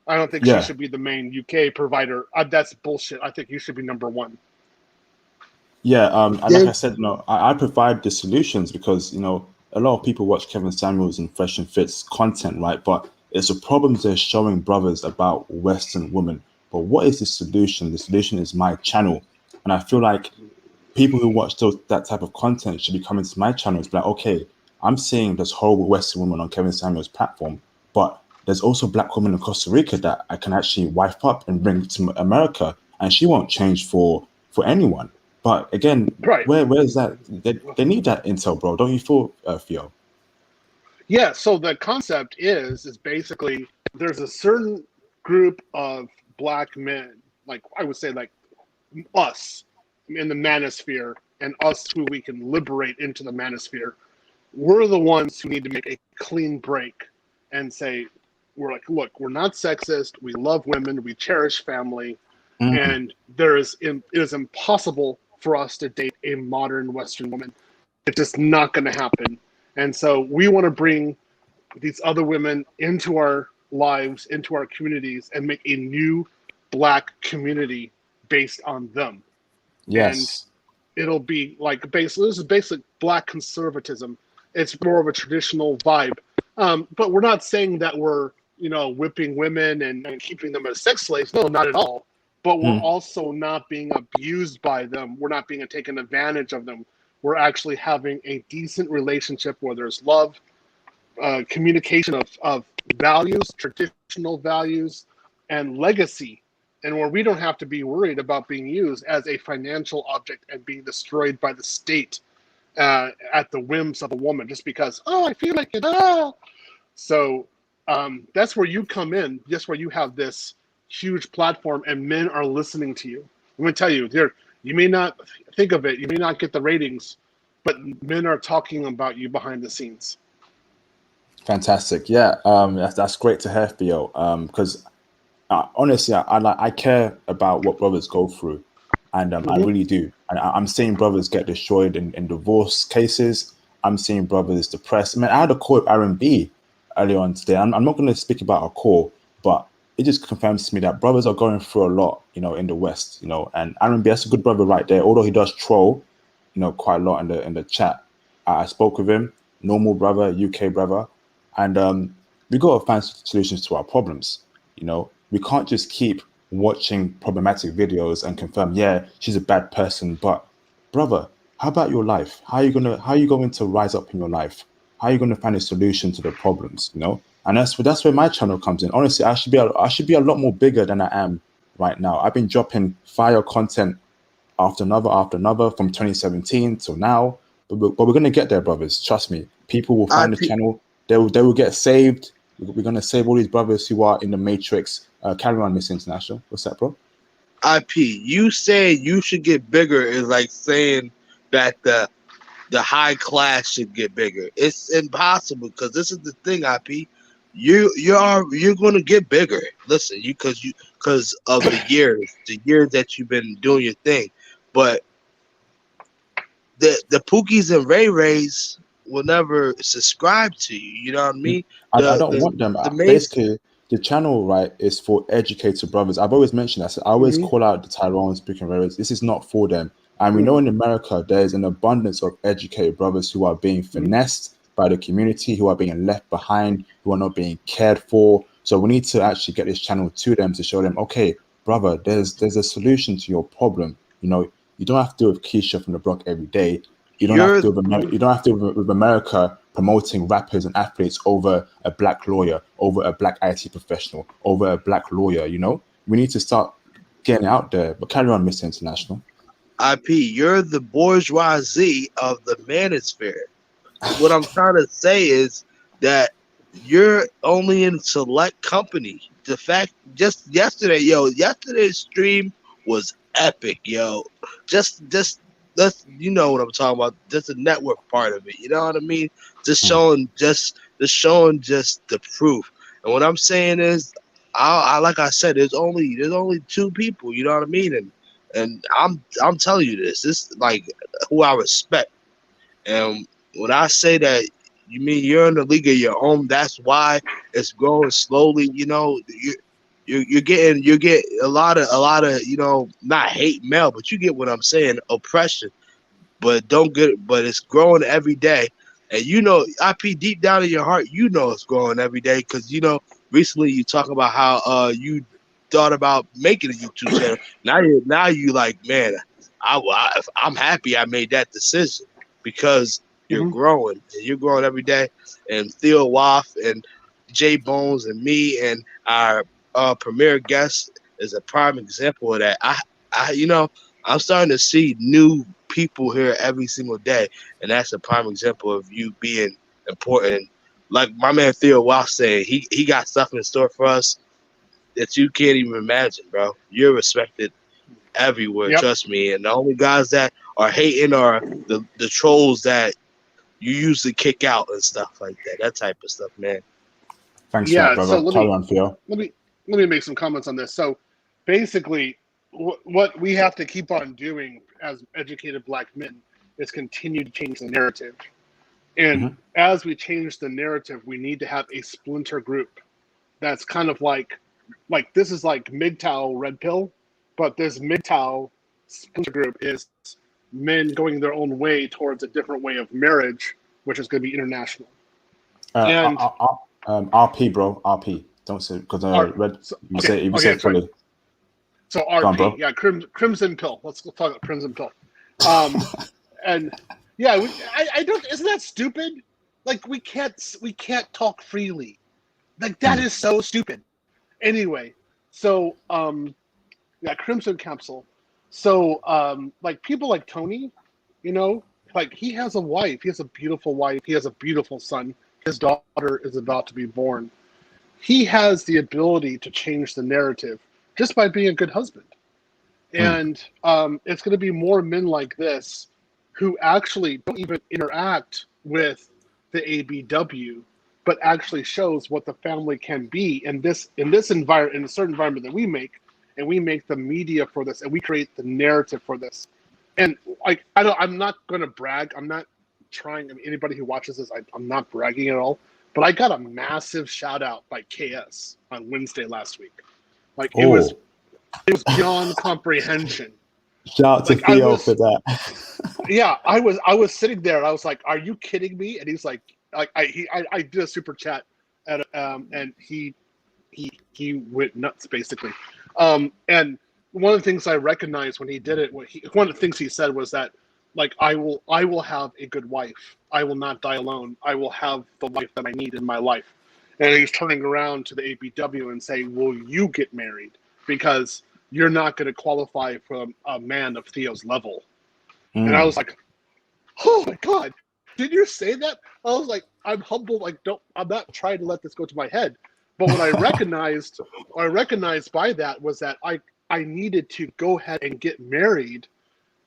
I don't think she
Yeah.
should be the main UK provider. That's bullshit. I think you should be number one.
Yeah, and like I said, I provide the solutions because a lot of people watch Kevin Samuels and Fresh and Fit's content, right? But it's a problem they're showing brothers about Western women. But what is the solution? The solution is my channel, and I feel like people who watch that type of content should be coming to my channel. It's like, okay, I'm seeing this whole Western woman on Kevin Samuels' platform, but there's also black women in Costa Rica that I can actually wife up and bring to America, and she won't change for anyone. But again,
Right.
where's that? They need that intel, bro. Don't you feel, Theo?
Yeah. So the concept is basically there's a certain group of black men, like I would say, like us in the manosphere and us who we can liberate into the manosphere, we're the ones who need to make a clean break and say, we're like, look, we're not sexist. We love women. We cherish family.
Mm.
And it is impossible for us to date a modern Western woman. It's just not going to happen. And so we want to bring these other women into our lives, into our communities, and make a new black community based on them. And
Yes.
it'll be like this is basic black conservatism. It's more of a traditional vibe. But we're not saying that we're, whipping women and keeping them as sex slaves. No, not at all. But we're
Mm.
also not being abused by them. We're not being taken advantage of them. We're actually having a decent relationship where there's love, communication of values, traditional values, and legacy, and where we don't have to be worried about being used as a financial object and being destroyed by the state at the whims of a woman just because, I feel like it. So that's where you come in, just where you have this huge platform and men are listening to you. I'm going to tell you, you may not think of it, you may not get the ratings, but men are talking about you behind the scenes.
Fantastic. Yeah. That's great to hear, Theo. Because honestly, I care about what brothers go through, and I really do. And I'm seeing brothers get destroyed in divorce cases. I'm seeing brothers depressed. I mean, I had a call with R&B earlier on today. I'm not going to speak about a call, but it just confirms to me that brothers are going through a lot, in the West, and R&B, that's a good brother right there. Although he does troll, quite a lot in the chat. I spoke with him, normal brother, UK brother, and we got to find solutions to our problems. We can't just keep watching problematic videos and confirm, yeah, she's a bad person. But brother, how about your life? How are you going to rise up in your life? How are you going to find a solution to the problems? And that's where my channel comes in. Honestly, I should be a lot more bigger than I am right now. I've been dropping fire content after another from 2017 till now. But we're gonna get there, brothers. Trust me. People will find the
IP,
channel. They will get saved. We're gonna save all these brothers who are in the matrix. Carry on, Miss International. What's that, bro?
you saying you should get bigger is like saying that the high class should get bigger. It's impossible because this is the thing, IP. You're going to get bigger. Listen, because of the years that you've been doing your thing, but the Pookies and Ray Rays will never subscribe to you. You know what I mean?
I don't want them.
The main
Basically, the channel, right, is for educated brothers. I've always mentioned that. So I always call out the Tyrel speaking rares. This is not for them. And we know in America, there's an abundance of educated brothers who are being finessed by the community, who are being left behind, who are not being cared for. So we need to actually get this channel to them to show them, okay, brother, there's a solution to your problem. You don't have to do with Keisha from the block every day. You don't have
you're
to you don't have to with America promoting rappers and athletes over a black lawyer, over a black IT professional, over a black lawyer. We need to start getting out there. But carry on, Mr. International.
IP. You're the bourgeoisie of the manosphere. What I'm trying to say is that you're only in select company. The fact, just yesterday's stream was epic, yo. Just that's what I'm talking about. Just the network part of it. You know what I mean? Just showing just the proof. And what I'm saying is, I like I said, there's only two people. You know what I mean? And I'm telling you this. This is like who I respect. And when I say that, you mean you're in the league of your own. That's why it's growing slowly. You're getting a lot of not hate mail, but you get what I'm saying, oppression. But it's growing every day. And IP deep down in your heart, it's growing every day because recently you talk about how you thought about making a YouTube channel. Now you like, man, I'm happy I made that decision because you're growing. And you're growing every day. And Theo Waff and Jay Bones and me and our premier guest is a prime example of that. I'm starting to see new people here every single day, and that's a prime example of you being important. Like my man Theo Waff saying, he got stuff in store for us. that you can't even imagine, bro. You're respected everywhere,
Yep.
trust me. And the only guys that are hating are the trolls that you usually kick out and stuff like that. That type of stuff, man.
Thanks for that, brother. Carry on, Theo.
let me make some comments on this. So basically, what we have to keep on doing as educated Black men is continue to change the narrative. And as we change the narrative, we need to have a splinter group that's kind of like this is like MGTOW red pill, but this MGTOW splinter group is men going their own way towards a different way of marriage, which is going to be international. And
RP, bro, RP. Don't say because red. You say it fully.
So RP, yeah, Crimson Pill. Let's talk about Crimson Pill. And yeah, I don't. Isn't that stupid? Like we can't talk freely. Like that is so stupid. Anyway, so yeah, Crimson Capsule. So like people like Tony, you know, like he has a wife. He has a beautiful wife. He has a beautiful son. His daughter is about to be born. He has the ability to change the narrative just by being a good husband. And it's going to be more men like this who actually don't even interact with the ABW, but actually shows what the family can be in this environment, in a certain environment that we make, and we make the media for this, and we create the narrative for this. And like I'm not going to brag. I'm not trying. I mean, anybody who watches this, I'm not bragging at all. But I got a massive shout out by KS on Wednesday last week. Like it was beyond comprehension.
Shout out to Theo for that.
Yeah, I was sitting there and I was like, "Are you kidding me?" And he's like I did a super chat and he went nuts basically. And one of the things I recognized when he did it, one of the things he said was that like I will have a good wife. I will not die alone. I will have the life that I need in my life. And he's turning around to the ABW and saying, "Will you get married? Because you're not going to qualify for a man of Theo's level." And I was like, "Oh my God, did you say that?" I was like, "I'm humble. Like, I'm not trying to let this go to my head." But what I recognized by that was that I needed to go ahead and get married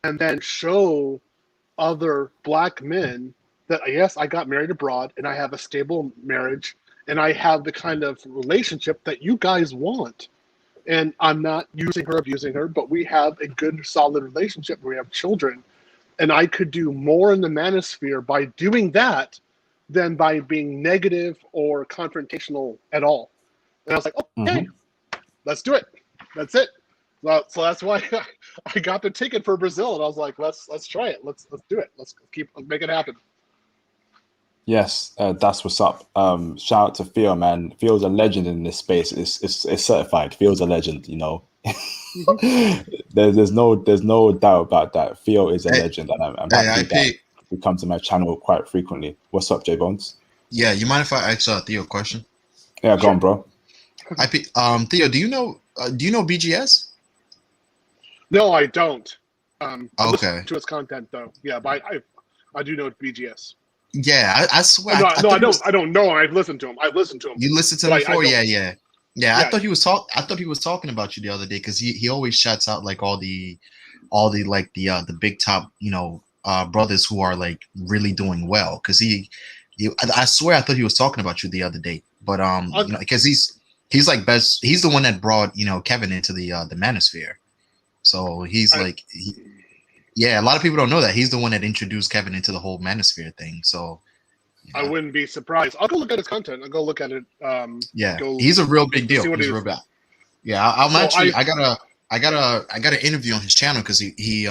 and then show other Black men that, yes, I got married abroad and I have a stable marriage and I have the kind of relationship that you guys want. And I'm not using her, abusing her, but we have a good, solid relationship. We have children. And I could do more in the manosphere by doing that than by being negative or confrontational at all. And I was like, okay, let's do it. That's it. Well, so that's why I got the ticket for Brazil, and I was like, let's try it. Let's do it. Let's make it happen.
Yes, that's what's up. Shout out to Theo, man. Theo's a legend in this space. It's certified. Theo's a legend. You know, there's no doubt about that. Theo is a legend, and I'm happy that he comes to my channel quite frequently. What's up, J Bones?
Yeah, you mind if I ask Theo a question?
Yeah, go on, bro.
Theo, do you know BGS?
No, I don't.
Okay.
To its content, though. Yeah, but I do know BGS.
Yeah, I swear.
I don't know. I've listened to him.
You listened to him before? Yeah. I thought he was talking about you the other day because he always shouts out like all the like the big top brothers who are like really doing well because I swear I thought he was talking about you the other day, but because he's like best. He's the one that brought Kevin into the manosphere. So he's a lot of people don't know that he's the one that introduced Kevin into the whole manosphere thing. So
I wouldn't be surprised. I'll go look at his content. I'll go look at it.
He's a real big deal. He's real bad. Yeah, I got an interview on his channel because he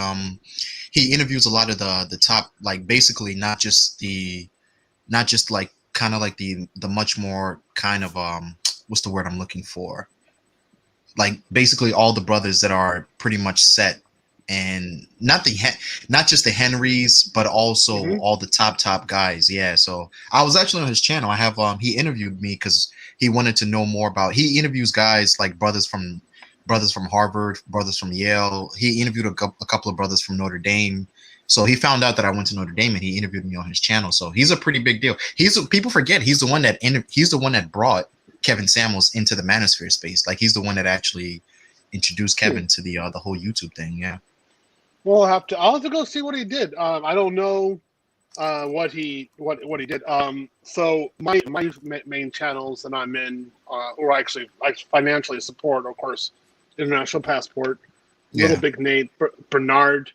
interviews a lot of the top, like basically not just like kind of like the much more kind of what's the word I'm looking for? Like basically all the brothers that are pretty much set, and not just the Henrys, but also all the top guys. Yeah. So I was actually on his channel. I have he interviewed me because he wanted to know more about. He interviews guys like brothers from Harvard, brothers from Yale. He interviewed a couple of brothers from Notre Dame. So he found out that I went to Notre Dame, and he interviewed me on his channel. So he's a pretty big deal. People forget he's the one that brought Kevin Samuels into the manosphere space. Like he's the one that actually introduced Kevin to the whole YouTube thing. Yeah.
Well, I'll have to go see what he did. I don't know what he did. So my main channels that I'm in, or actually I financially support, of course, International Passport, Little Big Nate, Bernard,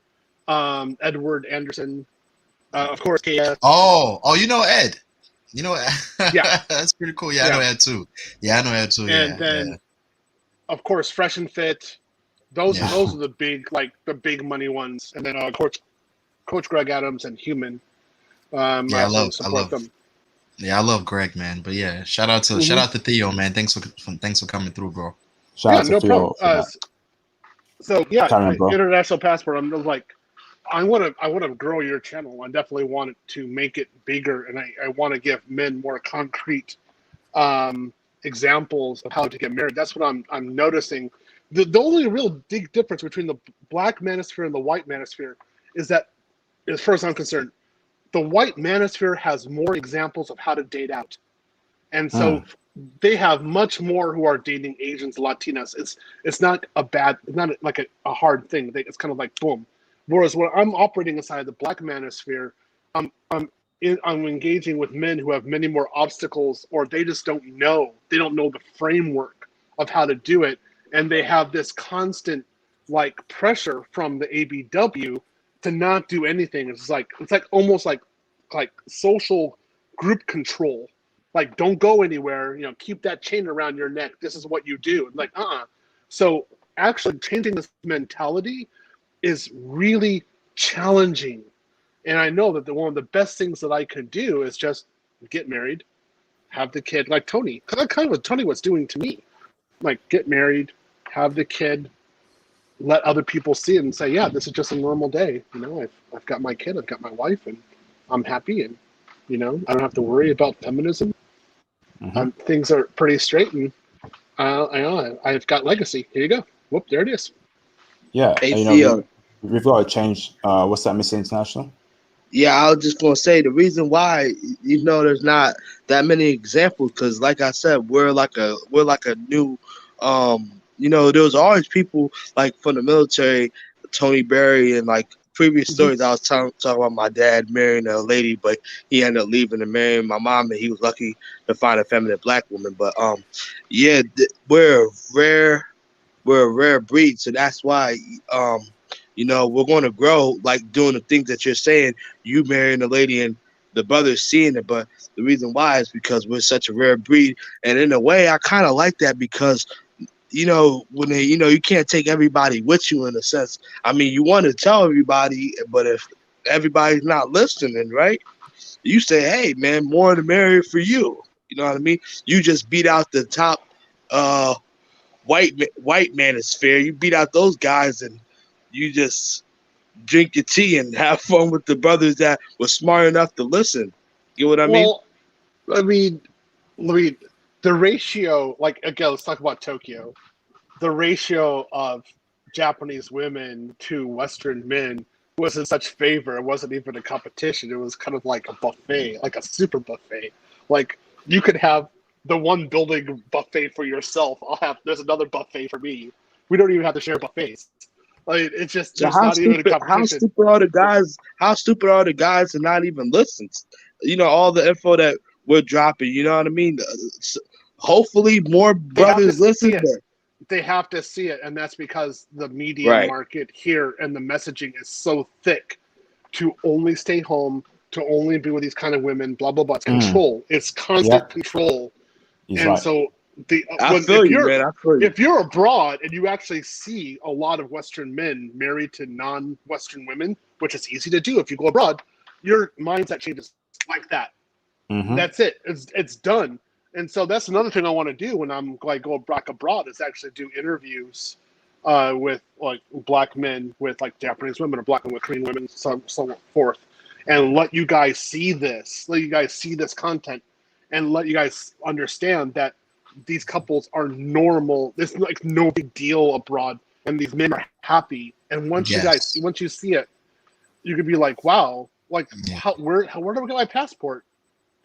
Edward Anderson, of course KS.
Oh, you know Ed. You know,
Yeah,
that's pretty cool. Yeah, I know Ed too. Yeah, I know Ed too.
and then of course Fresh and Fit. Those are the big money ones, and then Coach Greg Adams and Human. I love them.
Yeah, I love Greg, man. But yeah, shout out to Theo, man. Thanks for coming through, bro.
Shout out to Theo.
So yeah,
Karen,
International Passport. I'm like, I want to grow your channel. I definitely want it to make it bigger, and I want to give men more concrete examples of how to get married. That's what I'm noticing. The only real big difference between the black manosphere and the white manosphere is that, as far as I'm concerned, the white manosphere has more examples of how to date out. And so they have much more who are dating Asians, Latinas. It's not like a hard thing. It's kind of like boom. Whereas when I'm operating inside the black manosphere, I'm engaging with men who have many more obstacles, or they just don't know. They don't know the framework of how to do it. And they have this constant like pressure from the ABW to not do anything. It's like almost like social group control. Like, don't go anywhere, keep that chain around your neck. This is what you do. Like, So actually changing this mentality is really challenging. And I know that one of the best things that I could do is just get married, have the kid, like Tony. Kind of what Tony was doing to me. Like, get married, have the kid, let other people see it and say, yeah, this is just a normal day. I've got my kid, I've got my wife, and I'm happy. And, I don't have to worry about feminism. Things are pretty straight, and I've got legacy. Here you go. Whoop, there it is.
Yeah,
Theo.
We've got to change. What's that, Mr. International?
Yeah, I was just gonna say the reason why there's not that many examples, because like I said, we're like a new there was always people like from the military, Tony Berry, and like previous stories. I was talking about my dad marrying a lady, but he ended up leaving and marrying my mom, and he was lucky to find a feminine black woman. But we're a rare breed, so that's why we're going to grow, like doing the things that you're saying, you marrying a lady and the brothers seeing it. But the reason why is because we're such a rare breed. And in a way, I kind of like that because, when they, you can't take everybody with you in a sense. I mean, you want to tell everybody, but if everybody's not listening, right? You say, hey, man, more the merrier for you. You know what I mean? You just beat out the top white manosphere. You beat out those guys and you just drink your tea and have fun with the brothers that were smart enough to listen. You know what I mean?
Well, I mean, the ratio, like, again, let's talk about Tokyo. The ratio of Japanese women to Western men was in such favor. It wasn't even a competition. It was kind of like a buffet, like a super buffet. Like, you could have the one building buffet for yourself. There's another buffet for me. We don't even have to share buffets. Like, it's just not even a competition.
How stupid are the guys? How stupid are the guys to not even listen? All the info that we're dropping. You know what I mean? Hopefully, more brothers listen.
They have to see it, and that's because the media market here and the messaging is so thick to only stay home, to only be with these kind of women. Blah blah blah. It's control. It's constant control. So if you're abroad and you actually see a lot of Western men married to non-Western women, which is easy to do if you go abroad, your mindset changes like that. That's it. It's done. And so that's another thing I want to do when I'm like go back abroad is actually do interviews with like black men with like Japanese women or black men with Korean women, so forth, and let you guys see this. Let you guys see this content, and let you guys understand that these couples are normal. There's like no big deal abroad, and these men are happy. And once once you see it, you could be like, wow, like where do I get my passport?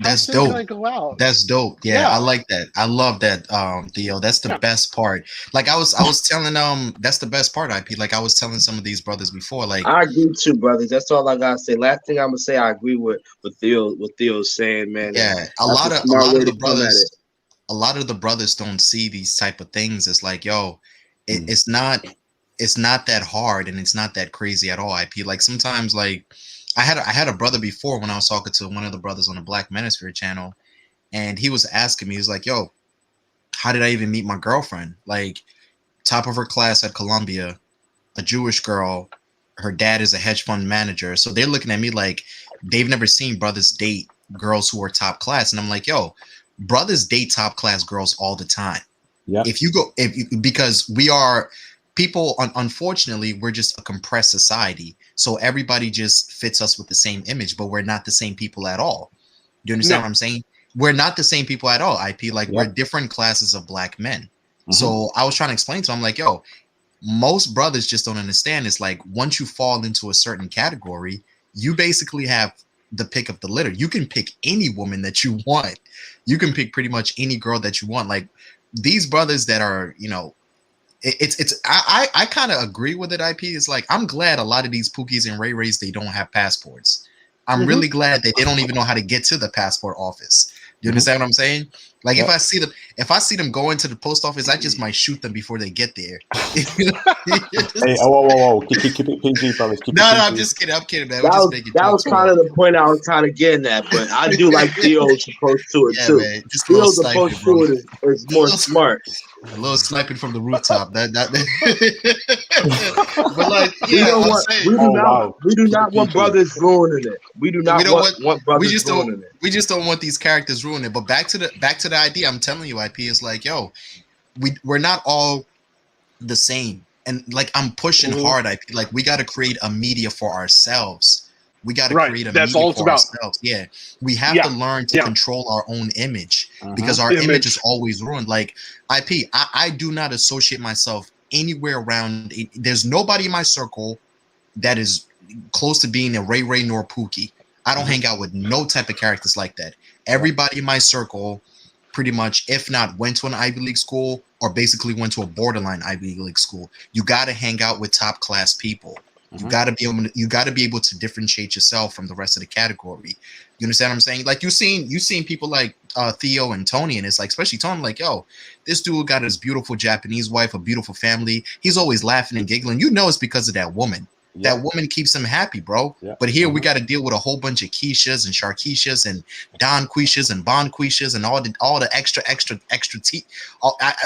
How
That's
soon can I
dope.
go out?
That's dope. Yeah, I
Yeah.
like that. I love that, Theo. That's the
Yeah.
best part. Like I was telling that's the best part, IP. Like I was telling some of these brothers before, like,
I agree too, brothers. That's all I gotta say. Last thing I'm gonna say, I agree with what Theo's saying, man, and
yeah,
that's a
a
smart
lot
way
of
to
the
come at it.
brothers, a lot of the brothers don't see these type of things. It's like, yo,
Mm.
it's not that hard and it's not that crazy at all, IP. Like sometimes, like I had a brother before when I was talking to one of the brothers on the Black Manosphere channel, and he was asking me, he was like, yo, how did I even meet my girlfriend? Like, top of her class at Colombia, a Jewish girl. Her dad is a hedge fund manager. So they're looking at me like they've never seen brothers date girls who are top class. And I'm like, yo, brothers date top class girls all the time.
Yeah.
Because we are people, unfortunately, we're just a compressed society. So everybody just fits us with the same image, but we're not the same people at all. Do you understand
No.
what I'm saying? We're not the same people at all, IP. Like, we're
Yep.
different classes of black men.
Mhm.
So I was trying to explain to him, like, yo, most brothers just don't understand. It's like once you fall into a certain category, you basically have the pick of the litter. You can pick any woman that you want. You can pick pretty much any girl that you want. Like these brothers that are, I kind of agree with it, IP. It's like I'm glad a lot of these Pookies and Ray Rays, they don't have passports. I'm
Mhm.
really glad that they don't even know how to get to the passport office. Do you understand what I'm saying? Like
Yep.
if I see them go into the post office, I just might shoot them before they get there.
Hey, whoa. Keep it PG, brothers. Keep it
No,
PG.
I'm just kidding. I'm kidding, man.
That
We're just
was
making
that was
jokes,
kind
bro.
of the point I was kind of getting at, but I do like Theo's approach to it
Yeah,
too.
man. Just a little
Theo's
sniping,
approach
bro.
to it is more smart.
A little sniping from the rooftop. But like,
We
yeah,
don't
I'm
want
saying
Oh wow.
we do
Keep it
not want
PG.
brothers ruining it. We do
we
not
don't want
want
we
brothers
just
ruining it.
don't want these characters ruining it. But back to the idea, I'm telling you, IP is like, yo, we're not all the same. And like I'm pushing
Mhm.
hard, IP. Like we got to create a media for ourselves. We got to
Right.
create a
That's
media
all it's
for
about.
ourselves. Yeah. We have
Yeah.
to learn to
Yeah.
control our own image because
Mhm.
our image is
Image.
always ruined. Like IP, I do not associate myself anywhere around. There's nobody in my circle that is close to being a Ray Ray nor Pookie. I don't
Mhm.
hang out with no type of characters like that. Everybody in my circle, pretty much, if not went to an Ivy League school or basically went to a borderline Ivy League school. You got to hang out with top class people. You
Mhm.
got to be able to differentiate yourself from the rest of the category. You understand what I'm saying? Like you've seen people like Theo and Tony, and it's like, especially Tony, like, yo, this dude got his beautiful Japanese wife, a beautiful family. He's always laughing and giggling. You know, it's because of that woman.
Yeah.
That woman keeps him happy, bro.
Yeah.
But here we
Mhm.
got to deal with a whole bunch of Keishas and Sharkeishas and Don Quishas and Bon Quishas and all the extra tea.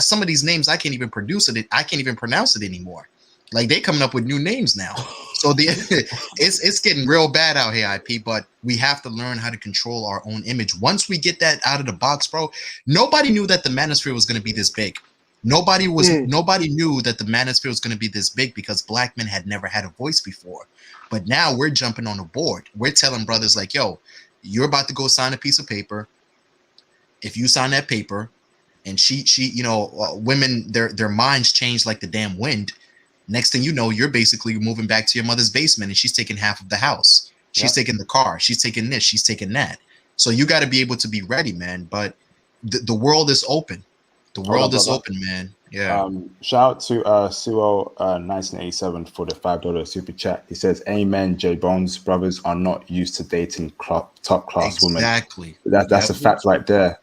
Some of these names I can't even produce it. I can't even pronounce it anymore. Like they coming up with new names now. So it's getting real bad out here, IP. But we have to learn how to control our own image. Once we get that out of the box, bro. Nobody knew that the manosphere was going to be this big. Nobody knew that the manosphere was going to be this big because black men had never had a voice before. But now we're jumping on the board. We're telling brothers like, yo, you're about to go sign a piece of paper. If you sign that paper, and women, their minds change like the damn wind. Next thing you know, you're basically moving back to your mother's basement, and she's taking half of the house. She's taking the car. She's taking this. She's taking that. So you got to be able to be ready, man. But the world is open. The
Hold on,
world is
brother.
open, man. Yeah.
Shout out to Suo 1987 for the $5 super chat. He says, "Amen, J Bones. Brothers are not used to dating top class women."
Exactly.
That's a fact right there.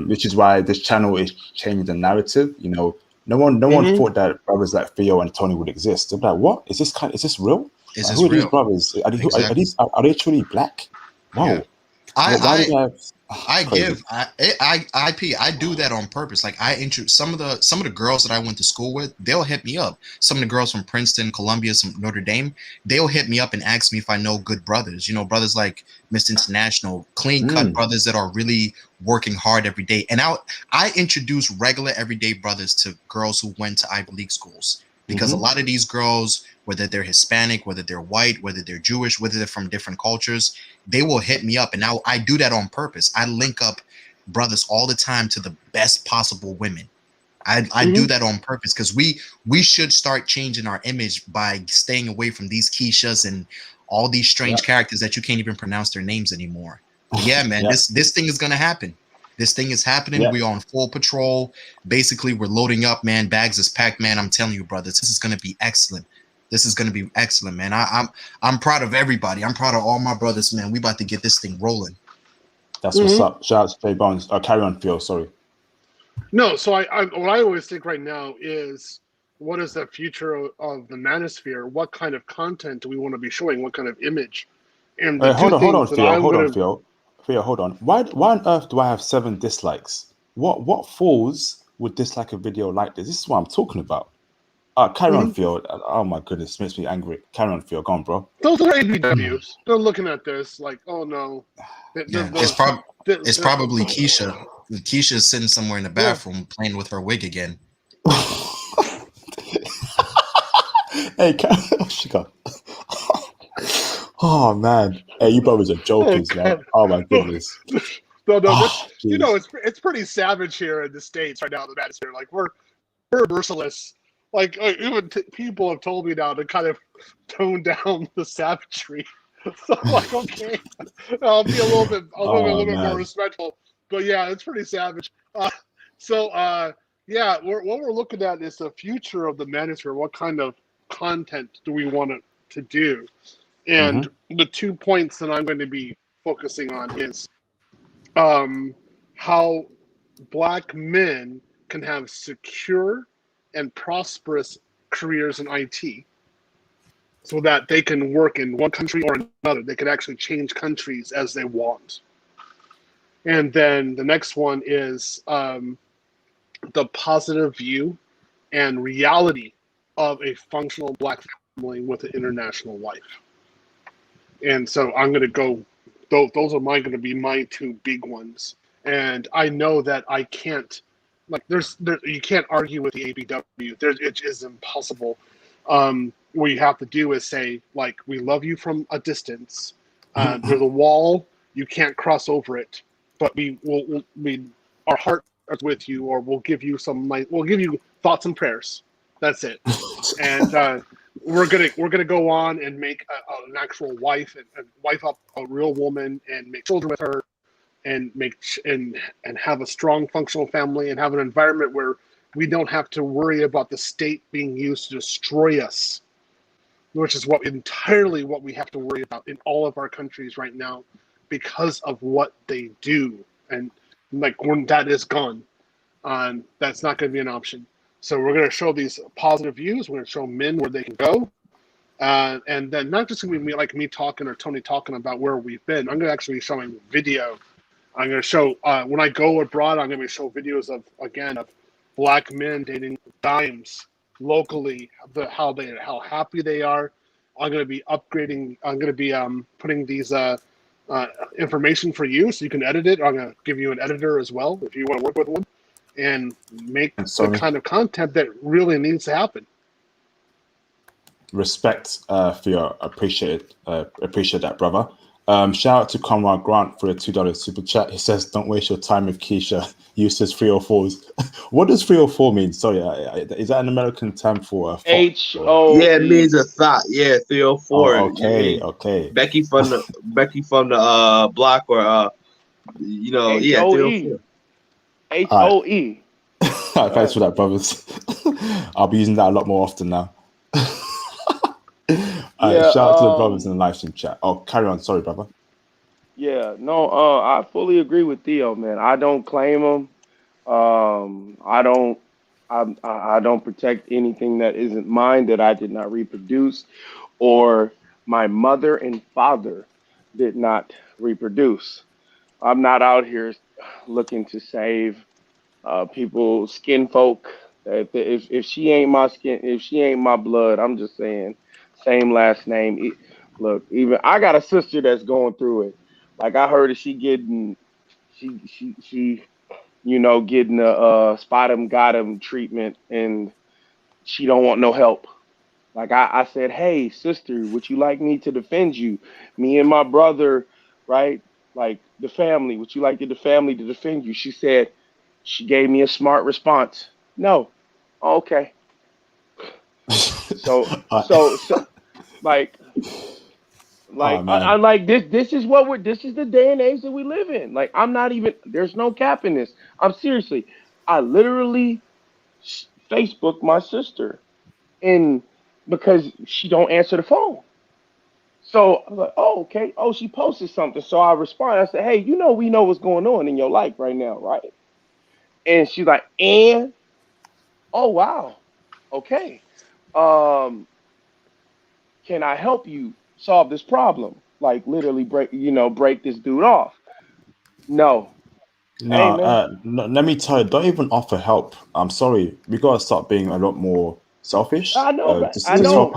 Which is why this channel is changing the narrative. You know, no one
Mhm.
thought that brothers like Theo and Tony would exist. They're like, what is this? Is this real?
Is
Like,
this
who are these
real?
brothers?
Exactly.
Are they truly black? Whoa.
Yeah.
Why did
I
they have?
I
It's crazy.
give I do that on purpose. Like I introduce some of the girls that I went to school with, they'll hit me up. Some of the girls from Princeton, Columbia, some Notre Dame, they'll hit me up and ask me if I know good brothers. You know, brothers like Mr. International, clean cut brothers that are really working hard every day. And I introduce regular everyday brothers to girls who went to Ivy League schools because a lot of these girls, whether they're Hispanic, whether they're white, whether they're Jewish, whether they're from different cultures, they will hit me up. And now I do that on purpose. I link up brothers all the time to the best possible women. I do that on purpose because we should start changing our image by staying away from these Keishas and all these strange characters that you can't even pronounce their names anymore. Yeah, man,
Yeah.
this thing is gonna happen. This thing is happening.
Yeah.
We're on full patrol. Basically, we're loading up, man. Bags is packed, man. I'm telling you, brothers, this is gonna be excellent. This is gonna be excellent, man. I'm proud of everybody. I'm proud of all my brothers, man. We about to get this thing rolling.
That's what's up. Shout out to Jay Bones. Carry on, Phil. Sorry.
No, so what I always think right now is, what is the future of the manosphere? What kind of content do we want to be showing? What kind of image? And the
Hold on,
that
Phil.
I'm
Hold on,
gonna
Phil. Phil, hold on. Why on earth do I have 7 dislikes? What fools would dislike a video like this? This is what I'm talking about. Carry on, Phil. Oh my goodness, makes me angry. Carry on, Phil. Go on, bro.
those are ABWs. They're looking at this like, oh no.
Yeah, it's probably Keisha. Keisha's sitting somewhere in the bathroom playing with her wig again.
Hey, she got. Oh man, hey, you brothers are jokers, man. Oh my goodness.
No,
Oh,
you know, it's pretty savage here in the States right now in the manosphere. Like we're merciless. Like even people have told me now to kind of tone down the savagery. So I'm like, okay, I'll be a little bit more respectful. But yeah, it's pretty savage. Yeah, what we're looking at is the future of the manosphere. What kind of content do we want to do? And the 2 points that I'm going to be focusing on is how Black men can have secure and prosperous careers in IT, so that they can work in one country or another. They can actually change countries as they want. And then the next one is the positive view and reality of a functional Black family with an international life. And so I'm going to go, those are going to be my 2 big ones. And I know that I can't, like, you can't argue with the ABW. It is impossible. What you have to do is say, like, we love you from a distance. There's a wall, you can't cross over it, but our heart is with you, or we'll give you thoughts and prayers. That's it. And we're gonna go on and make an actual wife and wife up a real woman and make children with her, and have a strong functional family, and have an environment where we don't have to worry about the state being used to destroy us, which is entirely what we have to worry about in all of our countries right now because of what they do. And like, when that is gone, that's not going to be an option. So we're going to show these positive views. We're going to show men where they can go. And then not just going to be like me talking or Tony talking about where we've been. I'm going to actually be showing video. I'm going to show, when I go abroad, I'm going to show videos of Black men dating dimes locally, how happy they are. I'm going to be upgrading. I'm going to be putting these information for you so you can edit it. I'm going to give you an editor as well if you want to work with one, and make the kind of content that really needs to happen.
Respect for your appreciate that, brother. Shout out to Conrad Grant for a $2 super chat. He says, "Don't waste your time with Keisha. Uses 304s." What does 304 mean? Sorry, is that an American term for
HO?
Yeah, it means a thought. Yeah, 304.
Oh, okay.
Becky from the block, or yeah, 304.
HOE.
Thanks for that, brothers. I'll be using that a lot more often now. Shout out to the brothers in the live stream chat. Oh, carry on. Sorry, brother.
Yeah, no, I fully agree with Theo, man. I don't claim them. I don't protect anything that isn't mine, that I did not reproduce, or my mother and father did not reproduce. I'm not out here looking to save people, skin folk. If she ain't my skin, if she ain't my blood, I'm just saying, same last name. Look, even I got a sister that's going through it. Like, I heard that she getting getting a spot 'em got 'em treatment, and she don't want no help. Like, I said, hey sister, would you like me to defend you? Me and my brother, right? Like, the family. Would you like the family to defend you? She gave me a smart response. No. Okay. So like,
Oh
I'm
man.
like this. This is what we're. This is the day and age that we live in. Like I'm not even. There's no cap in this. I'm seriously. I literally Facebook my sister, and because she don't answer the phone. So I was like, oh okay. Oh, she posted something. So I responded. I said, hey, we know what's going on in your life right now, right? And she's like, and oh wow, okay. Um, can I help you solve this problem? Like literally break this dude off. No. Hey
No,
man.
no, let me tell you, don't even offer help. I'm sorry, we gotta start being a lot more selfish.
I know, but I
Just
Mhm.
know.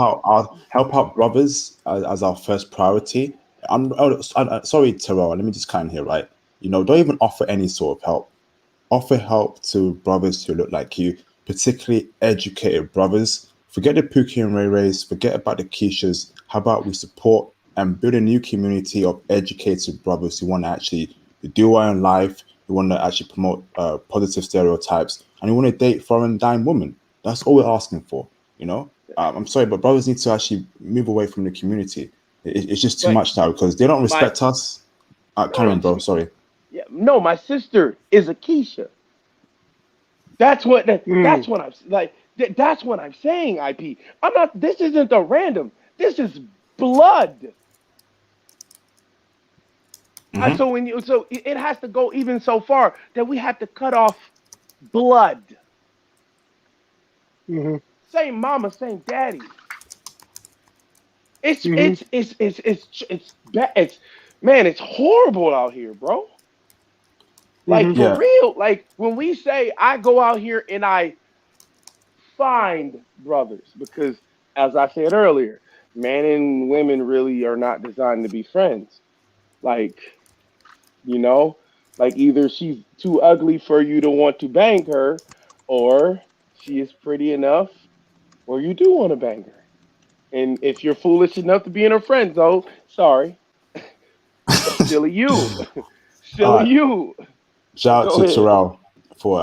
help out brothers as our first priority. Sorry, Terrell. Let me just kind of here, right? Don't even offer any sort of help. Offer help to brothers who look like you, particularly educated brothers. Forget the Pookie and Ray Rays, forget about the Keishas. How about we support and build a new community of educated brothers who want to actually do well in life, who want to actually promote positive stereotypes, and who want to date foreign dime women. That's all we're asking for, you know? I'm sorry, but brothers need to actually move away from the community. It's just too
But
much now because they don't
my
respect us.
no,
Carry on, bro. Sorry.
yeah, no, my sister is a Keisha. That's
Mm.
what I'm like. That's what I'm saying. IP. I'm not. This isn't a random. This is blood.
Hmm.
So it has to go even so far that we have to cut off blood.
Mhm.
Same mama, same daddy. It's
Mhm.
it's it's it's it's it's ba- it's man, it's horrible out here, bro. Like
Mhm.
for
Yeah.
real. Like when we say I go out here and I find brothers, because as I said earlier, men and women really are not designed to be friends. Like, you know, like either she's too ugly for you to want to bang her, or she is pretty enough where you do want to bang her. And if you're foolish enough to be in her friend zone, sorry, silly you,
All
silly
right.
you.
Shout out
Go
to
ahead.
Terrell for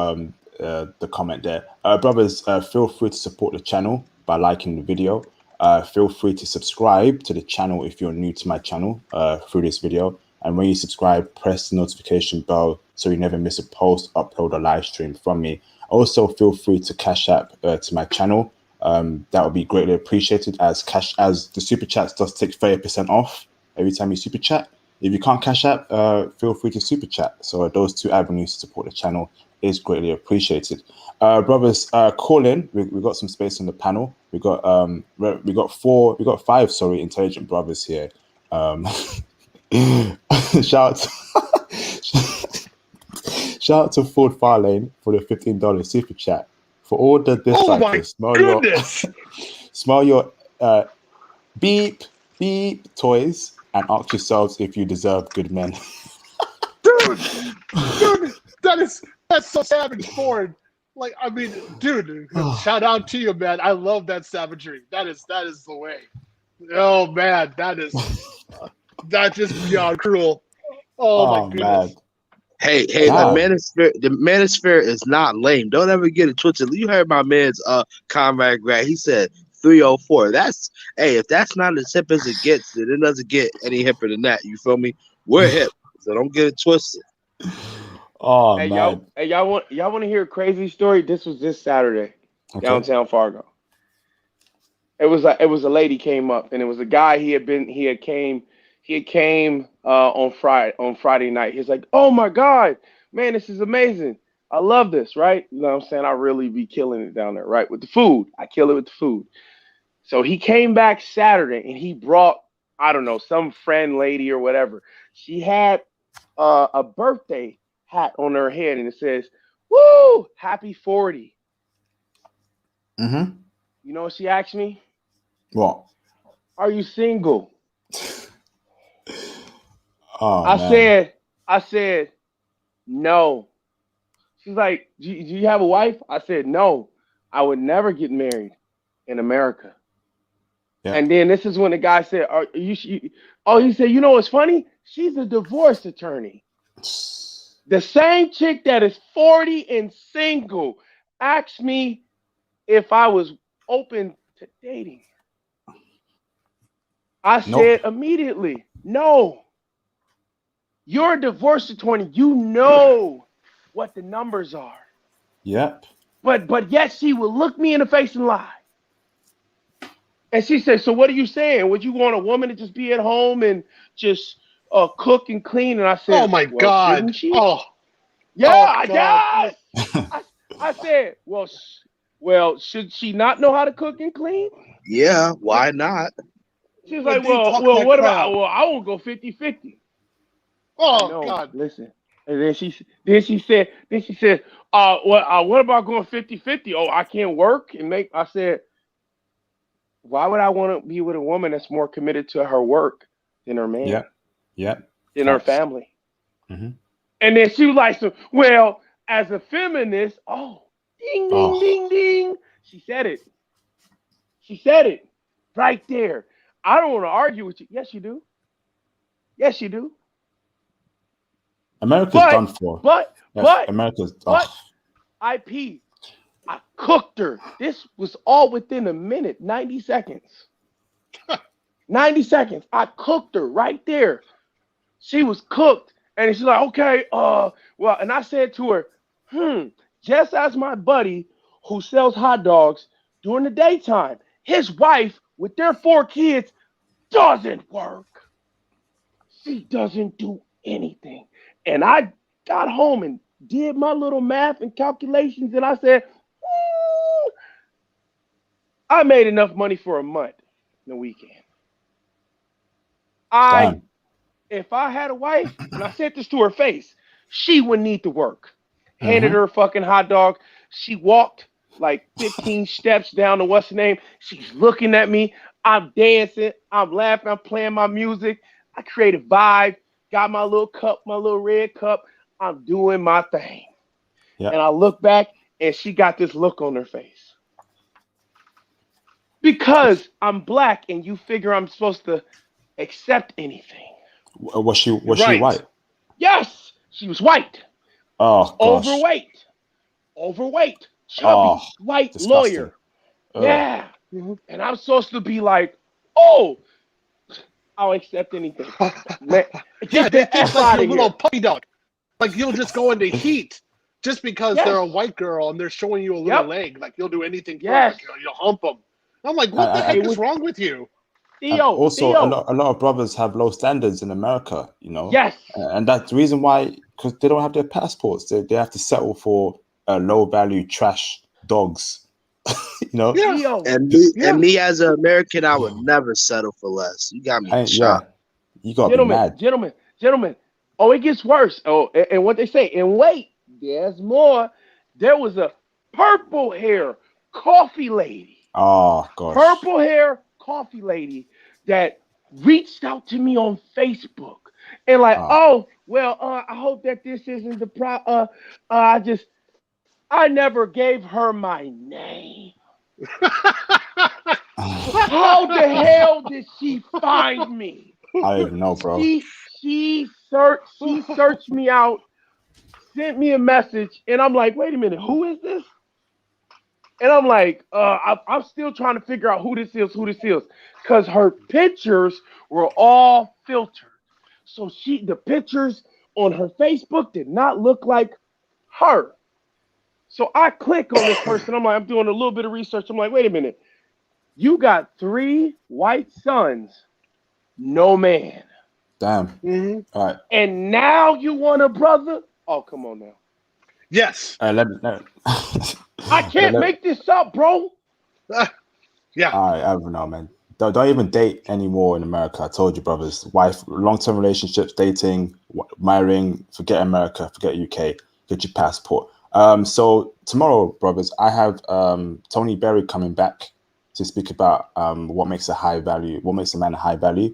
the comment there. Brothers, feel free to support the channel by liking the video. Feel free to subscribe to the channel if you're new to my channel through this video. And when you subscribe, press the notification bell so you never miss a post, upload, or live stream from me. Also, feel free to cash app to my channel. That would be greatly appreciated as the super chats does take 30% off every time you super chat. If you can't cash app, feel free to super chat. So those two avenues to support the channel is greatly appreciated. Brothers, call in. We got some space on the panel. We got five, sorry, intelligent brothers here. Um, shout out shout out to Ford Farlane for the $15 super chat. For all the
Oh my
dislikers,
goodness,
smell your beep beep toys and ask yourselves if you deserve good men.
dude, dude, that's so savage forward. Like, I mean, dude, shout out to you, man. I love that savagery. That is the way. Oh man, that's just beyond cruel. Oh my
Oh
goodness.
man.
Hey, the
Nah.
manosphere is not lame. Don't ever get it twisted. You heard my man's Conrad Grant. He said 304. That's hey, if that's not as hip as it gets, then it doesn't get any hipper than that. You feel me? We're hip, so don't get it twisted.
Oh
Hey y'all,
man.
hey y'all want to hear a crazy story? This was this Saturday,
Okay.
downtown Fargo. It was a lady came up, and it was a guy. He had came on Friday night. He's like, oh my god, man, this is amazing. I love this, right? You know what I'm saying? I really be killing it down there, right? With the food, I kill it with the food. So he came back Saturday, and he brought, I don't know, some friend lady or whatever. She had a birthday hat on her head, and it says, "Woo, happy 40."
Mm-hmm.
You know what she asked me?
What?
Are you single?
Oh
I
man.
said, I said, no. She's like, do you have a wife? I said, no. I would never get married in America.
Yeah.
And then this is when the guy said, are you? Oh, he said, you know what's funny? She's a divorce attorney. The same chick that is 40 and single asked me if I was open to dating. I
Nope.
said immediately, no. You're a divorce attorney. You know what the numbers are.
Yep.
But yet she would look me in the face and lie. And she said, "So what are you saying? Would you want a woman to just be at home and just cook and clean?" And I
Oh
said,
my
"Well,
God.
shouldn't she?"
Oh,
Yeah,
oh
I
God.
guess. I said, well, should she not know how to cook and clean?
Yeah, why not?
She was
But
like,
they talk
well,
that
what
crap.
about? Well, I won't go 50-50. I
Oh
know.
God.
Listen. And then she said, what about going 50-50? Oh, I can't work and make. I said, why would I want to be with a woman that's more committed to her work than her man,
Yep. Yep.
than her
Facts.
family?
Hmm.
And then she was like, so, well, as a feminist, oh, ding, ding,
Oh,
ding, ding. She said it. She said it right there. I don't want to argue with you. Yes, you do. Yes, you do.
America's
But,
done for.
but, but,
America's.
but,
Oh,
IP, I cooked her. This was all within a minute, 90 seconds. 90 seconds. I cooked her right there. She was cooked. And she's like, okay, well, and I said to her, just as my buddy who sells hot dogs during the daytime, his wife with their 4 kids doesn't work. She doesn't do anything. And I got home and did my little math and calculations, and I said, I made enough money for a month in the weekend. I
damn.
If I had a wife, and I said this to her face, she would need to work. Handed
Hmm.
her a fucking hot dog. She walked like 15 steps down to what's the name. She's looking at me. I'm dancing. I'm laughing. I'm playing my music. I create a vibe. Got my little cup, my little red cup. I'm doing my thing. And
Yep.
I look back and she got this look on her face. Because I'm black and you figure I'm supposed to accept anything.
Was she?
You're
Was she
right.
white?
Yes, she was white.
Oh gosh.
Overweight,
Oh,
chubby, white
disgusting.
lawyer.
Oh,
Yeah. And I'm supposed to be like, oh, I'll accept anything. Man,
Yeah,
get
they
the
think
F
like
out
you're a
of
little
here.
puppy dog. Like you'll just go into heat just because they're
Yes.
a white girl and they're showing you a little
Yep.
leg. Like you'll do anything for them.
Yes.
Like you'll hump them. I'm like, what the
and,
heck
It
is
was
wrong with you?
and also
Theo.
a lot of brothers have low standards in America, you know,
Yes.
and that's the reason why, because they don't have their passports. They have to settle for low value trash dogs, you know.
Yeah.
Theo.
And
Yeah.
me as an American, I would never settle for less. You got me
And yeah,
shocked.
you gotta be
Gentlemen,
mad.
gentlemen, gentlemen. Oh, it gets worse. Oh, and what they say, and wait, there's more. There was a purple hair coffee lady.
Oh gosh.
Purple hair coffee lady that reached out to me on Facebook and like,
Oh.
oh, well, I hope that this isn't the I never gave her my name. How the hell did she find me?
I don't even know, bro.
She searched me out, sent me a message, and I'm like, wait a minute, who is this? And I'm like, I'm still trying to figure out who this is, because her pictures were all filtered. So the pictures on her Facebook did not look like her. So I click on this person. I'm doing a little bit of research. I'm like, wait a minute, you got 3 white sons, no man,
Damn.
hmm
All right.
and now you want a brother? Oh, come on now.
Yes.
Let me.
I can't make this up, bro.
Yeah.
I don't know, man. Don't even date anymore in America. I told you, brothers. Wife, long-term relationships, dating, marrying. Forget America. Forget UK. Get your passport. So tomorrow, brothers, I have Tony Berry coming back to speak about what makes what makes a man a high value,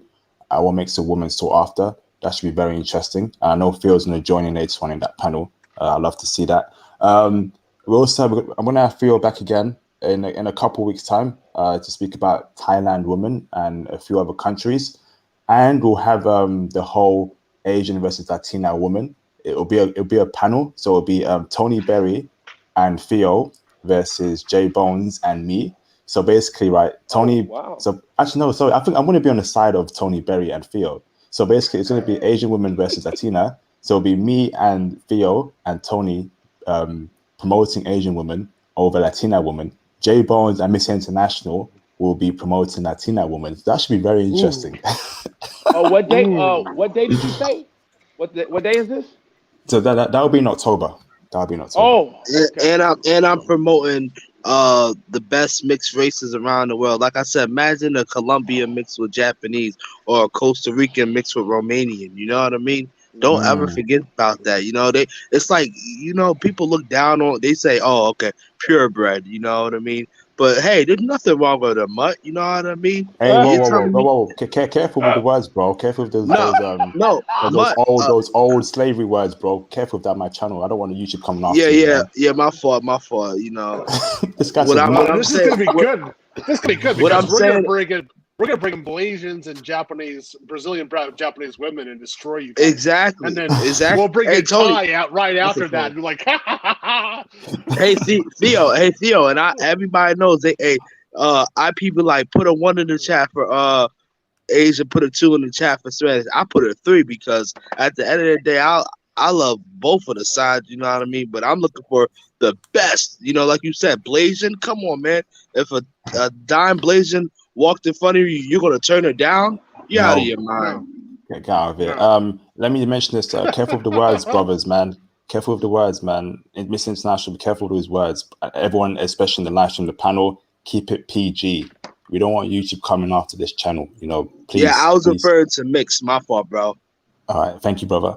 what makes a woman sought after. That should be very interesting. I know Phil's going to join in later on in that panel. I'd love to see that. I'm going to have Phil back again in a couple weeks' time to speak about Thailand women and a few other countries, and we'll have the whole Asian versus Latina woman. It'll be a panel, so it'll be Tony Berry and Theo versus Jay Bones and me. So basically, right, Tony.
wow.
So actually, no. So I think I'm going to be on the side of Tony Berry and Theo. So basically, it's going to be Asian women versus Latina. So it'll be me and Theo and Tony promoting Asian women over Latina women. Jay Bones and Miss International will be promoting Latina women. That should be very interesting.
Oh, what day?
Ooh.
What day did you say? What day is this?
So that will be in October. That'll be in October.
Oh, okay.
And I'm promoting the best mixed races around the world. Like I said, imagine a Colombian mixed with Japanese or a Costa Rican mixed with Romanian. You know what I mean? Don't ever forget about that. You know, it's like, you know, people look down on, they say, oh, okay, purebred, you know what I mean? But hey, there's nothing wrong with a mutt, you know what I mean?
Hey,
You telling me-
whoa. Careful with the words, bro. Careful with
No, mutt,
those old slavery words, bro. Careful with that on my channel. I don't want YouTube coming after
yeah, my fault, You know,
This guy's
what
a
I'm,
mutt.
what I'm
This is
saying,
gonna be good. This is gonna be good
what
because
I'm
we're
saying-
gonna bring in Malaysians and Brazilian Japanese women and destroy you guys.
exactly,
And then
exactly.
we'll bring
Hey,
in
Tony.
Ty out right after
a
that and be like, ha ha ha ha.
Hey Theo, and everybody knows I people like put a 1 in the chat for Asia, put a 2 in the chat for Spanish. I put a 3 because at the end of the day, I love both of the sides, you know what I mean? But I'm looking for the best, you know, like you said, Blasian. Come on, man. If a dime Blasian walked in front of you, you're gonna turn her down? You're out of your mind.
Get out of here.
No.
Let me mention this. Careful with the words, brothers, man. Careful with the words, man. Miss International, be careful with those words. Everyone, especially in the live stream, the panel, keep it PG. We don't want YouTube coming after this channel. You know, please.
Yeah, I was
please.
referring to mix. My fault, bro.
All right, thank you, brother.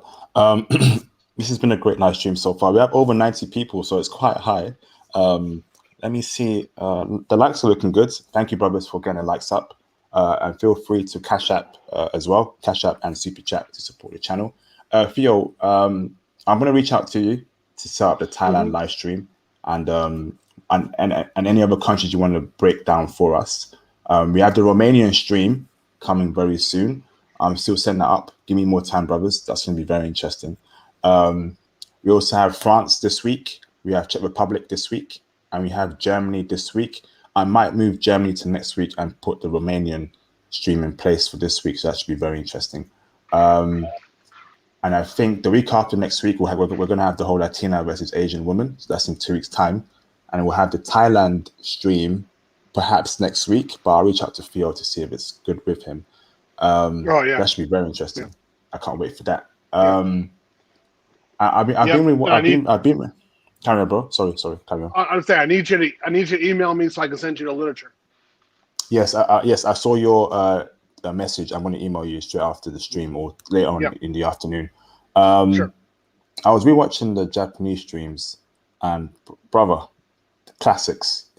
This has been a great live stream so far. We have over 90 people, so it's quite high. Let me see. The likes are looking good. Thank you, brothers, for getting the likes up. And feel free to Cash App as well. Cash App and Super Chat to support the channel. Theo, I'm going to reach out to you to set up the Thailand live stream and any other countries you want to break down for us. We have the Romanian stream coming very soon. I'm still setting that up. Give me more time, brothers. That's going to be very interesting. We also have France this week. We have Czech Republic this week. And we have Germany this week. I might move Germany to next week and put the Romanian stream in place for this week. So that should be very interesting. And I think the week after next week, we're going to have the whole Latina versus Asian women. So that's in 2 weeks' time. And we'll have the Thailand stream perhaps next week. But I'll reach out to Theo to see if it's good with him. That should be very interesting. Yeah. I can't wait for that. I've been. Carry on, bro. Sorry. Carry on.
I'm saying I need you to email me so I can send you the literature.
Yes, I saw your message. I'm going to email you straight after the stream or later on in the afternoon.
Sure.
I was rewatching the Japanese streams, and brother, the classics.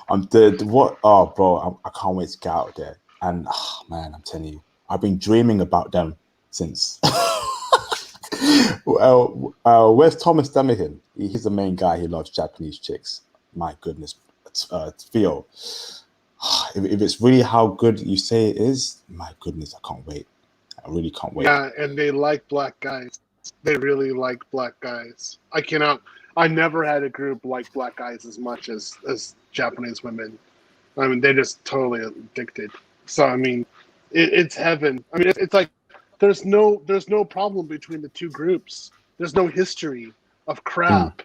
Bro, I can't wait to get out there. And man, I'm telling you, I've been dreaming about them since. Where's Thomas Demihin? He's the main guy. He loves Japanese chicks. My goodness, Theo. If it's really how good you say it is, my goodness, I can't wait. I really can't wait.
Yeah, and they like black guys. They really like black guys. I never had a group like black guys as much as Japanese women. I mean, they're just totally addicted. So I mean, it's heaven. I mean, it's like there's no problem between the two groups. There's no history of crap.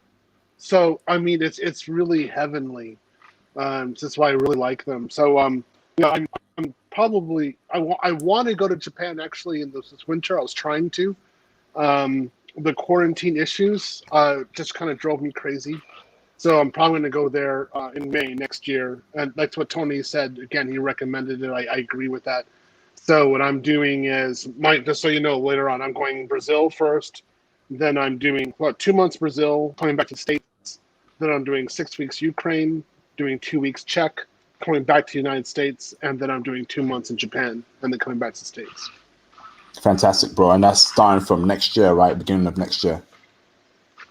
So I mean, it's really heavenly. That's why I really like them. So I'm probably I want to go to Japan actually in this winter. I was trying to. The quarantine issues just kind of drove me crazy. So I'm probably going to go there in May next year. And that's what Tony said. Again, he recommended it. I agree with that. So what I'm doing is, just so you know, later on, I'm going Brazil first. Then I'm doing 2 months Brazil, coming back to the States. Then I'm doing 6 weeks Ukraine, doing 2 weeks Czech, coming back to the United States. And then I'm doing 2 months in Japan, and then coming back to the States.
Fantastic, bro. And that's starting from next year, right? Beginning of next year.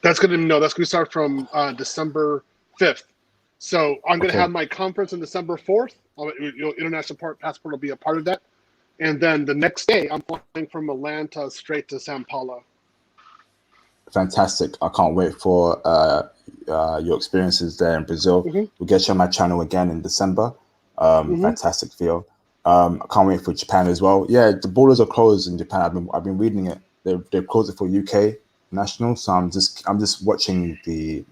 That's going
to start from December 5th. So I'm going to have my conference on December 4th. International Passport will be a part of that. And then the next day, I'm flying from Atlanta straight to Sao Paulo.
fantastic. I can't wait for your experiences there in Brazil.
Mhm.
We'll get you on my channel again in December.
Mhm.
Fantastic feel. I can't wait for Japan as well. Yeah, the borders are closed in Japan. I've been reading it. They've closed it for UK national. So I'm just watching the.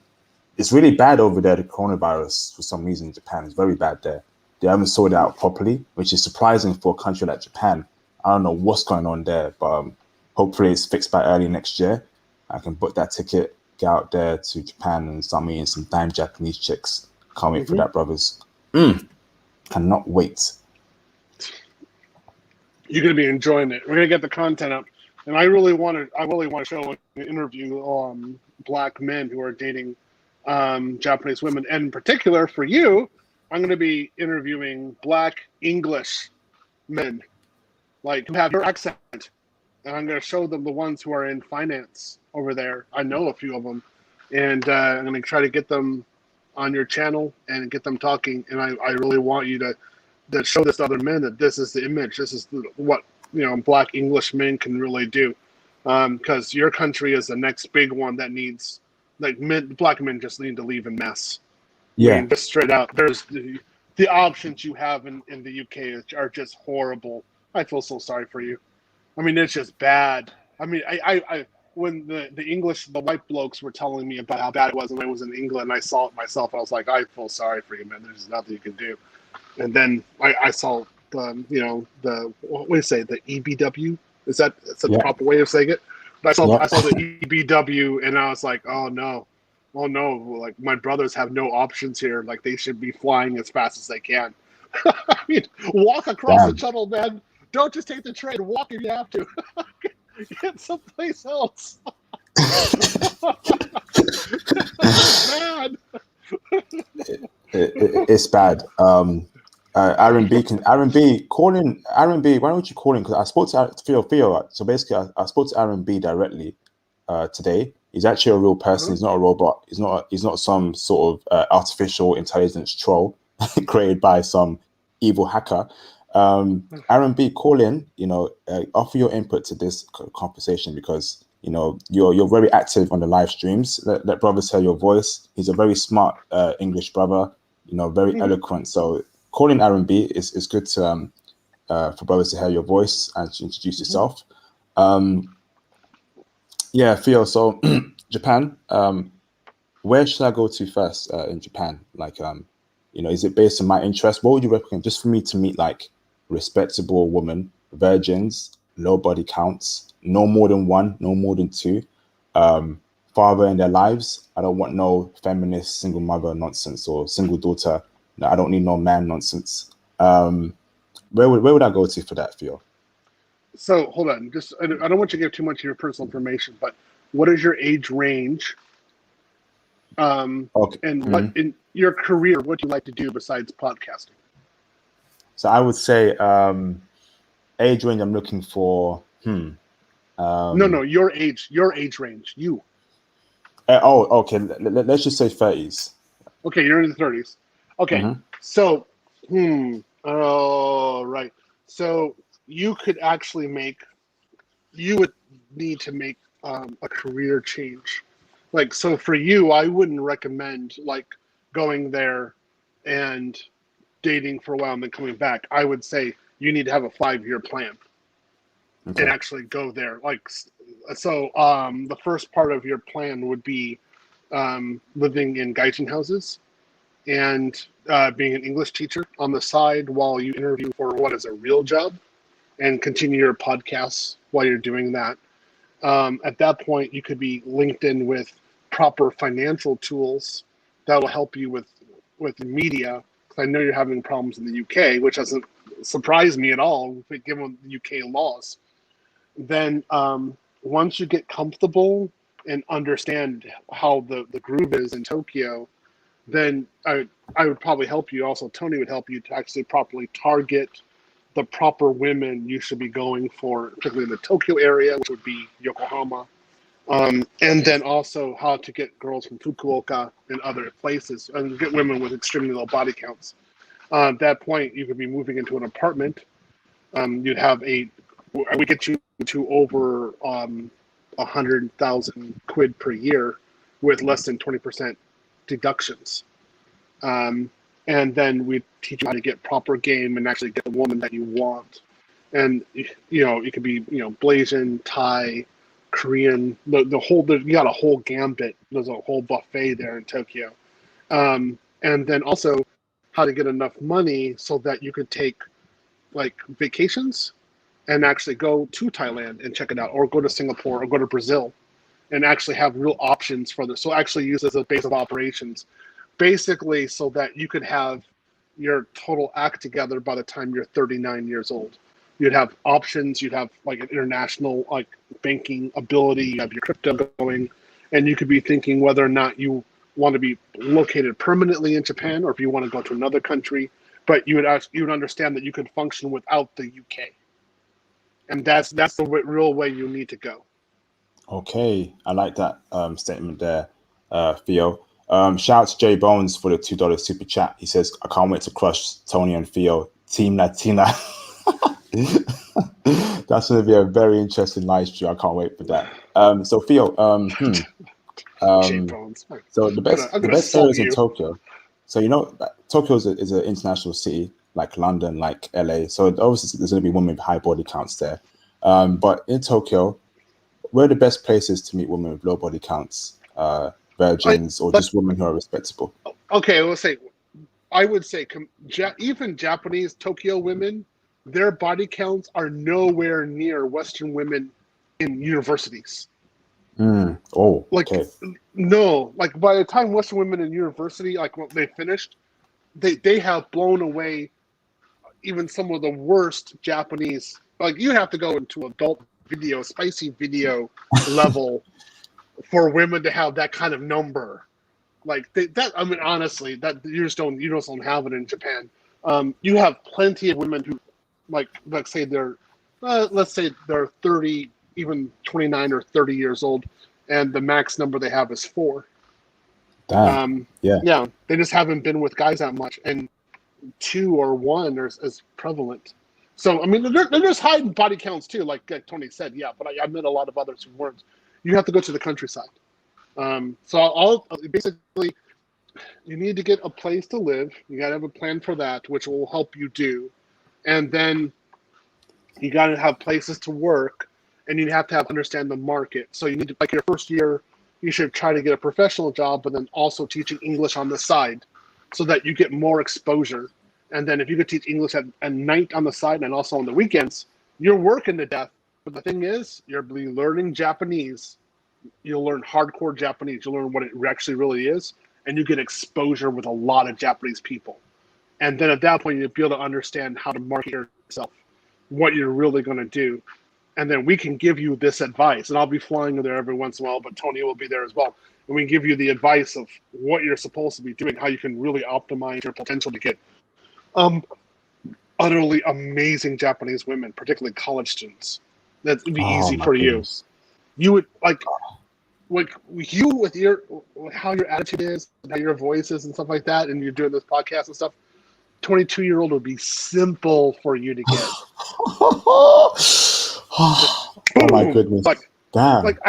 It's really bad over there. The coronavirus for some reason in Japan is very bad there. They haven't sorted it out properly, which is surprising for a country like Japan. I don't know what's going on there, but hopefully it's fixed by early next year. I can book that ticket, get out there to Japan and start meeting some dime Japanese chicks. Can't wait for that, brothers. Cannot wait.
You're gonna be enjoying it. We're gonna get the content up, and I really want to show an interview black men who are dating Japanese women, and in particular for you, I'm gonna be interviewing black English men, like who have your accent, and I'm gonna show them the ones who are in finance over there. I know a few of them, and I'm gonna try to get them on your channel and get them talking. And I really want you to show this to other men that this is the image, this is what black English men can really do, because your country is the next big one that needs black men just need to leave in mass. I
Yeah,
mean, just straight out, there's the options you have in the UK are just horrible. I feel so sorry for you. I mean, it's just bad. I mean, I when the white blokes were telling me about how bad it was when I was in England, and I saw it myself. I was like, I feel sorry for you, man. There's nothing you can do. And then I saw the what do you say, the EBW? Is that the
yeah,
proper way of saying it? But
yeah.
I saw the EBW, and I was like, oh no, like my brothers have no options here. Like they should be flying as fast as they can. I mean, walk across the
Damn.
tunnel, man. Don't just take the train. Walk if you have to. Get someplace else. Bad.
It's bad. R&B calling R&B. Why don't you call him? Because I spoke to Theo. So basically, I spoke to R&B directly today. He's actually a real person. He's not a robot. He's not some sort of artificial intelligence troll created by some evil hacker. R&B, call in. Offer your input to this conversation because you're very active on the live streams. Let brothers hear your voice. He's a very smart English brother. Very eloquent. So calling R&B is good to for brothers to hear your voice and to introduce yourself. Yeah, Theo. So Japan. Where should I go to first in Japan? Like, is it based on my interest? What would you recommend just for me to meet like respectable women, virgins, low body counts, no more than one, no more than two, father in their lives. I don't want no feminist single mother nonsense or single daughter. No, I don't need no man nonsense. Where would I go to for that, Theo?
So hold on, just I don't want you to give too much of your personal information, but what is your age range?
Okay.
And what in your career, what do you like to do besides podcasting?
So I would say age range I'm looking for.
No, your age range. You.
Okay. Let's just say 30s.
Okay, you're in the 30s. Okay, so, oh, right. So you could actually you would need to make a career change. Like, so for you, I wouldn't recommend like going there and dating for a while and then coming back. I would say you need to have a 5-year plan and actually go there. Like, so the first part of your plan would be living in gaijin houses and being an English teacher on the side while you interview for what is a real job and continue your podcasts while you're doing that. At that point, you could be linked in with proper financial tools that will help you with media. I know you're having problems in the UK, which doesn't surprise me at all, given the UK laws. Then once you get comfortable and understand how the groove is in Tokyo, then I would probably help you. Also, Tony would help you to actually properly target the proper women you should be going for, particularly in the Tokyo area, which would be Yokohama. And then also how to get girls from Fukuoka and other places and get women with extremely low body counts. At that point, you could be moving into an apartment. You'd have we get you to over 100,000 quid per year with less than 20% deductions. And then we teach you how to get proper game and actually get the woman that you want. And it could be Blasian, Thai, Korean, you got a whole gambit. There's a whole buffet there in Tokyo. And then also how to get enough money so that you could take like vacations and actually go to Thailand and check it out, or go to Singapore, or go to Brazil, and actually have real options for this. So actually use as a base of operations, basically, so that you could have your total act together by the time you're 39 years old. You'd have options. You'd have like an international like banking ability. You have your crypto going, and you could be thinking whether or not you want to be located permanently in Japan, or if you want to go to another country. But you would understand that you could function without the UK, and that's the real way you need to go.
Okay, I like that statement there, Theo. Shout out to Jay Bones for the $2 super chat. He says, "I can't wait to crush Tony and Theo. Team Latina." That's going to be a very interesting live stream. I can't wait for that. So Theo,
Jay Bones.
so the best areas in Tokyo. So Tokyo is an international city, like London, like LA. So obviously there's going to be women with high body counts there. But in Tokyo, where are the best places to meet women with low body counts? Virgins, or just women who are respectable?
Okay, I would say even Japanese Tokyo women, their body counts are nowhere near Western women in universities.
Oh, okay.
No, like by the time Western women in university, like when they finished, they have blown away even some of the worst Japanese. Like you have to go into adult video, spicy video level for women to have that kind of number. Like I mean, honestly, that you just don't have it in Japan. You have plenty of women who, like, let's say they're 30, even 29 or 30 years old, and the max number they have is 4.
Damn.
Yeah, they just haven't been with guys that much, and 2 or 1 is prevalent. So I mean, they're just high body counts too, like Tony said. Yeah, but I met a lot of others who weren't. You have to go to the countryside. So basically, you need to get a place to live. You got to have a plan for that, which will help you do. And then you got to have places to work, and you have to understand the market. So you need to, like your first year, you should try to get a professional job, but then also teaching English on the side so that you get more exposure. And then if you could teach English at night on the side and also on the weekends, you're working to death. But the thing is, you're learning Japanese. You'll learn hardcore Japanese. You'll learn what it actually really is, and you get exposure with a lot of Japanese people. And then at that point, you'll be able to understand how to market yourself, what you're really going to do. And then we can give you this advice. And I'll be flying there every once in a while, but Tony will be there as well. And we give you the advice of what you're supposed to be doing, how you can really optimize your potential to get utterly amazing Japanese women, particularly college students. That would be easy for
goodness.
you. You would like you with how your attitude is, how your voice is, and stuff like that, and you're doing this podcast and stuff. 22-year-old would be simple for you to get.
Oh my goodness! Damn.
Like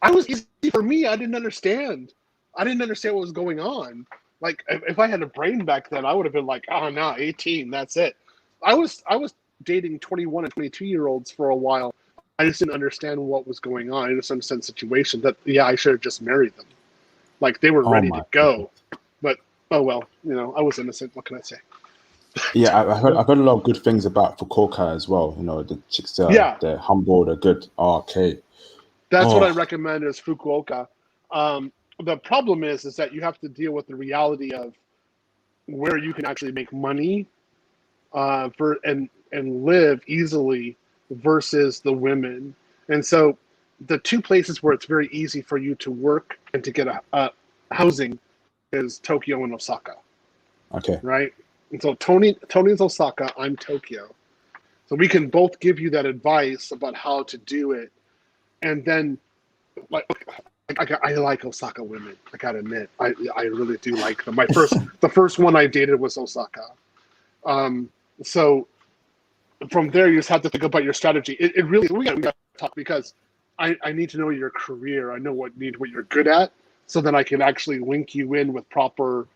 I was easy for me. I didn't understand. what was going on. Like if I had a brain back then, I would have been like, oh no, 18, that's it. I was dating 21 and 22-year-olds for a while. I just didn't understand what was going on. I just understand the situation that, yeah, I should have just married them. Like they were ready to go. But, oh well, I was innocent. What can I say?
Yeah, I've heard a lot of good things about Fukuoka as well. The chicks there, they're humble, they're good. Oh, okay.
That's what I recommend is Fukuoka. The problem is that you have to deal with the reality of where you can actually make money and live easily versus the women. And so the two places where it's very easy for you to work and to get a housing is Tokyo and Osaka.
Okay.
Right? And so Tony's Osaka, I'm Tokyo. So we can both give you that advice about how to do it. And then, I like Osaka women. I gotta admit, I really do like them. The first one I dated was Osaka. So from there, you just have to think about your strategy. It really, we got to talk because I need to know your career. I know what you're good at, so then I can actually link you in with proper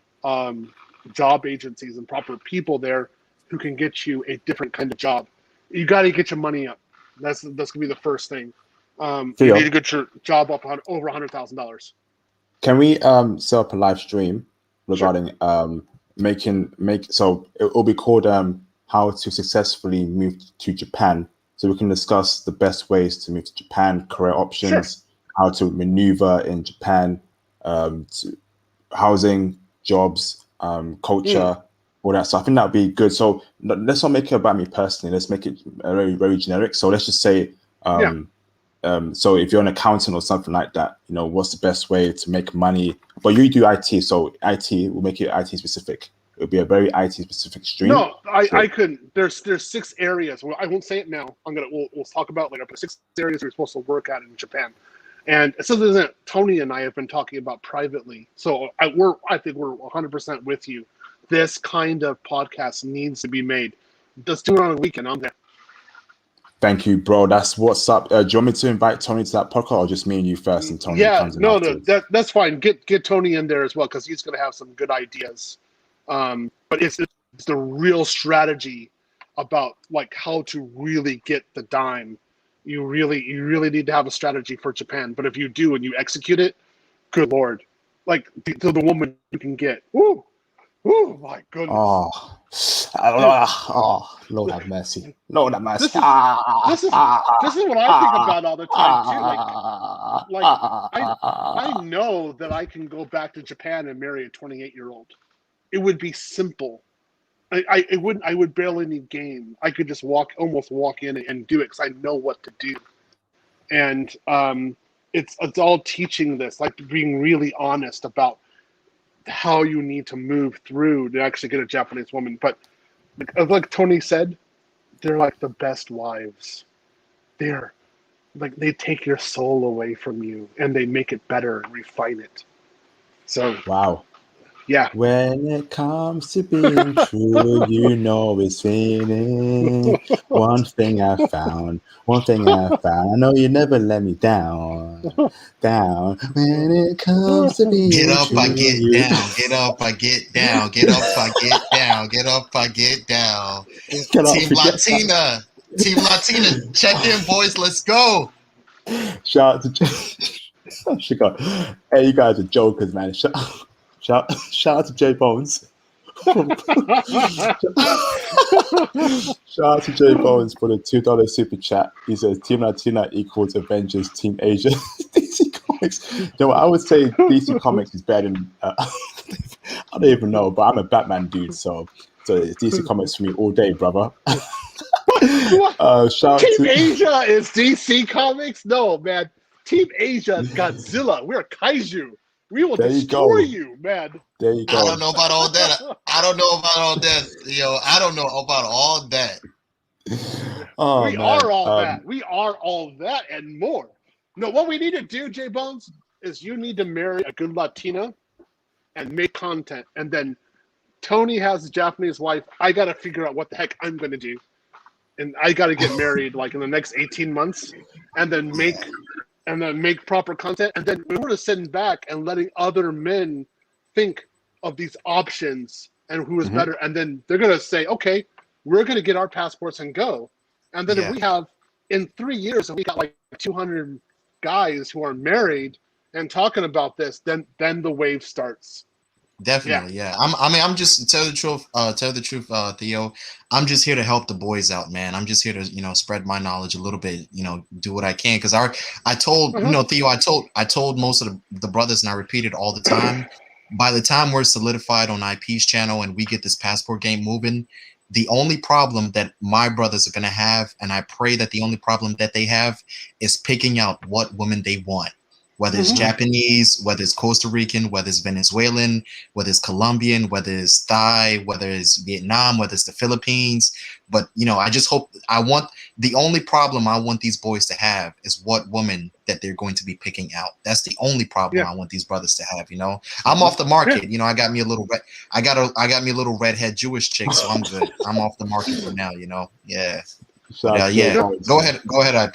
job agencies and proper people there who can get you a different kind of job. You got to get your money up. That's gonna be the first thing. You
Theo,
need to get your job up on over $100,000.
can we set up a live stream
Sure.
regarding so it will be called how to successfully move to Japan, so we can discuss the best ways to move to Japan, career options, how to maneuver in Japan, to housing, jobs, culture, all that stuff. I think that would be good. So let's not make it about me personally. Let's make it very, very generic. So let's just say, so if you're an accountant or something like that, you know, what's the best way to make money? But you do IT, so IT will make it IT specific. It'll be a very IT specific stream.
No, I couldn't. There's 6 areas. Well, I won't say it now. We'll talk about it later. But 6 areas we're supposed to work at in Japan, and it's something that Tony and I have been talking about privately. So I think we're 100% with you. This kind of podcast needs to be made. Let's do it on a weekend. I'm there.
Thank you, bro. That's what's up. Do you want me to invite Tony to that podcast, or just me and you first, and Tony comes in afterwards?
That's fine. Get Tony in there as well, because he's going to have some good ideas. But it's the real strategy about like how to really get the dime. You really need to have a strategy for Japan. But if you do and you execute it, good Lord, like the woman you can get. Woo, my goodness.
Lord have mercy. Lord have mercy.
This is what I think about all the time too. I know that I can go back to Japan and marry a 28-year-old. It would be simple. I would barely need game. I could just almost walk in and do it because I know what to do. And it's all teaching this, like being really honest about how you need to move through to actually get a Japanese woman. But like Tony said, they're like the best wives. They're like, they take your soul away from you and they make it better and refine it. So
wow.
Yeah.
When it comes to being true, you know it's fading. One thing I found. I know you never let me down. When it comes to being
Get up,
true,
I get down. Get up, I get down. Get up, I get down. Get up, I get down. Team Latina, check in, boys. Let's go.
Shout out to hey, you guys are jokers, man. Shout out to J Bones. Shout out to J Bones for the $2 super chat. He says Team Latina equals Avengers Team Asia. DC Comics. No, I would say DC Comics is better than I don't even know, but I'm a Batman dude, so it's DC Comics for me all day, brother.
Team Asia is DC Comics? No, man. Team Asia is Godzilla. We're Kaiju. We will destroy you, man.
There you go.
I don't know about all that. Yo, I don't know about all that.
We are all that. We are all that and more. No, what we need to do, J Bones, is you need to marry a good Latina and make content. And then Tony has a Japanese wife. I got to figure out what the heck I'm going to do. And I got to get married like in the next 18 months and then make proper content. And then we were just sitting back and letting other men think of these options and who is better. And then they're going to say, okay, we're going to get our passports and go. And then if we have, in 3 years, if we got like 200 guys who are married and talking about this, then the wave starts.
Definitely, yeah. I'm just tell the truth, Theo. I'm just here to help the boys out, man. I'm just here to, spread my knowledge a little bit, do what I can. Because I told, Theo, I told most of the brothers, and I repeat it all the time. By the time we're solidified on IP's channel and we get this passport game moving, the only problem that my brothers are gonna have, and I pray that the only problem that they have, is picking out what women they want. Whether it's Japanese, whether it's Costa Rican, whether it's Venezuelan, whether it's Colombian, whether it's Thai, whether it's Vietnam, whether it's the Philippines. But, I just hope the only problem I want these boys to have is what woman that they're going to be picking out. That's the only problem I want these brothers to have, I'm off the market. I got me a little I got me a little redhead Jewish chick, so I'm good. I'm off the market for now, Yeah. But, go ahead,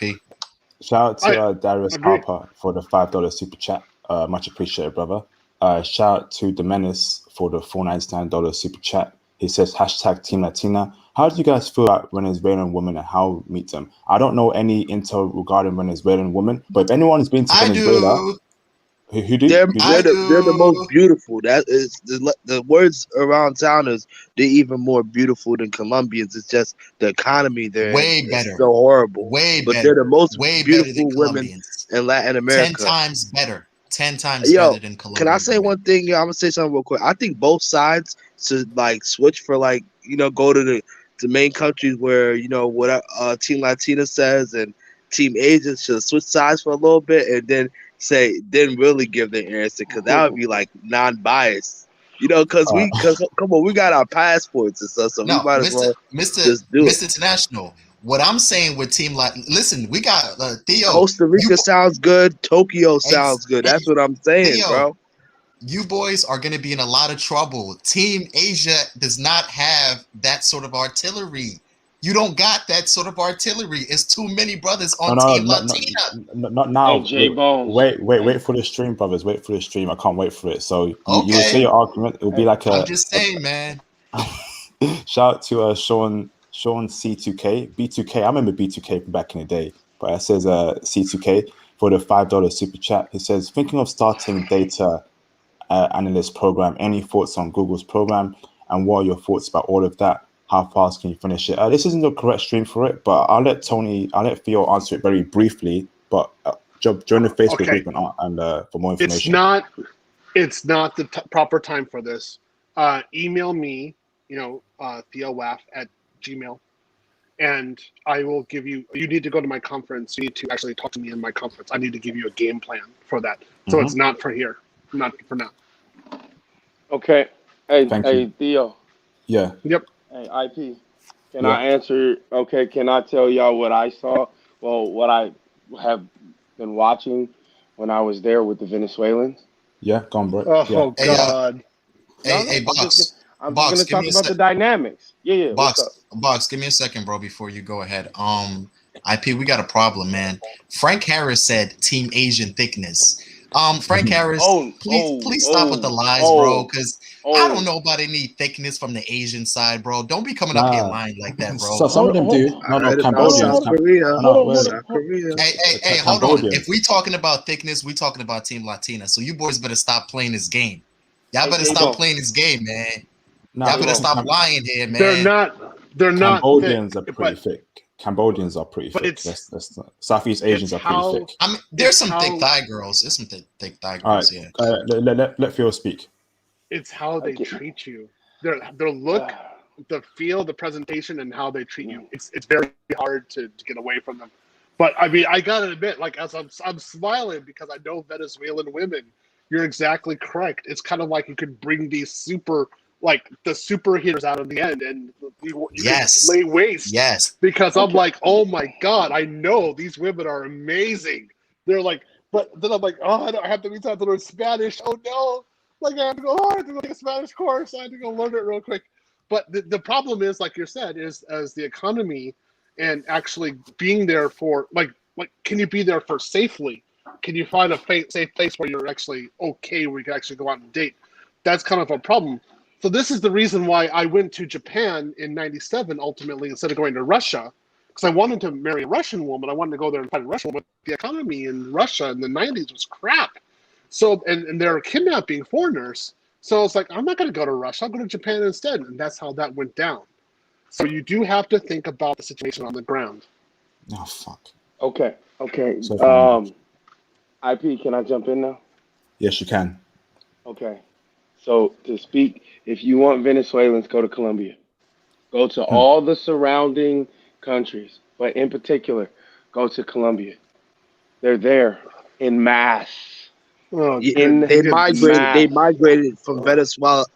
IP.
Shout out to
I
Darius
agree.
Harper for the $5 super chat. Much appreciated, brother. Shout out to the Menace for the $4.99 super chat. He says hashtag Team Latina. How do you guys feel about Venezuelan women and how you meet them? I don't know any intel regarding Venezuelan women, but if anyone's been to
I
Venezuela,
do.
who do?
They're
Who
they're
do?
the they're the most
do.
beautiful. That is the words around town is they're even more beautiful than Colombians. It's just the economy they're in
Way
is
better.
so horrible.
Way
But they're
better.
the most
Way better than
beautiful women
Colombians.
in Latin
10
America.
times better. 10 times
Yo,
better than
can I
Colombian
say
women.
one thing? Yeah, I'm gonna say something real quick. I think both sides should like switch for like go to the main countries where what Team Latina says and Team Asia should switch sides for a little bit and then really give their answer because that would be like non-biased.
Uh,
Because come on, we got our passports and stuff, so we
No,
might as
Mr.
well
Mr.
just do it.
Mr. International. What I'm saying with Team Latin, listen, we got Theo.
Costa
You
Rica sounds good. Tokyo
ex,
sounds good. That's what I'm saying,
Theo.
bro.
You boys are going to be in a lot of trouble. Team Asia does not have that sort of artillery. You don't got that sort of artillery. It's too many brothers
no,
on
no,
Team
not, not,
Latina.
not
Hey,
now.
J Bones.
Wait for the stream, brothers. Wait for the stream. I can't wait for it. So you will say
Okay,
your argument. It will be like
I'm just saying, man.
shout out to Sean C2K B2K. I remember B2K from back in the day, but it says C2K for the $5 super chat. He says thinking of starting data analyst program. Any thoughts on Google's program, and what are your thoughts about all of that? How fast can you finish it? This isn't the correct stream for it, but I'll let Theo answer it very briefly. But join the Facebook
Okay,
group and for more
it's
information.
not the proper time for this. Email me, TheoWaf at Gmail, and I will give you. You need to go to my conference. You need to actually talk to me in my conference. I need to give you a game plan for that. So it's not for here, not for now.
Okay. Hey,
Thank you.
hey, Theo.
Yeah,
Yep.
Hey, IP. Can
yeah,
I answer? Okay. Can I tell y'all what I saw? Well, what I have been watching when I was there with the Venezuelans.
yeah. Go on, bro. Yeah.
Oh
Hey,
God.
No,
hey,
no. I'm just
Box,
gonna
give
talk
me a
about
sec.
the dynamics. Yeah, yeah. What's up?
Box, give me a second, bro, before you go ahead. IP, we got a problem, man. Frank Harris said Team Asian thickness. Frank Harris,
Oh,
please stop with the lies, bro,
oh,
because I don't
oh.
know about any thickness from the Asian side, bro. Don't be coming up here
Nah,
lying like that, bro.
so some of
Hold,
them
hold,
do.
I
No,
heard about
hold on,
Cambodians.
South
hold on,
Korea.
No,
hold
wait.
on,
South Korea.
Hey, hold on. If
Cambodians.
we talking about thickness, we talking about Team Latina. So you boys better stop playing this game. Y'all
Hey,
better
J
stop
Bone,
playing this game, man.
Nah,
Y'all
J
better
Bone.
stop lying here,
They're
man.
not. They're not
Cambodians
thick,
are pretty thick. Cambodians are pretty
but
thick. That's Southeast Asians
it's
are pretty
how
thick.
I mean, there's
it's
some thick
how
thigh girls. There's some thick thigh
All right,
girls, yeah.
let Theo speak.
it's how they
Okay.
treat you. Their look, the feel, the presentation, and how they treat you. It's very hard to get away from them. But I mean, I gotta admit, like as I'm smiling because I know Venezuelan women. You're exactly correct. It's kind of like you could bring these the super hitters out of the end, and you could
Yes.
lay waste.
Yes.
Because I'm
Okay.
like, oh my god, I know these women are amazing. They're like, but then I'm like, oh, I have to be taught to learn Spanish. Oh no, like I have to go. Oh, I have to go take a Spanish course. I have to go learn it real quick. But the problem is, like you said, is as the economy and actually being there for like can you be there for safely? Can you find a safe place where you're actually okay, where you can actually go out and date? That's kind of a problem. So this is the reason why I went to Japan in '97 ultimately instead of going to Russia, because I wanted to marry a Russian woman. I wanted to go there and find a Russian woman. But the economy in Russia in the '90s was crap. So and they're kidnapping foreigners. So it's like I'm not going to go to Russia. I'll go to Japan instead, and that's how that went down. So you do have to think about the situation on the ground.
Oh fuck.
Okay. Okay.
So funny.
IP. Can I jump in now?
Yes, you can.
Okay. So to speak, if you want Venezuelans, go to Colombia. Go to all the surrounding countries, but in particular, go to Colombia. They're there in mass.
Oh,
Yeah,
In
they
good.
migrated. They
mass.
migrated from Venezuela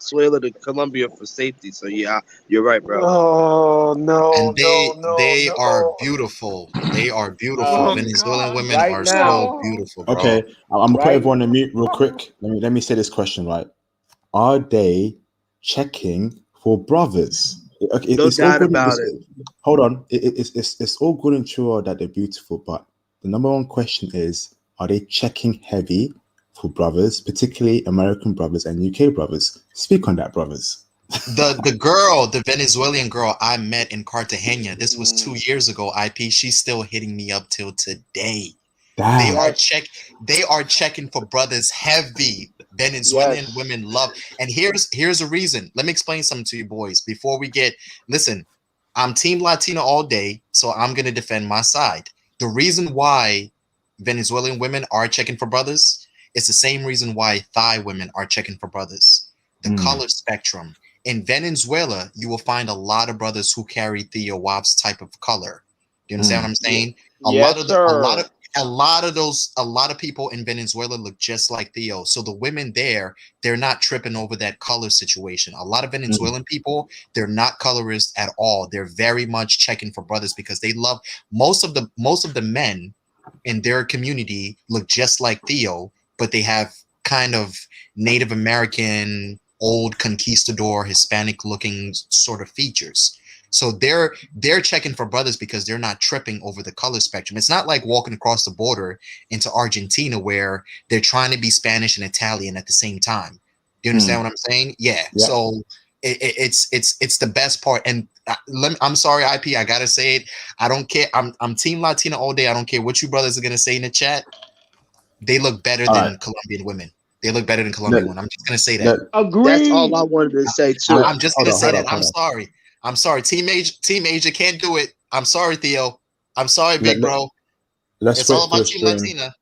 to Colombia for safety. So yeah, you're right, bro.
Oh no,
And
no, no,
they are
no.
beautiful. They are beautiful.
Oh
Venezuelan
God,
women
Right
are so
now,
no.
beautiful, bro.
Okay, I'm gonna put
right?
everyone on mute real quick. Let me say this question right. Are they checking for brothers? Okay,
No
it's all
doubt
good.
about it.
Hold on. It's all good and true that they're beautiful, but the number one question is: are they checking heavy for brothers, particularly American brothers and UK brothers? Speak on that, brothers.
The Venezuelan girl I met in Cartagena, this was 2 years ago, IP, she's still hitting me up till today. They
Damn.
are checking for brothers heavy. Venezuelan women love. And here's a reason. Let me explain something to you boys before we listen, I'm Team Latina all day, so I'm gonna defend my side. The reason why Venezuelan women are checking for brothers is the same reason why Thai women are checking for brothers. The color spectrum. In Venezuela, you will find a lot of brothers who carry Theo Wap's type of color. Do you understand what I'm saying? A lot of people in Venezuela look just like Theo. So the women there, they're not tripping over that color situation. A lot of Venezuelan people, they're not colorist at all. They're very much checking for brothers because they love most of the men in their community look just like Theo, but they have kind of Native American, old conquistador, Hispanic looking sort of features. So they're checking for brothers because they're not tripping over the color spectrum. It's not like walking across the border into Argentina where they're trying to be Spanish and Italian at the same time. Do you understand what I'm saying? Yeah. So it's the best part. And I'm sorry, IP, I gotta say it. I don't care. I'm Team Latina all day. I don't care what you brothers are gonna say in the chat. They look better than Colombian women. They look better than Colombian women. I'm just gonna say that.
That's all I wanted to say too.
I'm just gonna say that. I'm sorry. Team Asia can't do it. I'm sorry, Theo. I'm sorry, big bro. It's all about Team Latina.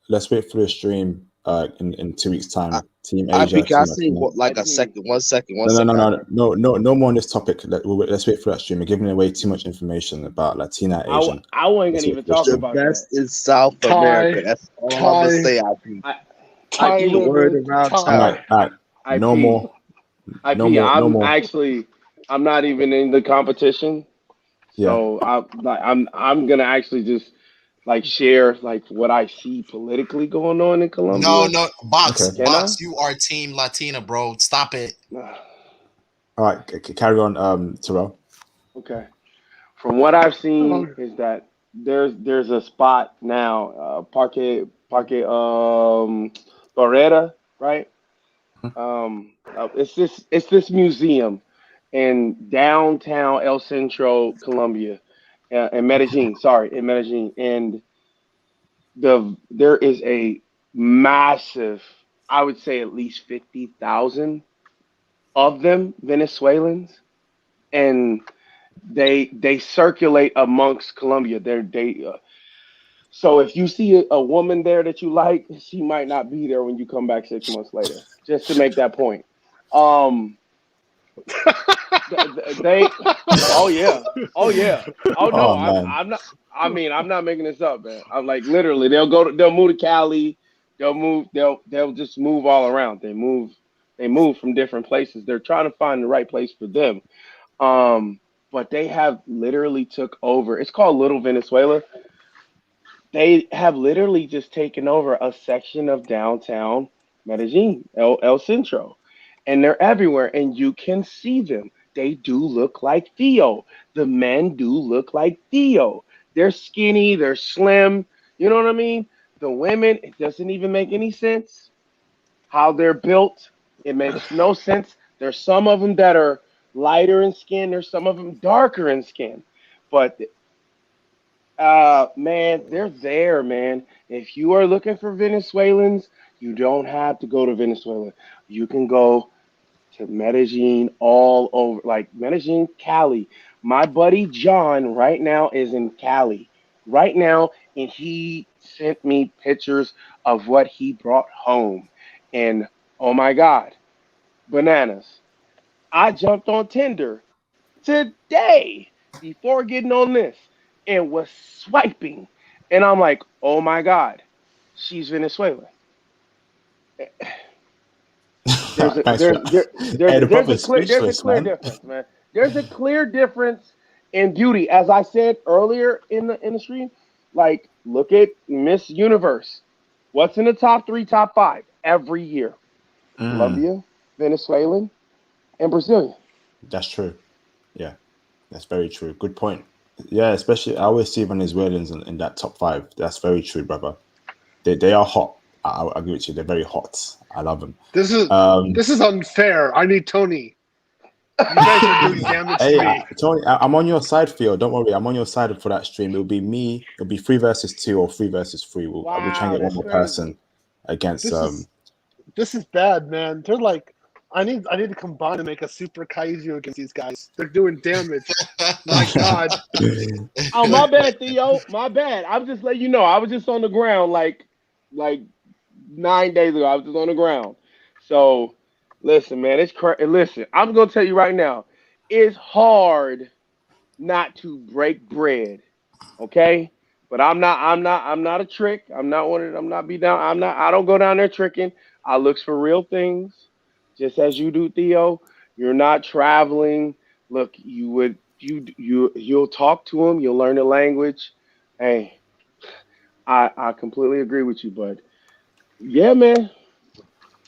Let's wait for the stream in 2 weeks' time. Team
I
Asia.
think I see like a second. One second.
No more on this topic. Let's wait for that stream. We're giving away too much information about Latina, Asian.
I wasn't gonna even talk about that.
The best is South America. That's all I'm gonna say. I keep the word around town.
All right. No more.
I'm not even in the competition. So I'm gonna actually just like share like what I see politically going on in Colombia.
No, Box, you are Team Latina, bro. Stop it.
All right, carry on, Tyrel.
Okay. From what I've seen is that there's a spot now, Parque Loretta, right? It's this museum in downtown El Centro, Colombia, in Medellin. In Medellin, and there is a massive, I would say at least 50,000 of them Venezuelans, and they circulate amongst Colombia. So if you see a woman there that you like, she might not be there when you come back 6 months later. Just to make that point. I'm not making this up, man. I'm like literally they'll move to Cali, they'll just move all around. They move from different places. They're trying to find the right place for them. But they have literally took over. It's called Little Venezuela. They have literally just taken over a section of downtown Medellin, El Centro, and they're everywhere, and you can see them. They do look like Theo. The men do look like Theo. They're skinny, they're slim. You know what I mean? The women, it doesn't even make any sense how they're built. It makes no sense. There's some of them that are lighter in skin. There's some of them darker in skin. But man, they're there, man. If you are looking for Venezuelans, you don't have to go to Venezuela. You can go to Medellin all over, like Medellin, Cali. My buddy John right now is in Cali right now, and he sent me pictures of what he brought home. And oh my God, bananas. I jumped on Tinder today before getting on this and was swiping. And I'm like, oh my God, she's Venezuelan. There's a clear difference, man. There's a clear difference in beauty. As I said earlier in the stream, like look at Miss Universe. What's in the top 3, top 5 every year? Colombia, Venezuelan, and Brazilian.
That's true. Yeah, that's very true. Good point. Yeah, especially I always see Venezuelans in that top 5. That's very true, brother. They are hot. I agree with you. They're very hot. I love them.
This is
Um,
this is unfair. I need Tony. You guys are doing damage to
hey,
me.
Tony, I'm on your side, Theo. Don't worry. I'm on your side for that stream. It'll be me. It'll be 3 versus 2 or 3 versus 3. We'll try and
Wow,
get one
that's
more
crazy.
person against.
This is bad, man. They're like, I need to combine and make a super kaiju against these guys. They're doing damage. My God.
Oh, my bad, Theo. My bad. I'm just letting you know. I was just on the ground like 9 days ago. I was just on the ground. So listen, man, it's crazy. Listen, I'm gonna tell you right now, it's hard not to break bread. Okay? But I'm not a trick. I'm not one of I'm not be down. I don't go down there tricking. I looks for real things, just as you do, Theo. You're not traveling. Look, you'll talk to them, you'll learn the language. Hey, I completely agree with you, bud. Yeah, man.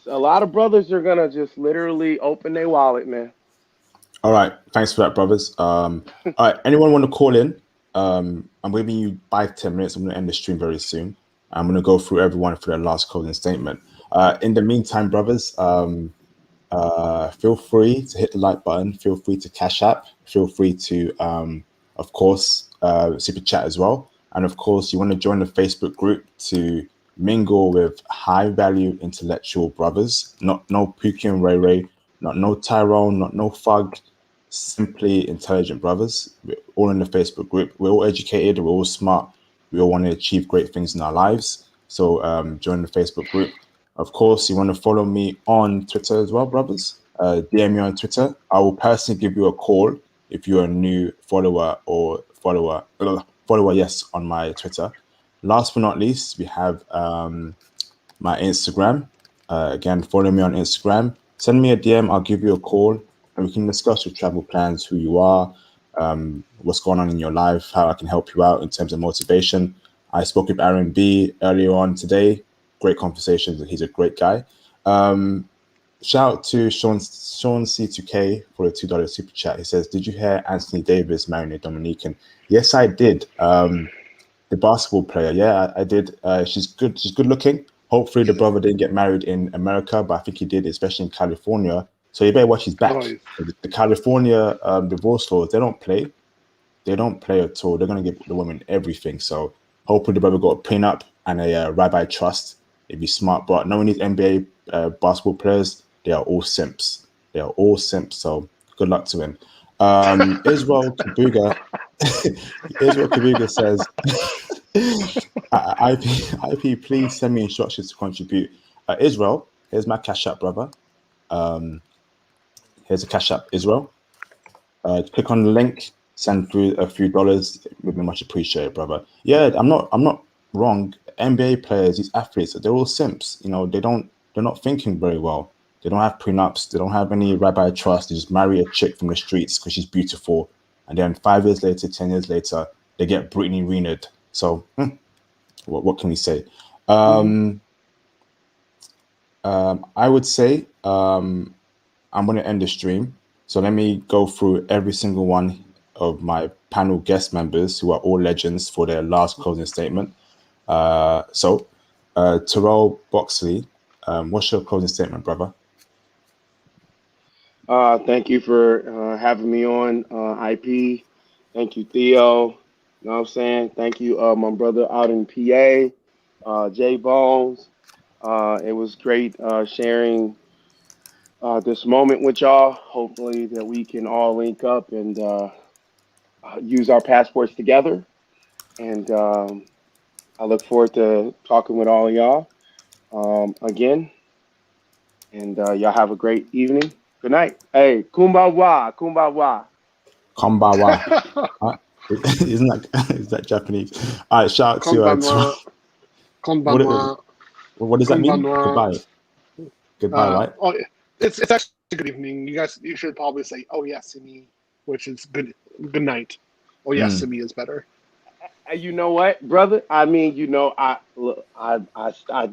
A lot of brothers are gonna just literally open their wallet, man.
All right. Thanks for that, brothers. All right. Anyone want to call in? I'm giving you 5-10 minutes. I'm going to end the stream very soon. I'm going to go through everyone for their last closing statement. In the meantime, brothers, feel free to hit the like button. Feel free to cash app. Feel free to, of course, super chat as well. And of course, you want to join the Facebook group to mingle with high value intellectual brothers. Not no Pookie and Ray Ray, not no Tyrel, not no Fug. Simply intelligent brothers. We're all in the Facebook group. We're all educated. We're all smart. We all want to achieve great things in our lives. So join the Facebook group. Of course, you want to follow me on Twitter as well, brothers. DM me on Twitter. I will personally give you a call if you're a new follower or follower, yes, on my Twitter. Last but not least, we have my Instagram. Again, follow me on Instagram. Send me a DM. I'll give you a call and we can discuss your travel plans, who you are, what's going on in your life, how I can help you out in terms of motivation. I spoke with Aaron B earlier on today. Great conversations. He's a great guy. Shout out to Sean C2K for a $2 super chat. He says, "Did you hear Anthony Davis marrying a Dominican?" Yes, I did. The basketball player, yeah, I did. She's good. She's good looking. Hopefully, the brother didn't get married in America, but I think he did, especially in California. So you better watch his back.
Oh,
The California divorce laws, they don't play. They don't play at all. They're gonna give the women everything. So hopefully, the brother got a prenup and a rabbi trust. It'd be smart. But knowing these NBA basketball players, they are all simps. They are all simps. So good luck to him. Israel Kabuga. Israel Kabuga says, IP, please send me instructions to contribute. Israel, here's my cash app, brother. Here's a cash app, Israel. Click on the link, send through a few dollars. It would be much appreciated, brother. Yeah, I'm not wrong. NBA players, these athletes, they're all simps. You know, they're not thinking very well. They don't have prenups. They don't have any rabbi trust. They just marry a chick from the streets because she's beautiful, and then 5 years later, 10 years later, they get Britney Renard. So, what can we say? I would say I'm going to end the stream. So let me go through every single one of my panel guest members who are all legends for their last closing statement. Tyrel Boxley, what's your closing statement, brother?
Thank you for having me on, IP. Thank you, Theo. You know what I'm saying? Thank you, my brother out in PA, J Bones. It was great sharing this moment with y'all. Hopefully that we can all link up and use our passports together. And I look forward to talking with all of y'all again. And y'all have a great evening. Good night. Hey, kumbawa, kumbawa.
Kombawa. Isn't that is that Japanese? All right, shout out to
konbanwa, konbanwa,
what does that mean?
konbanwa.
Goodbye. Goodbye, right?
Oh, it's actually good evening. You should probably say "Oh yes" to me, which is good night. "Oh yes" to me is better.
You know what, brother? I mean, I look, I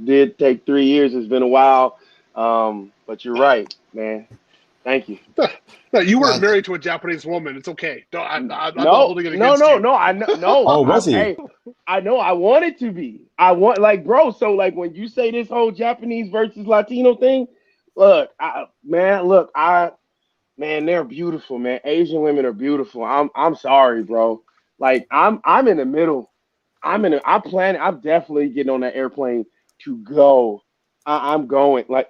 did take 3 years. It's been a while, but you're right, man. Thank you.
No, you weren't
Yeah.
married to a Japanese woman. It's okay. No, I'm not
No,
holding it
no,
against
no,
you.
no. I know. No.
Oh, was he?
Hey, I know. I want it to be. I want, like, bro. So, like, when you say this whole Japanese versus Latino thing, look, man, they're beautiful, man. Asian women are beautiful. I'm sorry, bro. Like, I'm in the middle. I'm planning. I'm definitely getting on that airplane to go. I'm going. Like,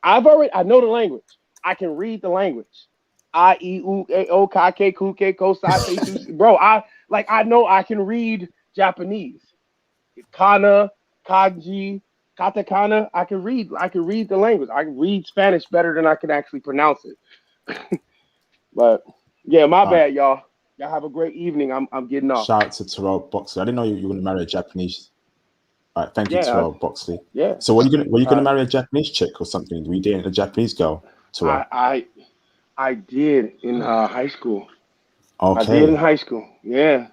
I know the language. I can read the language. I E U A O Ka Ke Ku Ke Ko Sa Te Su. Bro, I know I can read Japanese. Kana, kanji, katakana. I can read the language. I can read Spanish better than I can actually pronounce it. But yeah, my
All right.
bad, y'all. Y'all have a great evening. I'm getting off.
Shout out to Terrell Boxley. I didn't know you were going to marry a Japanese. All right, thank you,
Yeah,
Terrell Boxley.
yeah.
So, were you gonna
Uh,
marry a Japanese chick or something? Were you dating a Japanese girl,
I
Terrell?
I I did in high school. I did in
Okay.
high school. Yeah,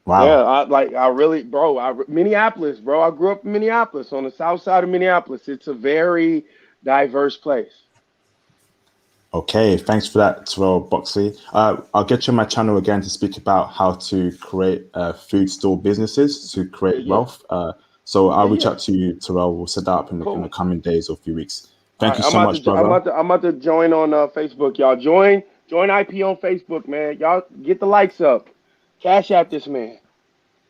yeah.
Wow.
I really, bro. Minneapolis, bro. I grew up in Minneapolis, on the south side of Minneapolis. It's a very diverse place.
Okay. Thanks for that, Terrell Boxley. I'll get you on my channel again to speak about how to create food store businesses to
Yeah,
create
yeah,
wealth. So I'll
yeah,
reach
yeah.
out to you, Terrell. We'll set that up in the
Cool.
coming days or few weeks.
All
Thank
right,
you so much, brother.
I'm about to join on Facebook, y'all. Join IP on Facebook, man. Y'all get the likes up. Cash app this man.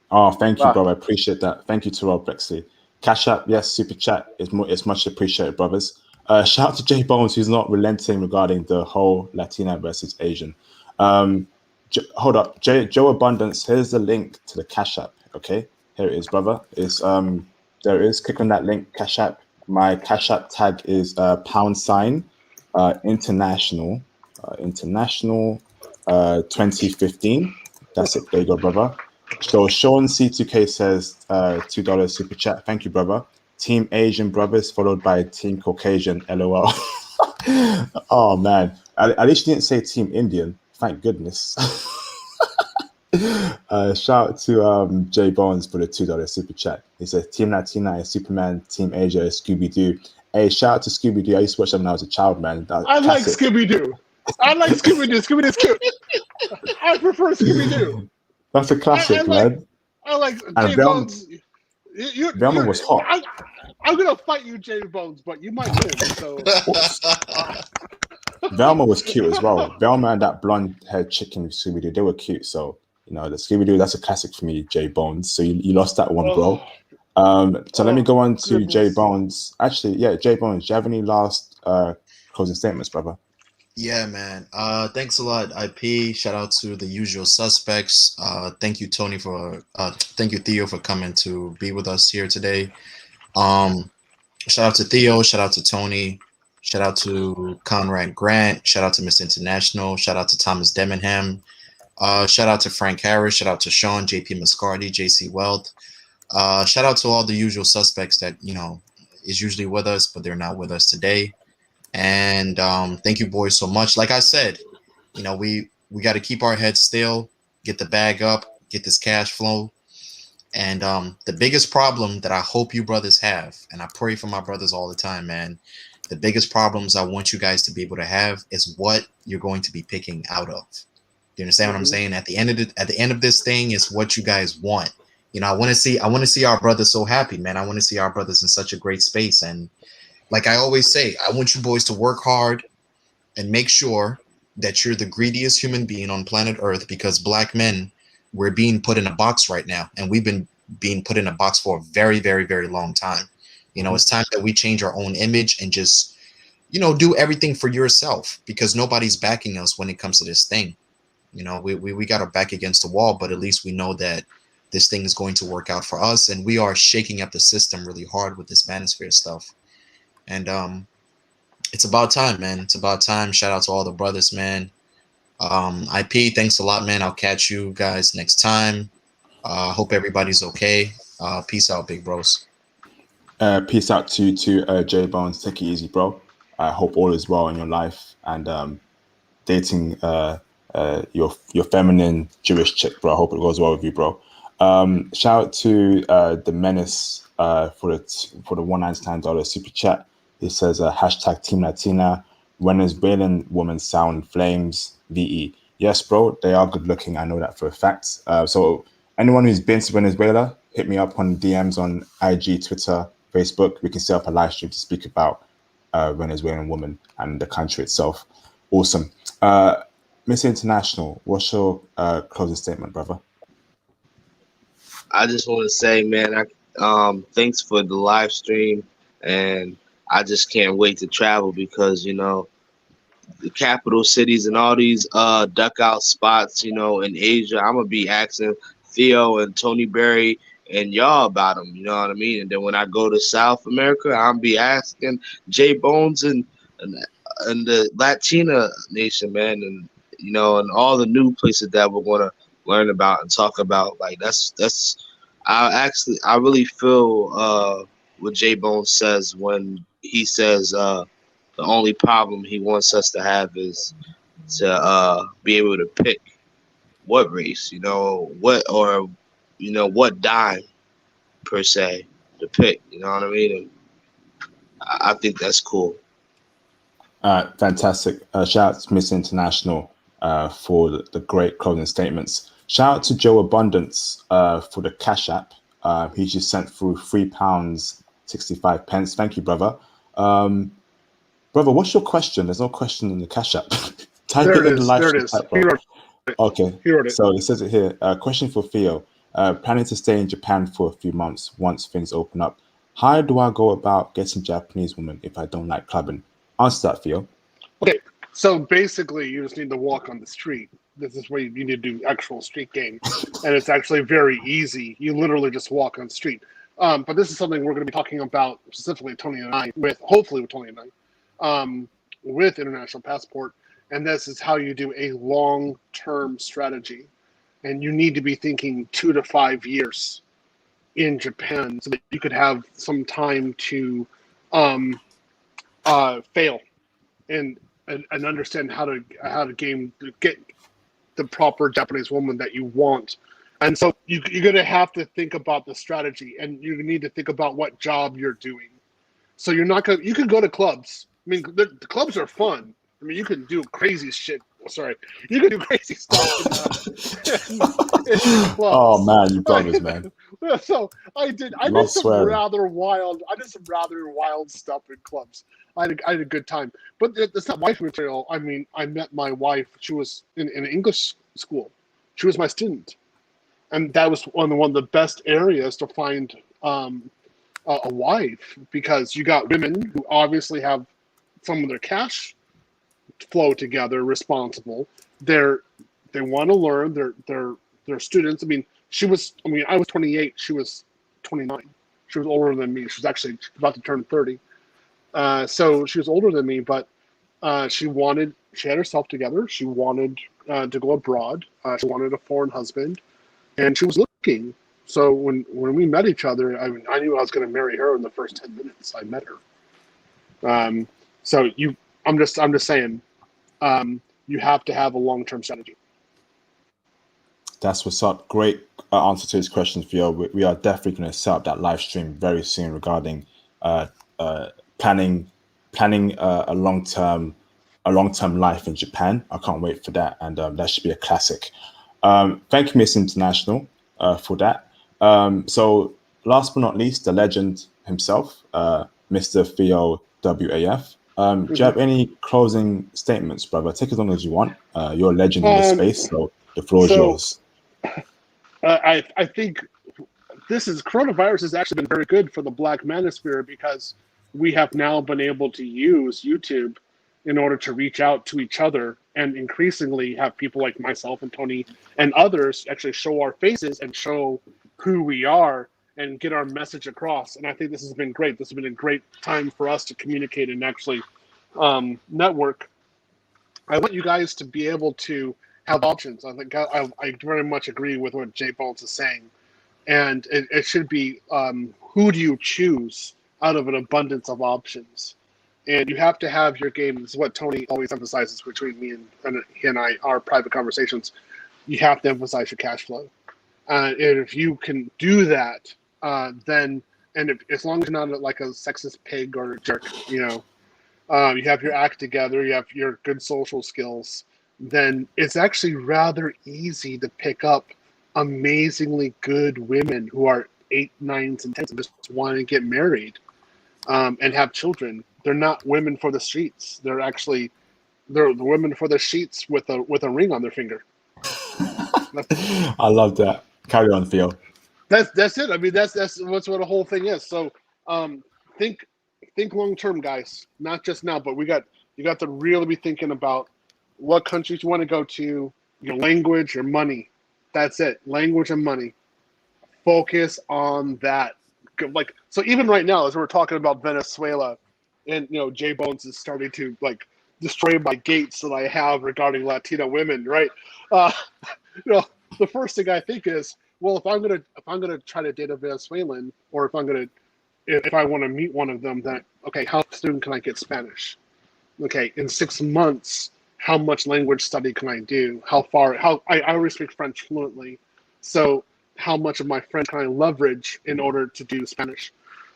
Oh, thank you,
Bye.
brother. I appreciate that. Thank you, Terrell Bexley. Cash App, yes, super chat it's much appreciated, brothers. Shout out to Jay Bones, who's not relenting regarding the whole Latina versus Asian. Hold up, Joe Abundance. Here's the link to the Cash App. Okay, here it is, brother. It's there it is. Click on that link, Cash App. My Cash App tag is # international 2015. That's it. There you go, brother. So Sean C2K says $2 super chat. Thank you, brother. Team Asian brothers followed by Team Caucasian. LOL. Oh man. At least you didn't say Team Indian. Thank goodness. Shout out to Jay Bones for the $2 super chat. He says Team Latina is Superman, Team Asia is Scooby Doo. Hey, shout out to Scooby Doo. I used to watch them when I was a child, man. That
I like
classic.
Scooby Doo. I like Scooby Doo. Scooby Doo's cute. I prefer Scooby Doo.
That's a classic, man.
I like
And
Jay Bones.
Velma was hot.
I'm gonna fight you, Jay Bones, but you might win. So
Velma was cute as well. Velma and that blonde haired chicken Scooby Doo, they were cute. So, you know, the Scooby Doo, that's a classic for me, Jay Bones. So you lost that one, bro. So let me go on to Jay
goodness.
Bones. Actually, yeah, Jay Bones, do you have any last closing statements, brother?
Yeah, man. Thanks a lot, IP. Shout out to the usual suspects. Thank you, Tony, thank you, Theo, for coming to be with us here today. Shout out to Theo. Shout out to Tony. Shout out to Conrad Grant. Shout out to Miss International. Shout out to Thomas Demenham. Shout out to Frank Harris. Shout out to Sean, JP Mascardi, JC Wealth. Shout out to all the usual suspects that is usually with us, but they're not with us today. And thank you, boys, so much. Like I said, we got to keep our heads still, get the bag up, get this cash flow. And the biggest problem that I hope you brothers have, and I pray for my brothers all the time, man. The biggest problems I want you guys to be able to have is what you're going to be picking out of. Do you understand what I'm saying? At the end of this thing is what you guys want. I want to see our brothers so happy, man. I want to see our brothers in such a great space. And like I always say, I want you boys to work hard and make sure that you're the greediest human being on planet Earth, because black men, we're being put in a box right now, and we've been being put in a box for a very, very, very long time. It's time that we change our own image and just, do everything for yourself, because nobody's backing us when it comes to this thing. We got our back against the wall, but at least we know that this thing is going to work out for us, and we are shaking up the system really hard with this manosphere stuff. And it's about time, man. It's about time. Shout out to all the brothers, man. IP, thanks a lot, man. I'll catch you guys next time. Hope everybody's okay. Peace out, big bros.
Peace out to Jay Bones. Take it easy, bro. I hope all is well in your life and dating your feminine Jewish chick, bro. I hope it goes well with you, bro. Shout out to the Menace for the $199 super chat. It says hashtag Team Latina. Venezuelan women sound flames. VE. Yes, bro, they are good looking. I know that for a fact. So anyone who's been to Venezuela, hit me up on DMs on IG, Twitter, Facebook. We can set up a live stream to speak about Venezuelan woman and the country itself. Awesome. Miss International, what's your closing statement, brother?
I just want to say, man, thanks for the live stream, and I just can't wait to travel because the capital cities and all these duck out spots, in Asia. I'm gonna be asking Theo and Tony Berry and y'all about them. You know what I mean? And then when I go to South America, I'm be asking J Bones and and the Latina nation, man, and and all the new places that we're gonna learn about and talk about. Like that's I really feel what J Bones says when he says the only problem he wants us to have is to be able to pick what race, what dime per se to pick. You know what I mean? And I think that's cool.
Fantastic. Shout out to Miss International for the great closing statements. Shout out to Joe Abundance for the Cash App. He just sent through £3.65. Thank you, brother. Brother, what's your question? There's no question in the Cash App. Type it in the live stream. Okay.
He wrote it.
So it says it here. Question for Theo. Planning to stay in Japan for a few months once things open up. How do I go about getting Japanese women if I don't like clubbing? Answer that, Theo.
Okay, so basically you just need to walk on the street. This is where you need to do actual street game. And it's actually very easy. You literally just walk on the street. But this is something we're going to be talking about specifically Tony and I, hopefully with Tony and I, with International Passport. And this is how you do a long-term strategy. And you need to be thinking 2 to 5 years in Japan so that you could have some time to fail and understand how to get the proper Japanese woman that you want. And so you're going to have to think about the strategy, and you need to think about what job you're doing. So you can go to clubs. I mean, the clubs are fun. I mean, you can do crazy shit. Sorry, you can do crazy stuff in clubs.
Oh man, you brothers, man.
So I did some rather wild stuff in clubs. I had a good time, but that's not wife material. I mean, I met my wife. She was in an English school. She was my student, and that was one of the best areas to find a wife, because you got women who obviously have some of their cash flow together, responsible. They want to learn. They're students. I mean, I was 28. She was 29. She was older than me. She was actually about to turn 30. So she was older than me, but she had herself together. She wanted to go abroad. She wanted a foreign husband, and she was looking. So when we met each other, I knew I was going to marry her in the first 10 minutes I met her. I'm just saying, you have to have a long-term strategy.
That's what's up. Great answer to his questions, Theo. We are definitely going to set up that live stream very soon regarding planning a long-term life in Japan. I can't wait for that, and that should be a classic. Thank you, Miss International, for that. So last but not least, the legend himself, Mr. Theo WAF. Do you have any closing statements, brother? Take as long as you want. You're a legend in this space, so the floor is yours.
I think coronavirus has actually been very good for the Black Manosphere, because we have now been able to use YouTube in order to reach out to each other, and increasingly have people like myself and Tony and others actually show our faces and show who we are and get our message across. And I think this has been great. This has been a great time for us to communicate and actually network. I want you guys to be able to have options. I think I very much agree with what Jay Bones is saying. And it should be, who do you choose out of an abundance of options? And you have to have your game. This is what Tony always emphasizes between me and he and I, our private conversations. You have to emphasize your cash flow. And if you can do that, then, as long as you're not like a sexist pig or a jerk, you have your act together, you have your good social skills, then it's actually rather easy to pick up amazingly good women who are 8, 9s, and 10s and just want to get married and have children. They're not women for the streets. They're the women for the sheets with a ring on their finger.
I love that. Carry on, Theo.
That's it. I mean, that's what the whole thing is. So, think long term, guys. Not just now, but you got to really be thinking about what countries you want to go to, your language, your money. That's it. Language and money. Focus on that. Like, so even right now, as we're talking about Venezuela, and J Bones is starting to like destroy my gates that I have regarding Latino women, right? Uh, the first thing I think is, well, if I'm gonna try to date a Venezuelan, or if I want to meet one of them, then okay, how soon can I get Spanish? Okay, in 6 months, how much language study can I do? I already speak French fluently, so how much of my French can I leverage in order to do Spanish?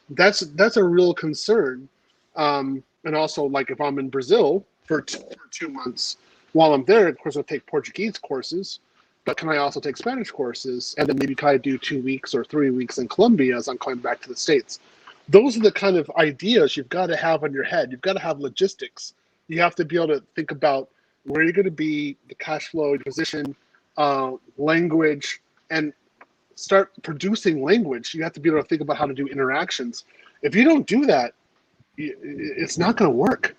That's a real concern. And also, like if I'm in Brazil for 2 months, while I'm there, of course, I'll take Portuguese courses, but can I also take Spanish courses and then maybe try to do 2 weeks or 3 weeks in Colombia as I'm coming back to the States? Those are the kind of ideas you've got to have in your head. You've got to have logistics. You have to be able to think about where you're going to be, the cash flow, your position, language, and start producing language. You have to be able to think about how to do interactions. If you don't do that, it's not going to work.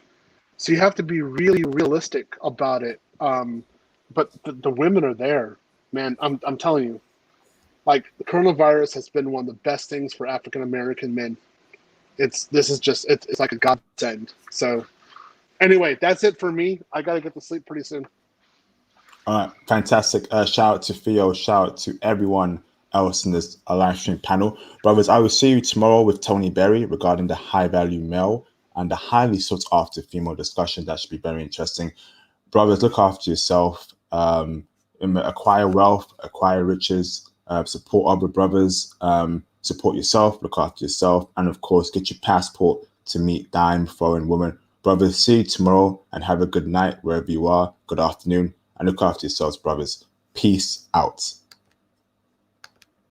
So you have to be really realistic about it. But the women are there, man. I'm telling you, like the coronavirus has been one of the best things for African American men. It's like a godsend. So anyway, that's it for me. I got to get to sleep pretty soon.
All right, fantastic. Shout out to Theo. Shout out to everyone else in this live stream panel. Brothers, I will see you tomorrow with Tony Berry regarding the high value male and the highly sought after female discussion. That should be very interesting. Brothers, look after yourself. Acquire wealth, acquire riches, support other brothers, support yourself, look after yourself, and of course, get your passport to meet dime foreign women. Brothers, see you tomorrow and have a good night wherever you are. Good afternoon, and look after yourselves, brothers. Peace out.